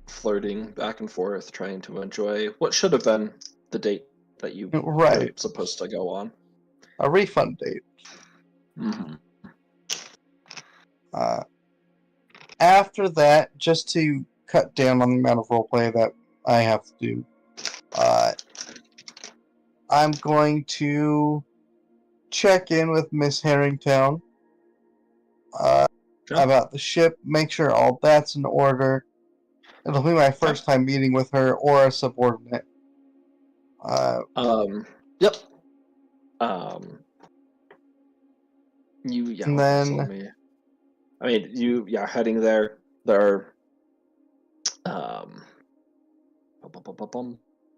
flirting back and forth, trying to enjoy what should have been the date that you were Right. supposed to go on. A refund date. Mm-hmm. After that, just to cut down on the amount of roleplay that I have to do, I'm going to check in with Miss Harrington about the ship, make sure all that's in order. It'll be my first time meeting with her or a subordinate. Yep. And then- let me- I mean, heading there. There are, bum.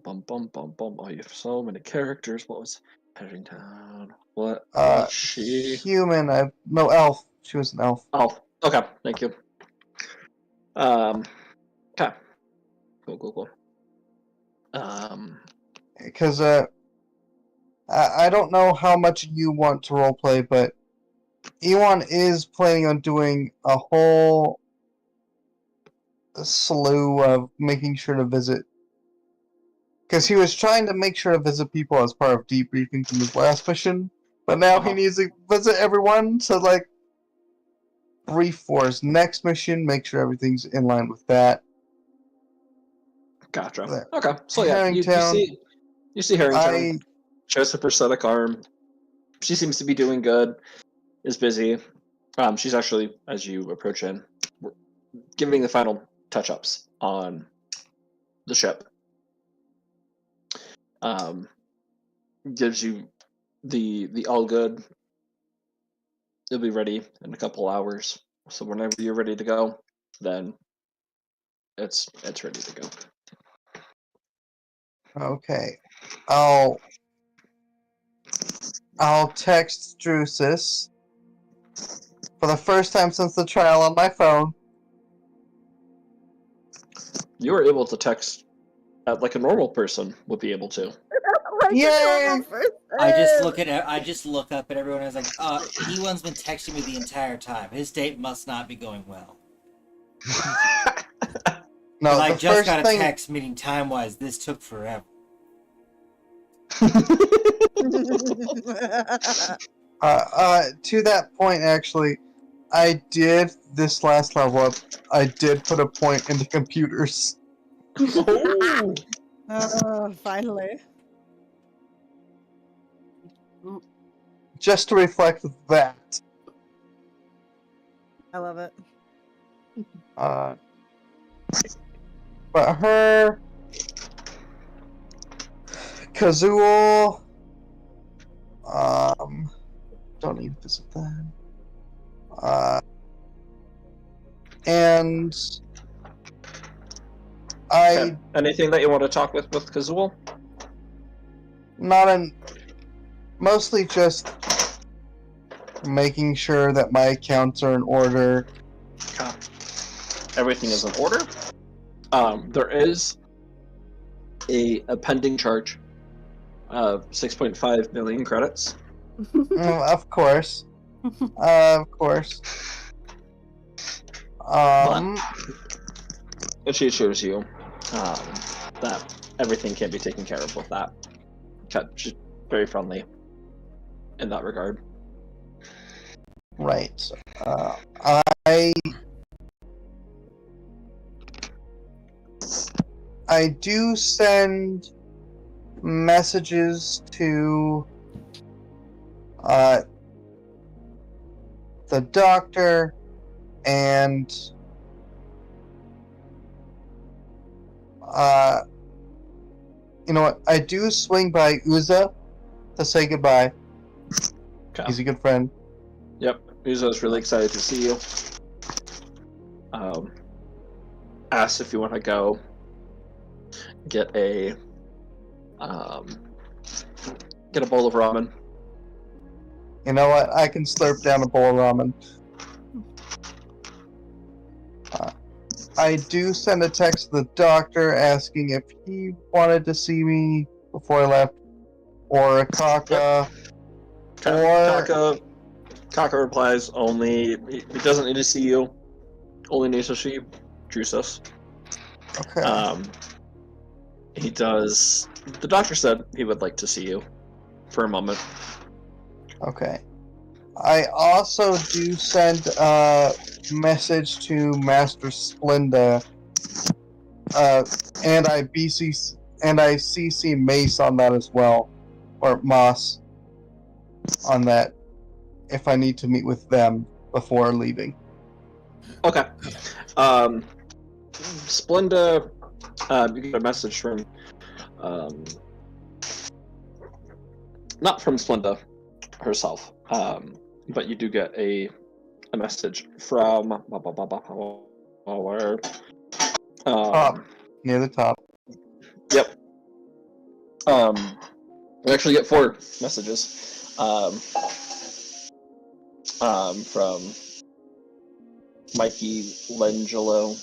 Oh, you have so many characters. What was Harrington? What was she? Human, no, elf. She was an elf. Oh, okay. Thank you. Okay. Cool. Because, I don't know how much you want to roleplay, but Ewan is planning on doing a whole slew of making sure to visit. Because he was trying to make sure to visit people as part of debriefing from his last mission, but now he needs to visit everyone to, like, brief for his next mission, make sure everything's in line with that. Gotcha. There. Okay. So yeah, you Harrington, see Harrington. She has a prosthetic arm. She seems to be doing good. Is busy. She's actually, as you approach in, giving the final touch-ups on the ship. Gives you the all good. It'll be ready in a couple hours. So whenever you're ready to go, then it's ready to go. Okay. I'll text Drusus for the first time since the trial on my phone. You were able to text like a normal person would be able to. Yay! I just look up at everyone and I was like, Ewan's been texting me the entire time. His date must not be going well. No, I the just first got a thing. text, meaning time-wise, this took forever. To that point, actually, I did this last level up. I did put a point into computers. Oh. Oh, finally. Just to reflect that. I love it. But her, Kazuo, don't need to visit that. And Okay. Anything that you want to talk with Kazuo? mostly just making sure that my accounts are in order. Okay. Everything is in order. There is a pending charge of 6.5 million credits. Of course. Of course. And she assures you that everything can be taken care of with that. She's very friendly in that regard. Right. I do send messages to the doctor and you know what? I do swing by Uza to say goodbye. Okay. He's a good friend. Yep, Uzo's really excited to see you. Asks if you want to go get a bowl of ramen. You know what? I can slurp down a bowl of ramen. I do send a text to the doctor asking if he wanted to see me before I left, or Akaka, or Kaka replies only he doesn't need to see you. Only needs to see Drusus. okay. He does. The doctor said he would like to see you for a moment. Okay. I also do send a message to Master Splinda, and I CC Mace on that as well, or Moss on that, if I need to meet with them before leaving. Okay. Splinda, you get a message from, not from Splinda herself, but you do get a message from where? Top. Near the top. Yep. We actually get 4 messages. From Mikey, Langelo,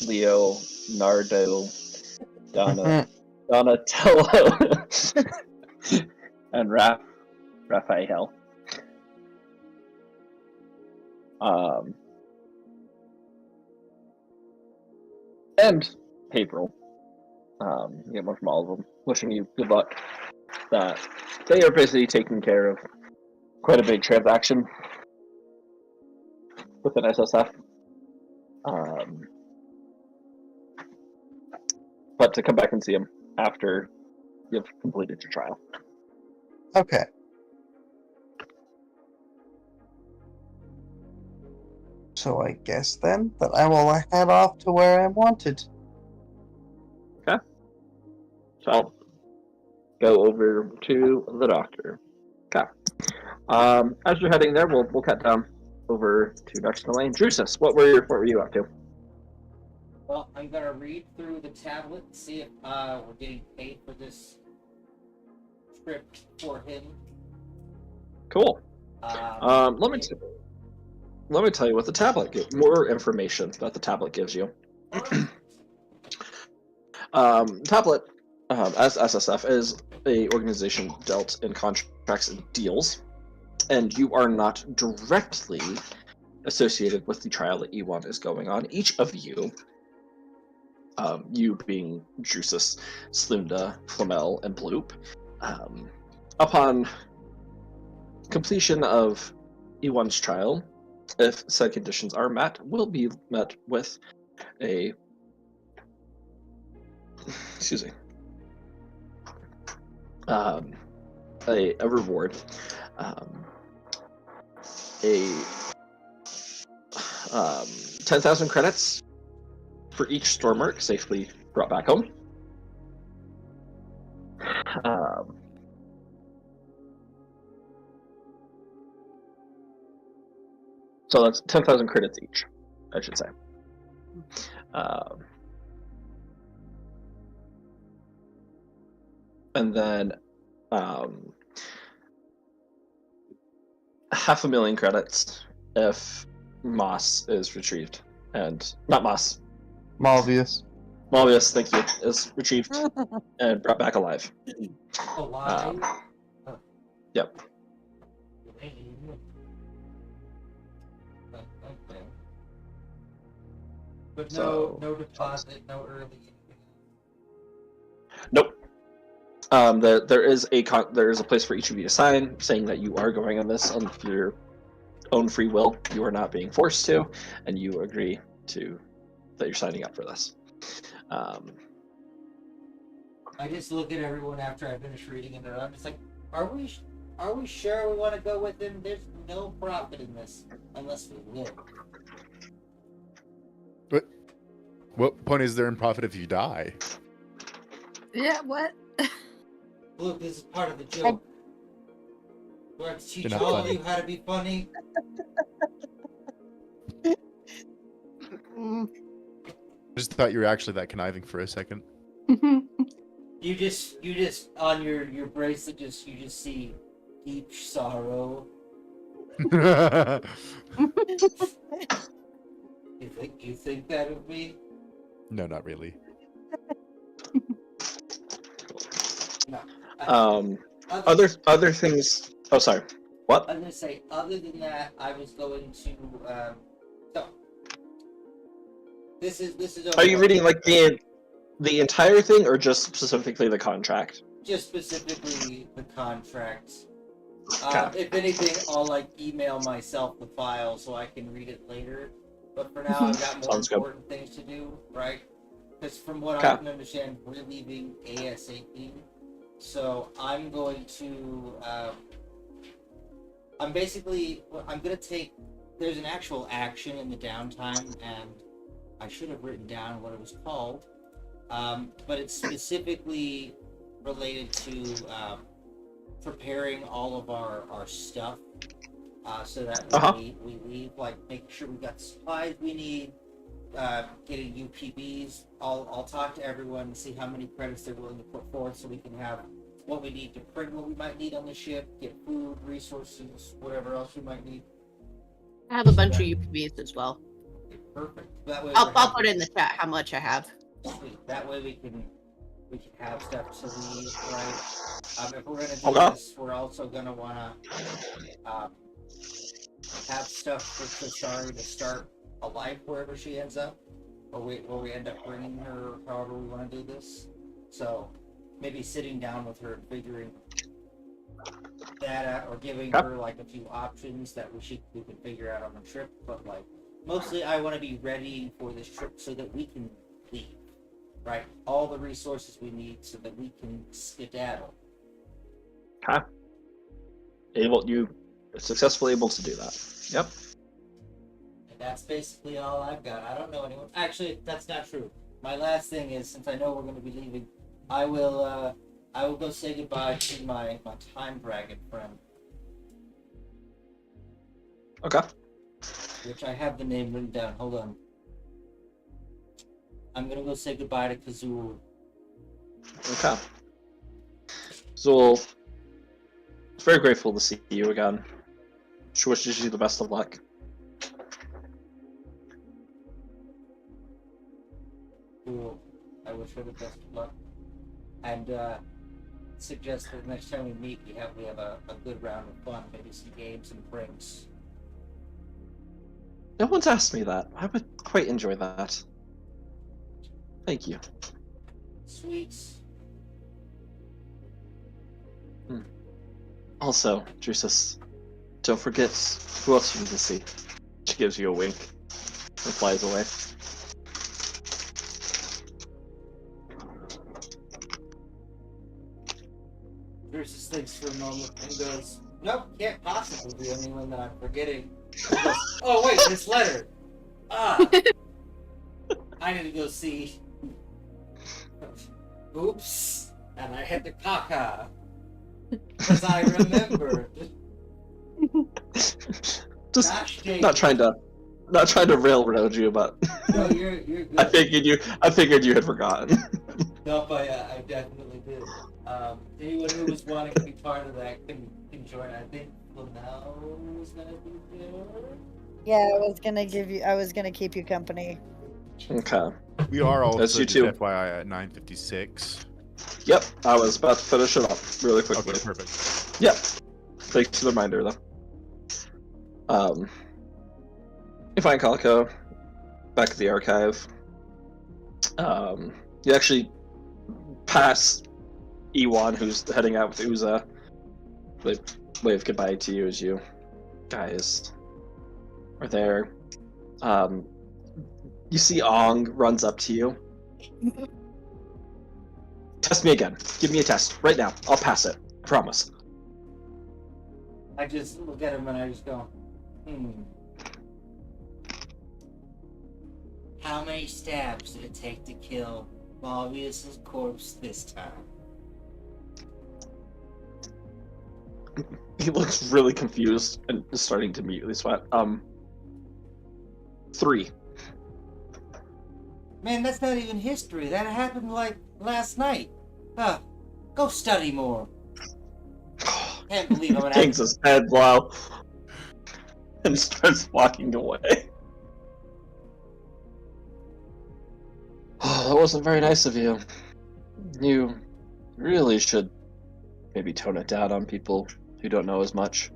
Leo, Nardo, Donatello, and Raphael. And April. You get one from all of them, wishing you good luck. That they are busy taking care of quite a big transaction within SSF. But to come back and see him after you've completed your trial. Okay. So I guess then that I will head off to where I'm wanted. Okay. So I'll go over to the doctor. Okay. As you're heading there, we'll cut down over to next in the lane. Drusus, what were you up to? Well, I'm gonna read through the tablet, see if we're getting paid for this trip for him. Cool. Let me tell you what the tablet gives. More information that the tablet gives you. Tablet as SSF is a organization dealt in contracts and deals, and you are not directly associated with the trial that E1 is going on. Each of you, you being Drusus, Slunda, Flamel, and Bloop, upon completion of E1's trial, if said conditions are met, will be met with a excuse me a reward, a 10,000 credits for each Stormmark safely brought back home. So that's 10,000 credits each, I should say. And then 500,000 credits if Moss is retrieved. And not Moss. Malvius. Malvius, thank you, is retrieved and brought back alive. Alive? Yep. Okay. But So- no deposit, no early. Nope. There is a place for each of you to sign, saying that you are going on this on your own free will. You are not being forced to, and you agree to that you're signing up for this. I just look at everyone after I finish reading it, and I'm just like, are we sure we want to go with him? There's no profit in this unless we live. But what point is there in profit if you die? Yeah, what? Look, this is part of the joke. We have to teach You're not all of funny. you how to be funny. I just thought you were actually that conniving for a second. You just on your bracelet you just see deep sorrow. You think that of me? No, not really. No. Other things. Oh, sorry. What? I was gonna say, other than that, I was going to. So this is. Are you reading like the entire thing, or just specifically the contract? Just specifically the contract. Okay. If anything, I'll like email myself the file so I can read it later. But for now, I've got more Sounds good. important things to do, right? Because from what Okay. I can understand, we're leaving ASAP. So I'm going to. I'm gonna take. There's an actual action in the downtime, and I should have written down what it was called. But it's specifically related to preparing all of our stuff, so that when we leave, like making sure we got the supplies we need, getting UPBs. I'll talk to everyone and see how many credits they're willing to put forth, so we can have what we need to print, what we might need on the ship, get food, resources, whatever else we might need. I have a bunch of UPBs as well. Okay, perfect. That way I'll put in the chat how much I have. Sweet. That way we can have stuff to leave, right? If we're gonna do Okay. this, we're also gonna wanna have stuff for Kasari to start a life wherever she ends up, or we end up bringing her, however we want to do this. So maybe sitting down with her and figuring that out, or giving Okay. her like a few options that we can figure out on the trip. But like mostly, I want to be ready for this trip so that we can leave. Right, all the resources we need so that we can skedaddle. You successfully able to do that. Yep. And that's basically all I've got. I don't know anyone. Actually, that's not true. My last thing is, since I know we're going to be leaving, I will go say goodbye to my time dragon friend, Okay. which I have the name written down. Hold on. I'm gonna go say goodbye to Kazul. Okay. So, very grateful to see you again. She wishes you the best of luck. Cool. I wish her the best of luck. and suggest that the next time we meet, we have a good round of fun, maybe some games and drinks. No one's asked me that. I would quite enjoy that. Thank you. Sweets. Also, Drusus, don't forget who else you need to see. She gives you a wink and flies away. Drusus thinks for a moment and goes, "Nope, can't possibly be anyone that I'm forgetting." He goes, "Oh wait, this letter. Ah, I need to go see." Oops, and I had to caca because I remembered. Just Gosh dang not it. trying to railroad you, but No, you're good. I figured you had forgotten. Nope, I definitely did. Anyone who was wanting to be part of that can join. I think Flanell was gonna be there. Yeah, I was gonna keep you company. Okay. We are also That's you just too. FYI at 9:56. Yep, I was about to finish it up really quickly. Okay, perfect. Yep. Thanks for the reminder, though. You find Calico back at the archive. You actually pass Ewan, who's heading out with Uza. They wave goodbye to you as you guys are there. You see Ong runs up to you. Test me again. Give me a test right now. I'll pass it. I promise. I just look at him and I just go, How many stabs did it take to kill Malvius' corpse this time? He looks really confused and is starting to immediately sweat. 3. Man, that's not even history. That happened like last night. Go study more. Can't believe I'm gonna Hangs his head low and starts walking away. Oh, that wasn't very nice of you. You really should maybe tone it down on people who don't know as much.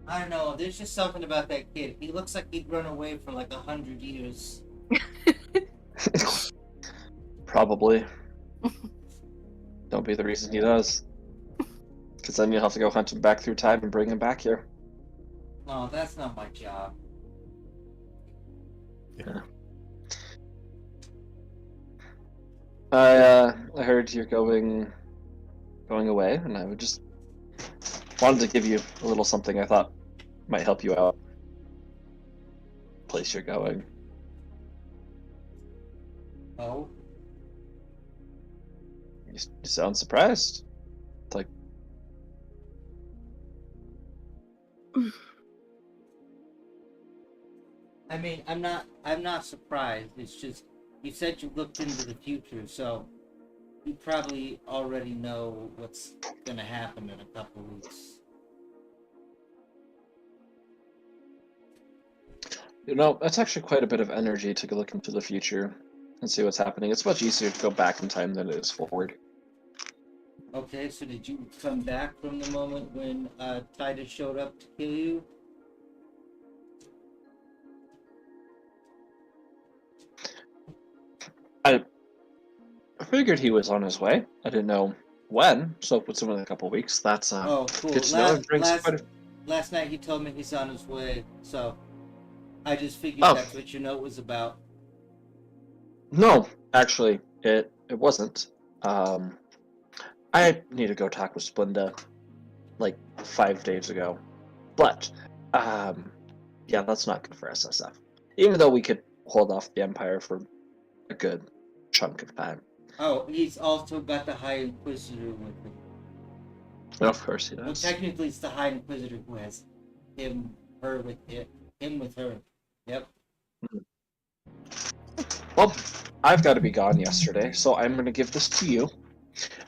I don't know, there's just something about that kid. He looks like he'd run away for like 100 years. Probably. Don't be the reason he does. Because then you'll have to go hunt him back through time and bring him back here. No, that's not my job. I heard you're going away, and I would just wanted to give you a little something I thought might help you out. Place you're going. Oh? You sound surprised. Like, I mean, I'm not surprised. It's just, you said you looked into the future, so you probably already know what's gonna happen in a couple weeks. you know, that's actually quite a bit of energy to look into the future and see what's happening. It's much easier to go back in time than it is forward. Okay, so did you come back from the moment when Titus showed up to kill you? I figured he was on his way. I didn't know when, so if it's within a couple weeks, that's Oh, cool. good to know. It brings quite a... Last night he told me he's on his way, so I just figured Oh. that's what your note was about. No, actually, it wasn't. I need to go talk with Splinda like 5 days ago. But, yeah, that's not good for SSF. Even though we could hold off the Empire for a good chunk of time. Oh, he's also got the High Inquisitor with him. Of course he Well, does. technically it's the High Inquisitor who has him with her. Yep. Well, I've got to be gone yesterday, so I'm going to give this to you.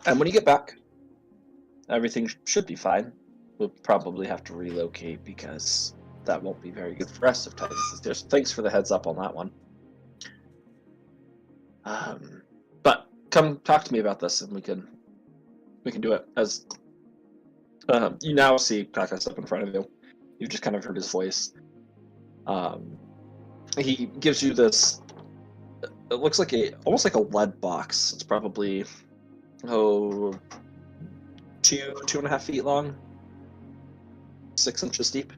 And when you get back, everything should be fine. We'll probably have to relocate because that won't be very good for us if Titus is there. So thanks for the heads up on that one. But come talk to me about this, and we can do it. As you now see Krakas up in front of you, you just kind of heard his voice. He gives you this. It looks like almost like a lead box. It's probably 2.5 feet long, 6 inches deep.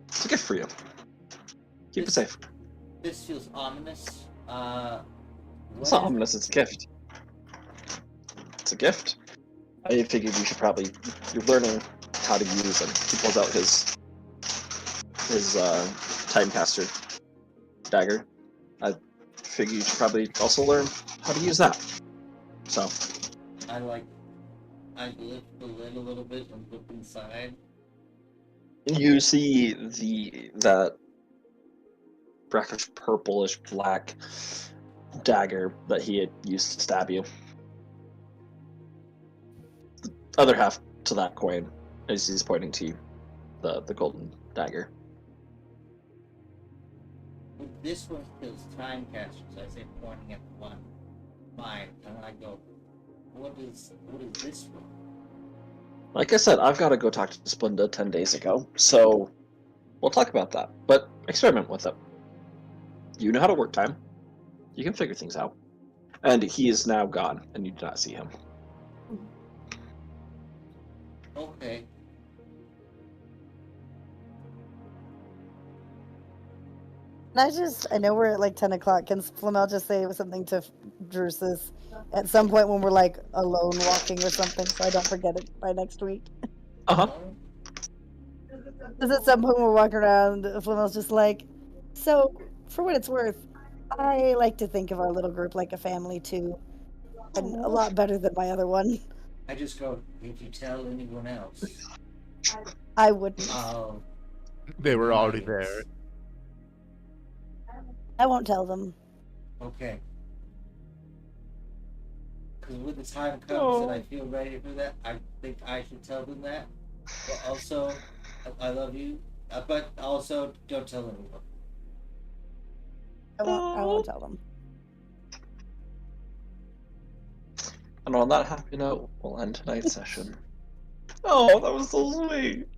It's a gift for you. Keep it safe. This feels ominous. It's not ominous, it's a gift. It's a gift. I figured you should probably. You're learning how to use them. He pulls out his Timecaster dagger. I figure you should probably also learn how to use that. So. I lift the lid a little bit and look inside. You see that brackish purplish black dagger that he had used to stab you. The other half to that coin, as he's pointing to you, the golden dagger. This one kills time catchers. I say, pointing at the one mine, and I go, "What is this one?" Like I said, I've got to go talk to Splenda 10 days ago, so we'll talk about that. But experiment with it. You know how to work time. You can figure things out. And he is now gone, and you do not see him. Okay. I know we're at like 10 o'clock. Can Flamel just say something to Drusus at some point when we're like alone walking or something so I don't forget it by next week? Uh-huh. Because at some point when we're walking around, Flamel's just like, so, for what it's worth, I like to think of our little group like a family too. And a lot better than my other one. I just go, "If you tell anyone else, I wouldn't. I'll..." They were already there. I won't tell them. Okay. Because when the time comes and I feel ready for that, I think I should tell them that. But also, I love you. But also, don't tell anyone. I won't tell them. And on that happy note, we'll end tonight's session. Oh, that was so sweet.